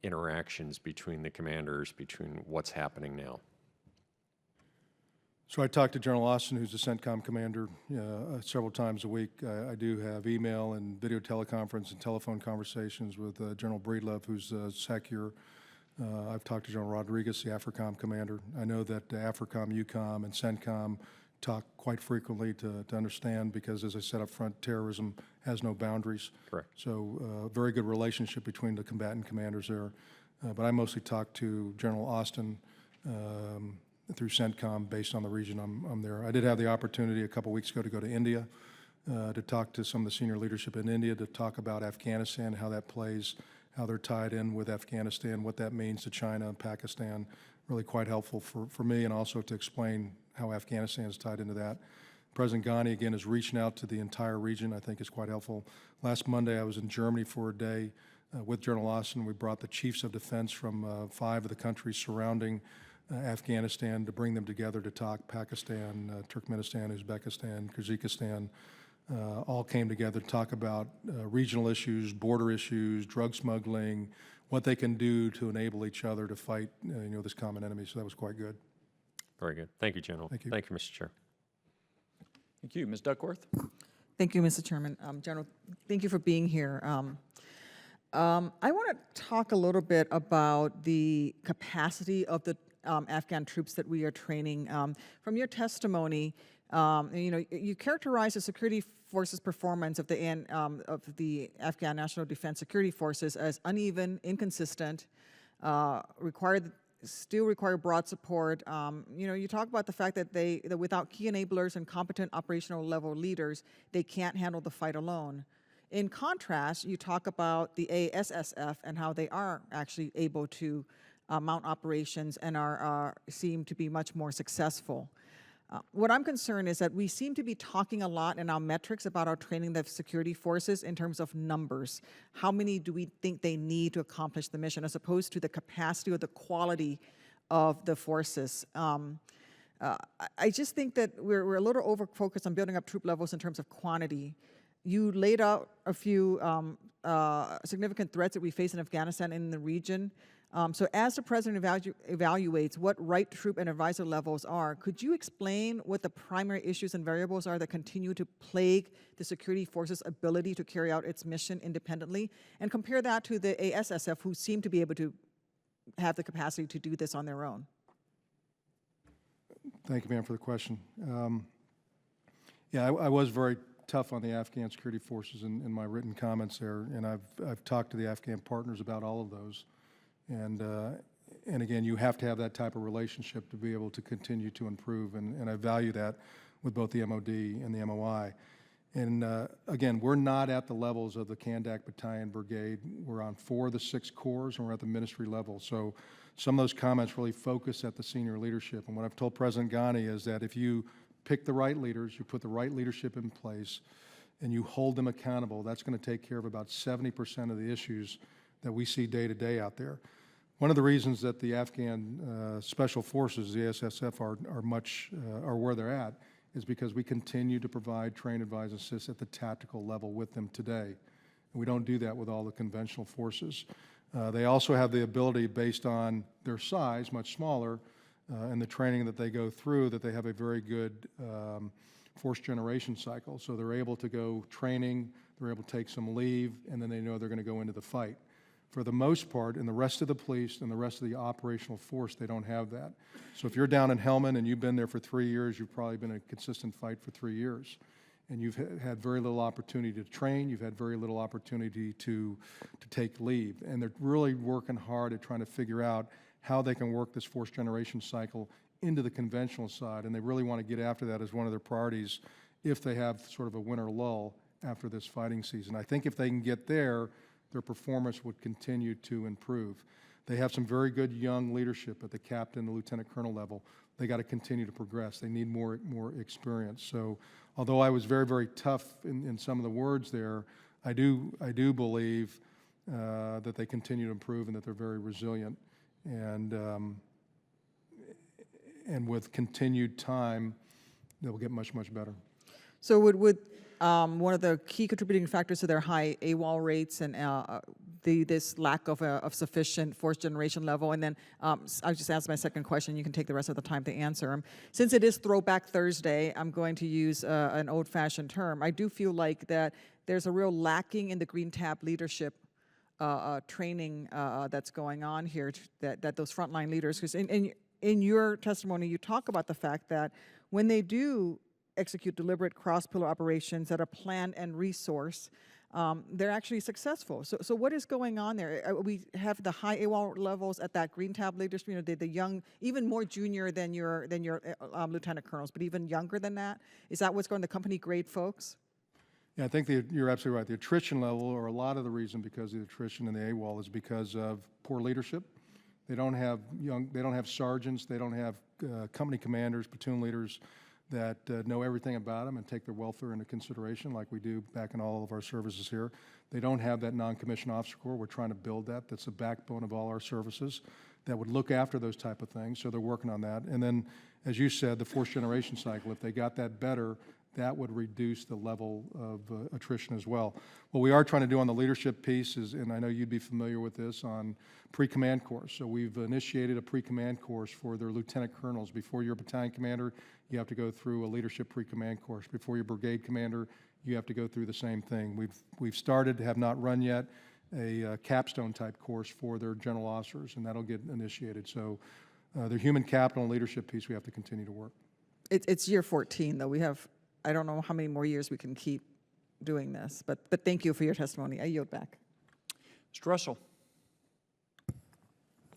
interactions between the commanders, between what's happening now. So I talk to General Austin, who's the CENTCOM commander, several times a week. I do have email and video teleconference and telephone conversations with General Breedlove, who's SACEUR. I've talked to General Rodriguez, the AFRICOM commander. I know that AFRICOM, EUCOM, and CENTCOM talk quite frequently to understand, because, as I said up front, terrorism has no boundaries. Correct. So very good relationship between the combatant commanders there. But I mostly talk to General Austin through CENTCOM based on the region I'm there. I did have the opportunity a couple weeks ago to go to India to talk to some of the senior leadership in India, to talk about Afghanistan, how that plays, how they're tied in with Afghanistan, what that means to China and Pakistan. Really quite helpful for me, and also to explain how Afghanistan is tied into that. President Ghani, again, is reaching out to the entire region. I think is quite helpful. Last Monday, I was in Germany for a day with General Austin. We brought the chiefs of defense from 5 of the countries surrounding Afghanistan to bring them together to talk. Pakistan, Turkmenistan, Uzbekistan, Kyrgyzstan, all came together to talk about regional issues, border issues, drug smuggling, what they can do to enable each other to fight this common enemy. So that was quite good. Very good. Thank you, General. Thank you. Thank you, Mr. Chair. Thank you. Ms. Duckworth? Thank you, Mr. Chairman. General, thank you for being here. I want to talk a little bit about the capacity of the Afghan troops that we are training. From your testimony, you characterize the security forces' performance of the Afghan National Defense Security Forces as uneven, inconsistent, still require broad support. You talk about the fact that without key enablers and competent operational level leaders, they can't handle the fight alone. In contrast, you talk about the ASSF and how they are actually able to mount operations and seem to be much more successful. What I'm concerned is that we seem to be talking a lot in our metrics about our training of security forces in terms of numbers. How many do we think they need to accomplish the mission, as opposed to the capacity or the quality of the forces? I just think that we're a little over-focused on building up troop levels in terms of quantity. You laid out a few significant threats that we face in Afghanistan and in the region. So as the President evaluates what right troop and advisor levels are, could you explain what the primary issues and variables are that continue to plague the security forces' ability to carry out its mission independently, and compare that to the ASSF, who seem to be able to have the capacity to do this on their own? Thank you, ma'am, for the question. I was very tough on the Afghan security forces in my written comments there, and I've talked to the Afghan partners about all of those. And again, you have to have that type of relationship to be able to continue to improve, and I value that with both the MOD and the MOI. And again, we're not at the levels of the Kandak Battalion Brigade. We're on 4 of the 6 corps, and we're at the ministry level. So some of those comments really focus at the senior leadership. And what I've told President Ghani is that if you pick the right leaders, you put the right leadership in place, and you hold them accountable, that's going to take care of about 70% of the issues that we see day to day out there. One of the reasons that the Afghan Special Forces, the ASSF, are where they're at is because we continue to provide train, advise, assist at the tactical level with them today. And we don't do that with all the conventional forces. They also have the ability, based on their size, much smaller, and the training that they go through, that they have a very good force generation cycle. So they're able to go training, they're able to take some leave, and then they know they're going to go into the fight. For the most part, in the rest of the police and the rest of the operational force, they don't have that. So if you're down in Helmand and you've been there for 3 years, you've probably been in a consistent fight for 3 years. And you've had very little opportunity to train, you've had very little opportunity to take leave. And they're really working hard at trying to figure out how they can work this force generation cycle into the conventional side. And they really want to get after that as one of their priorities if they have sort of a winter lull after this fighting season. I think if they can get there, their performance would continue to improve. They have some very good young leadership at the captain, the lieutenant colonel level. They got to continue to progress. They need more experience. So although I was very, very tough in some of the words there, I do believe that they continue to improve and that they're very resilient. And with continued time, they'll get much, much better. So would one of the key contributing factors to their high AWOL rates and this lack of sufficient force generation level? And then I'll just ask my second question. You can take the rest of the time to answer them. Since it is Throwback Thursday, I'm going to use an old-fashioned term. I do feel like that there's a real lacking in the Green Tab leadership training that's going on here, that those frontline leaders, because in your testimony, you talk about the fact that when they do execute deliberate cross-pillar operations that are planned and resourced, they're actually successful. So what is going on there? We have the high AWOL levels at that Green Tab leadership, the young, even more junior than your lieutenant colonels, but even younger than that. Is that what's going on, the company grade folks? Yeah, I think you're absolutely right. The attrition level, or a lot of the reason because of the attrition in the AWOL, is because of poor leadership. They don't have sergeants, they don't have company commanders, platoon leaders that know everything about them and take their welfare into consideration like we do back in all of our services here. They don't have that non-commissioned officer corps. We're trying to build that. That's the backbone of all our services that would look after those type of things. So they're working on that. And then, as you said, the force generation cycle, if they got that better, that would reduce the level of attrition as well. What we are trying to do on the leadership piece is, and I know you'd be familiar with this, on pre-command course. So we've initiated a pre-command course for their lieutenant colonels. Before you're a battalion commander, you have to go through a leadership pre-command course. Before you're brigade commander, you have to go through the same thing. We've started, have not run yet, a capstone type course for their general officers, and that'll get initiated. So the human capital and leadership piece, we have to continue to work. It's year 14, though. We have, I don't know how many more years we can keep doing this, but thank you for your testimony. I yield back. Mr. Russell.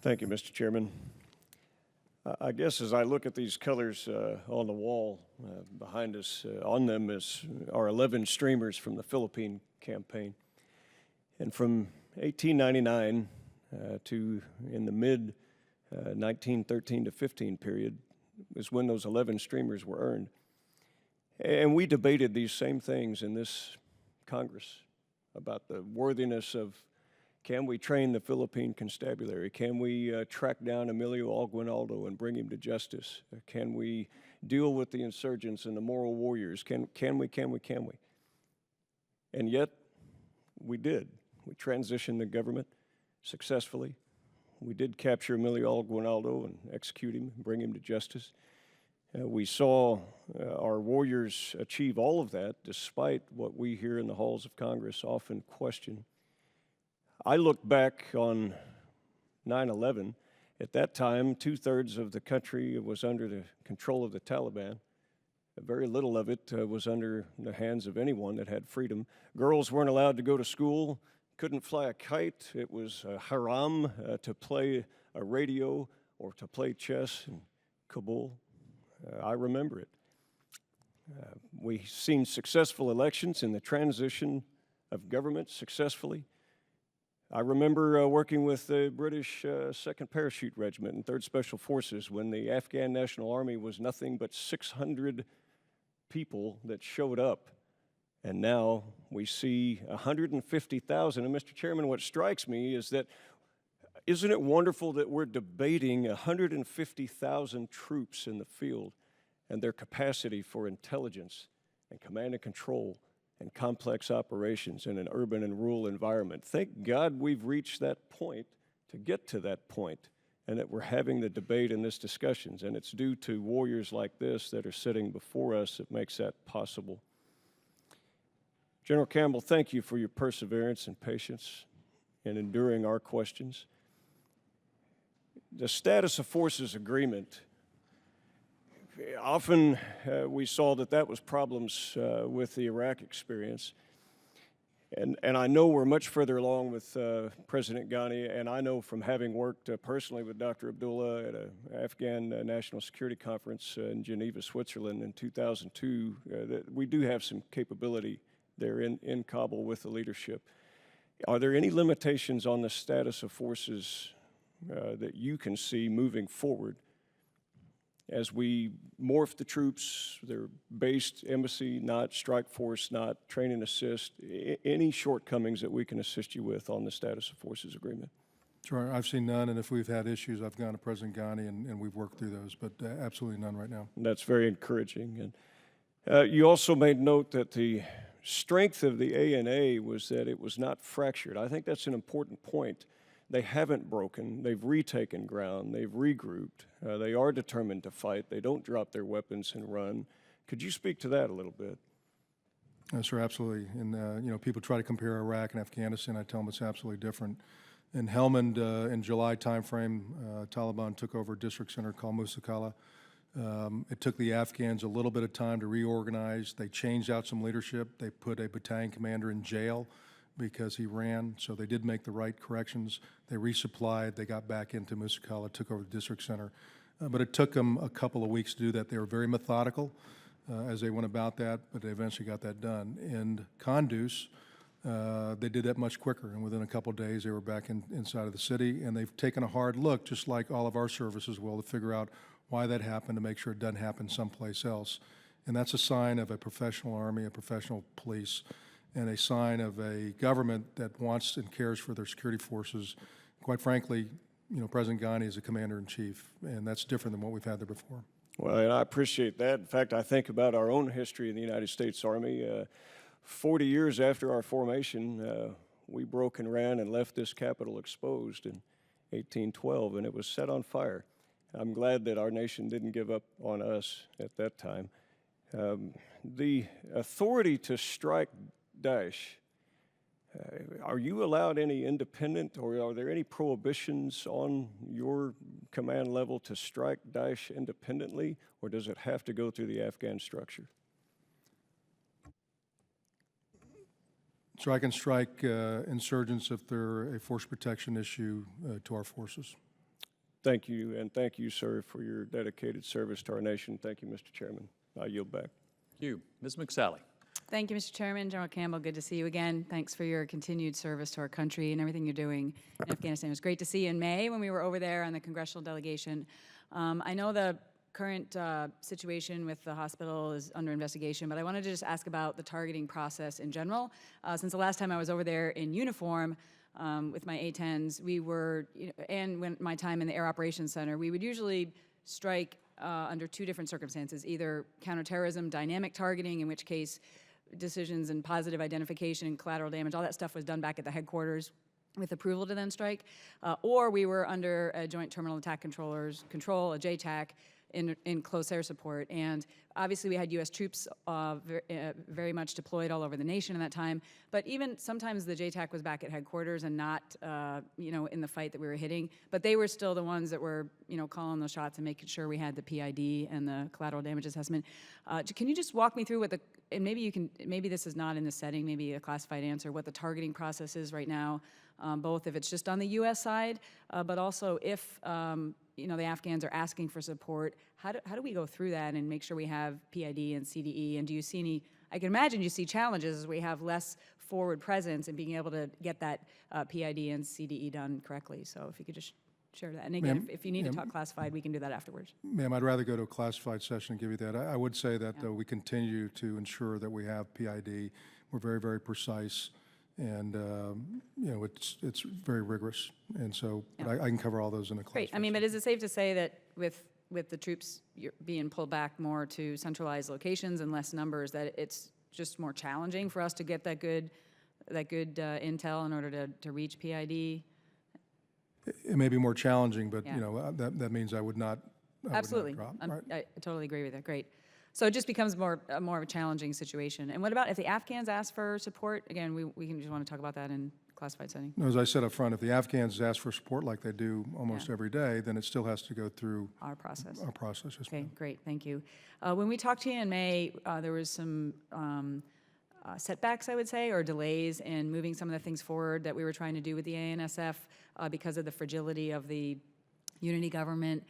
Thank you, Mr. Chairman. I guess as I look at these colors on the wall behind us, on them are 11 streamers from the Philippine campaign. And from 1899 to in the mid 1913 to 15 period, is when those 11 streamers were earned. And we debated these same things in this Congress about the worthiness of, can we train the Philippine constabulary? Can we track down Emilio Aguinaldo and bring him to justice? Can we deal with the insurgents and the moral warriors? Can we? And yet, we did. We transitioned the government successfully. We did capture Emilio Aguinaldo and execute him, bring him to justice. We saw our warriors achieve all of that despite what we here in the halls of Congress often question. I look back on 9/11. At that time, 2/3 of the country was under the control of the Taliban. Very little of it was under the hands of anyone that had freedom. Girls weren't allowed to go to school, couldn't fly a kite. It was haram to play a radio or to play chess in Kabul. I remember it. We've seen successful elections in the transition of government successfully. I remember working with the British 2nd Parachute Regiment and 3rd Special Forces when the Afghan National Army was nothing but 600 people that showed up. And now we see 150,000. And Mr. Chairman, what strikes me is that, isn't it wonderful that we're debating 150,000 troops in the field and their capacity for intelligence and command and control and complex operations in an urban and rural environment. Thank God we've reached that point to get to that point, and that we're having the debate and this discussions, and it's due to warriors like this that are sitting before us that makes that possible. General Campbell, thank you for your perseverance and patience in enduring our questions. The status of forces agreement, often we saw that was problems with the Iraq experience. And I know we're much further along with President Ghani, and I know from having worked personally with Dr. Abdullah at an Afghan National Security Conference in Geneva, Switzerland in 2002, that we do have some capability there in Kabul with the leadership. Are there any limitations on the status of forces that you can see moving forward as we morph the troops? They're based embassy, not strike force, not train and assist. Any shortcomings that we can assist you with on the status of forces agreement? Sure, I've seen none, and if we've had issues, I've gone to President Ghani, and we've worked through those, but absolutely none right now. That's very encouraging. And you also made note that the strength of the ANA was that it was not fractured. I think that's an important point. They haven't broken. They've retaken ground. They've regrouped. They are determined to fight. They don't drop their weapons and run. Could you speak to that a little bit? Sure, absolutely. And, people try to compare Iraq and Afghanistan. I tell them it's absolutely different. In Helmand, in July timeframe, Taliban took over a district center called Musakala. It took the Afghans a little bit of time to reorganize. They changed out some leadership. They put a battalion commander in jail because he ran, so they did make the right corrections. They resupplied, they got back into Musakala, took over the district center. But it took them a couple of weeks to do that. They were very methodical as they went about that, but they eventually got that done. In Kunduz, they did that much quicker, and within a couple of days they were back inside of the city, and they've taken a hard look, just like all of our services will, to figure out why that happened, to make sure it doesn't happen someplace else. And that's a sign of a professional army, a professional police, and a sign of a government that wants and cares for their security forces. Quite frankly, President Ghani is a commander-in-chief, and that's different than what we've had there before. Well, and I appreciate that. In fact, I think about our own history in the United States Army. 40 years after our formation, we broke and ran and left this Capitol exposed in 1812, and it was set on fire. I'm glad that our nation didn't give up on us at that time. The authority to strike Daesh, are you allowed any independent, or are there any prohibitions on your command level to strike Daesh independently, or does it have to go through the Afghan structure? So I can strike insurgents if they're a force protection issue to our forces. Thank you, and thank you, sir, for your dedicated service to our nation. Thank you, Mr. Chairman. I yield back. Thank you. Ms. McSally. Thank you, Mr. Chairman. General Campbell, good to see you again. Thanks for your continued service to our country and everything you're doing in Afghanistan. It was great to see you in May when we were over there on the congressional delegation. I know the current situation with the hospital is under investigation, but I wanted to just ask about the targeting process in general. Since the last time I was over there in uniform with my A-10s, we were, and when my time in the Air Operations Center, we would usually strike under two different circumstances, either counterterrorism, dynamic targeting, in which case decisions and positive identification and collateral damage, all that stuff was done back at the headquarters with approval to then strike, or we were under a Joint Terminal Attack Controller's control, a JTAC, in close air support. And obviously we had U.S. troops very much deployed all over the nation in that time, but even sometimes the JTAC was back at headquarters and not, in the fight that we were hitting, but they were still the ones that were, calling those shots and making sure we had the PID and the collateral damage assessment. Can you just walk me through what and maybe this is not in the setting, maybe a classified answer, what the targeting process is right now, both if it's just on the U.S. side, but also if, the Afghans are asking for support, how do we go through that and make sure we have PID and CDE? And do you see any, I can imagine you see challenges as we have less forward presence in being able to get that PID and CDE done correctly. So if you could just share that. And again, if you need to talk classified, we can do that afterwards. Ma'am, I'd rather go to a classified session and give you that. I would say that we continue to ensure that we have PID. We're very, very precise. And, it's very rigorous. And so I can cover all those in the class. Great. I mean, but is it safe to say that with the troops being pulled back more to centralized locations and less numbers, that it's just more challenging for us to get that good intel in order to reach PID? It may be more challenging, but, that means I would not Absolutely. drop. I totally agree with that. Great. So it just becomes more of a challenging situation. And what about if the Afghans ask for support? Again, we can just want to talk about that in classified setting. No, as I said up front, if the Afghans ask for support like they do almost every day, then it still has to go through our process. Yes, okay, great. Thank you. When we talked to you in May, there was some setbacks, I would say, or delays in moving some of the things forward that we were trying to do with the ANSF because of the fragility of the unity government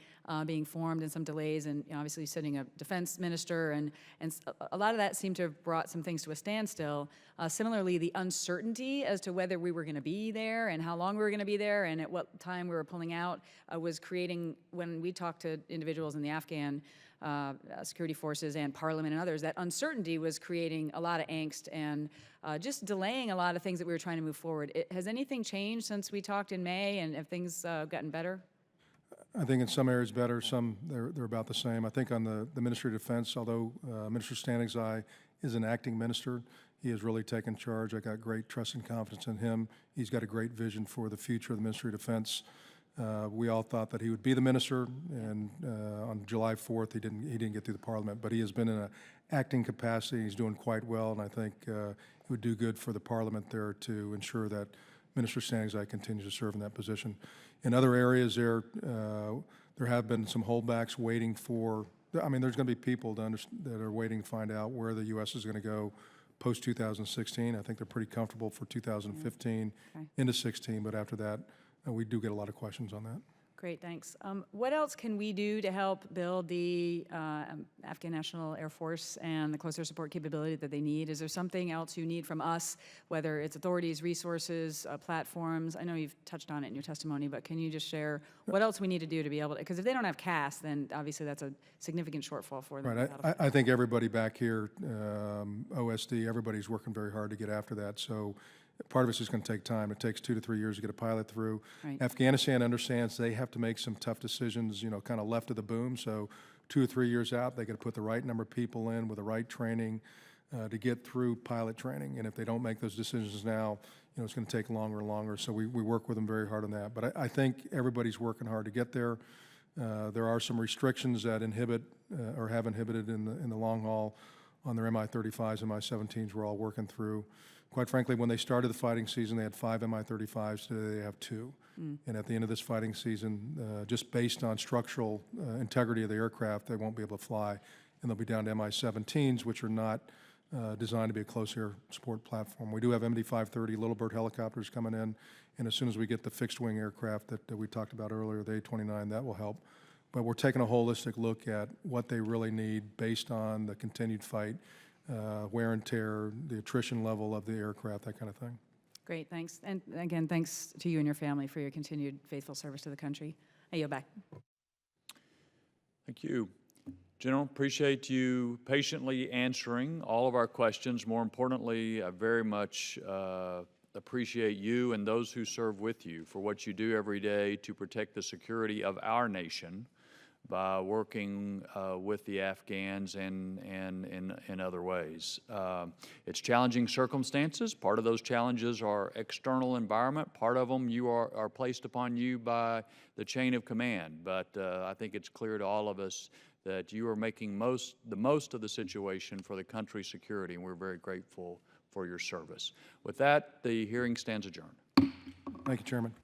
being formed and some delays, and obviously sitting a defense minister, and a lot of that seemed to have brought some things to a standstill. Similarly, the uncertainty as to whether we were going to be there and how long we were going to be there and at what time we were pulling out was creating, when we talked to individuals in the Afghan security forces and parliament and others, that uncertainty was creating a lot of angst and just delaying a lot of things that we were trying to move forward. Has anything changed since we talked in May, and have things gotten better? I think in some areas better, some they're about the same. I think on the Ministry of Defense, although Minister Standingseye is an acting minister, he has really taken charge. I got great trust and confidence in him. He's got a great vision for the future of the Ministry of Defense. We all thought that he would be the minister, and on July 4th, he didn't get through the Parliament, but he has been in an acting capacity. He's doing quite well, and I think it would do good for the Parliament there to ensure that Minister Standingseye continues to serve in that position. In other areas, there have been some holdbacks waiting for. I mean, there's going to be people that are waiting to find out where the U.S. is going to go post 2016. I think they're pretty comfortable for 2015 into 16, but after that, we do get a lot of questions on that. Great, thanks. What else can we do to help build the Afghan National Air Force and the close air support capability that they need? Is there something else you need from us, whether it's authorities, resources, platforms? I know you've touched on it in your testimony, but can you just share what else we need to do to be able to, because if they don't have CAS, then obviously that's a significant shortfall for them. Right, I think everybody back here, OSD, everybody's working very hard to get after that. So part of it's just going to take time. It takes 2 to 3 years to get a pilot through. Right. Afghanistan understands they have to make some tough decisions, kind of left of the boom. So 2 or 3 years out, they got to put the right number of people in with the right training to get through pilot training. And if they don't make those decisions now, it's going to take longer and longer. So we work with them very hard on that. But I think everybody's working hard to get there. There are some restrictions that inhibit or have inhibited in the long haul on their Mi-35s and Mi-17s we're all working through. Quite frankly, when they started the fighting season, they had 5 Mi-35s. Today they have 2. And at the end of this fighting season, just based on structural integrity of the aircraft, they won't be able to fly. And they'll be down to Mi-17s, which are not designed to be a close air support platform. We do have MD-530 Little Bird helicopters coming in. And as soon as we get the fixed wing aircraft that we talked about earlier, the A-29, that will help. But we're taking a holistic look at what they really need based on the continued fight, wear and tear, the attrition level of the aircraft, that kind of thing. Great, thanks. And again, thanks to you and your family for your continued faithful service to the country. I yield back. Thank you. General, appreciate you patiently answering all of our questions. More importantly, I very much appreciate you and those who serve with you for what you do every day to protect the security of our nation by working with the Afghans and in other ways. It's challenging circumstances. Part of those challenges are external environment. Part of them are placed upon you by the chain of command. But I think it's clear to all of us that you are making the most of the situation for the country's security, and we're very grateful for your service. With that, the hearing stands adjourned. Thank you, Chairman.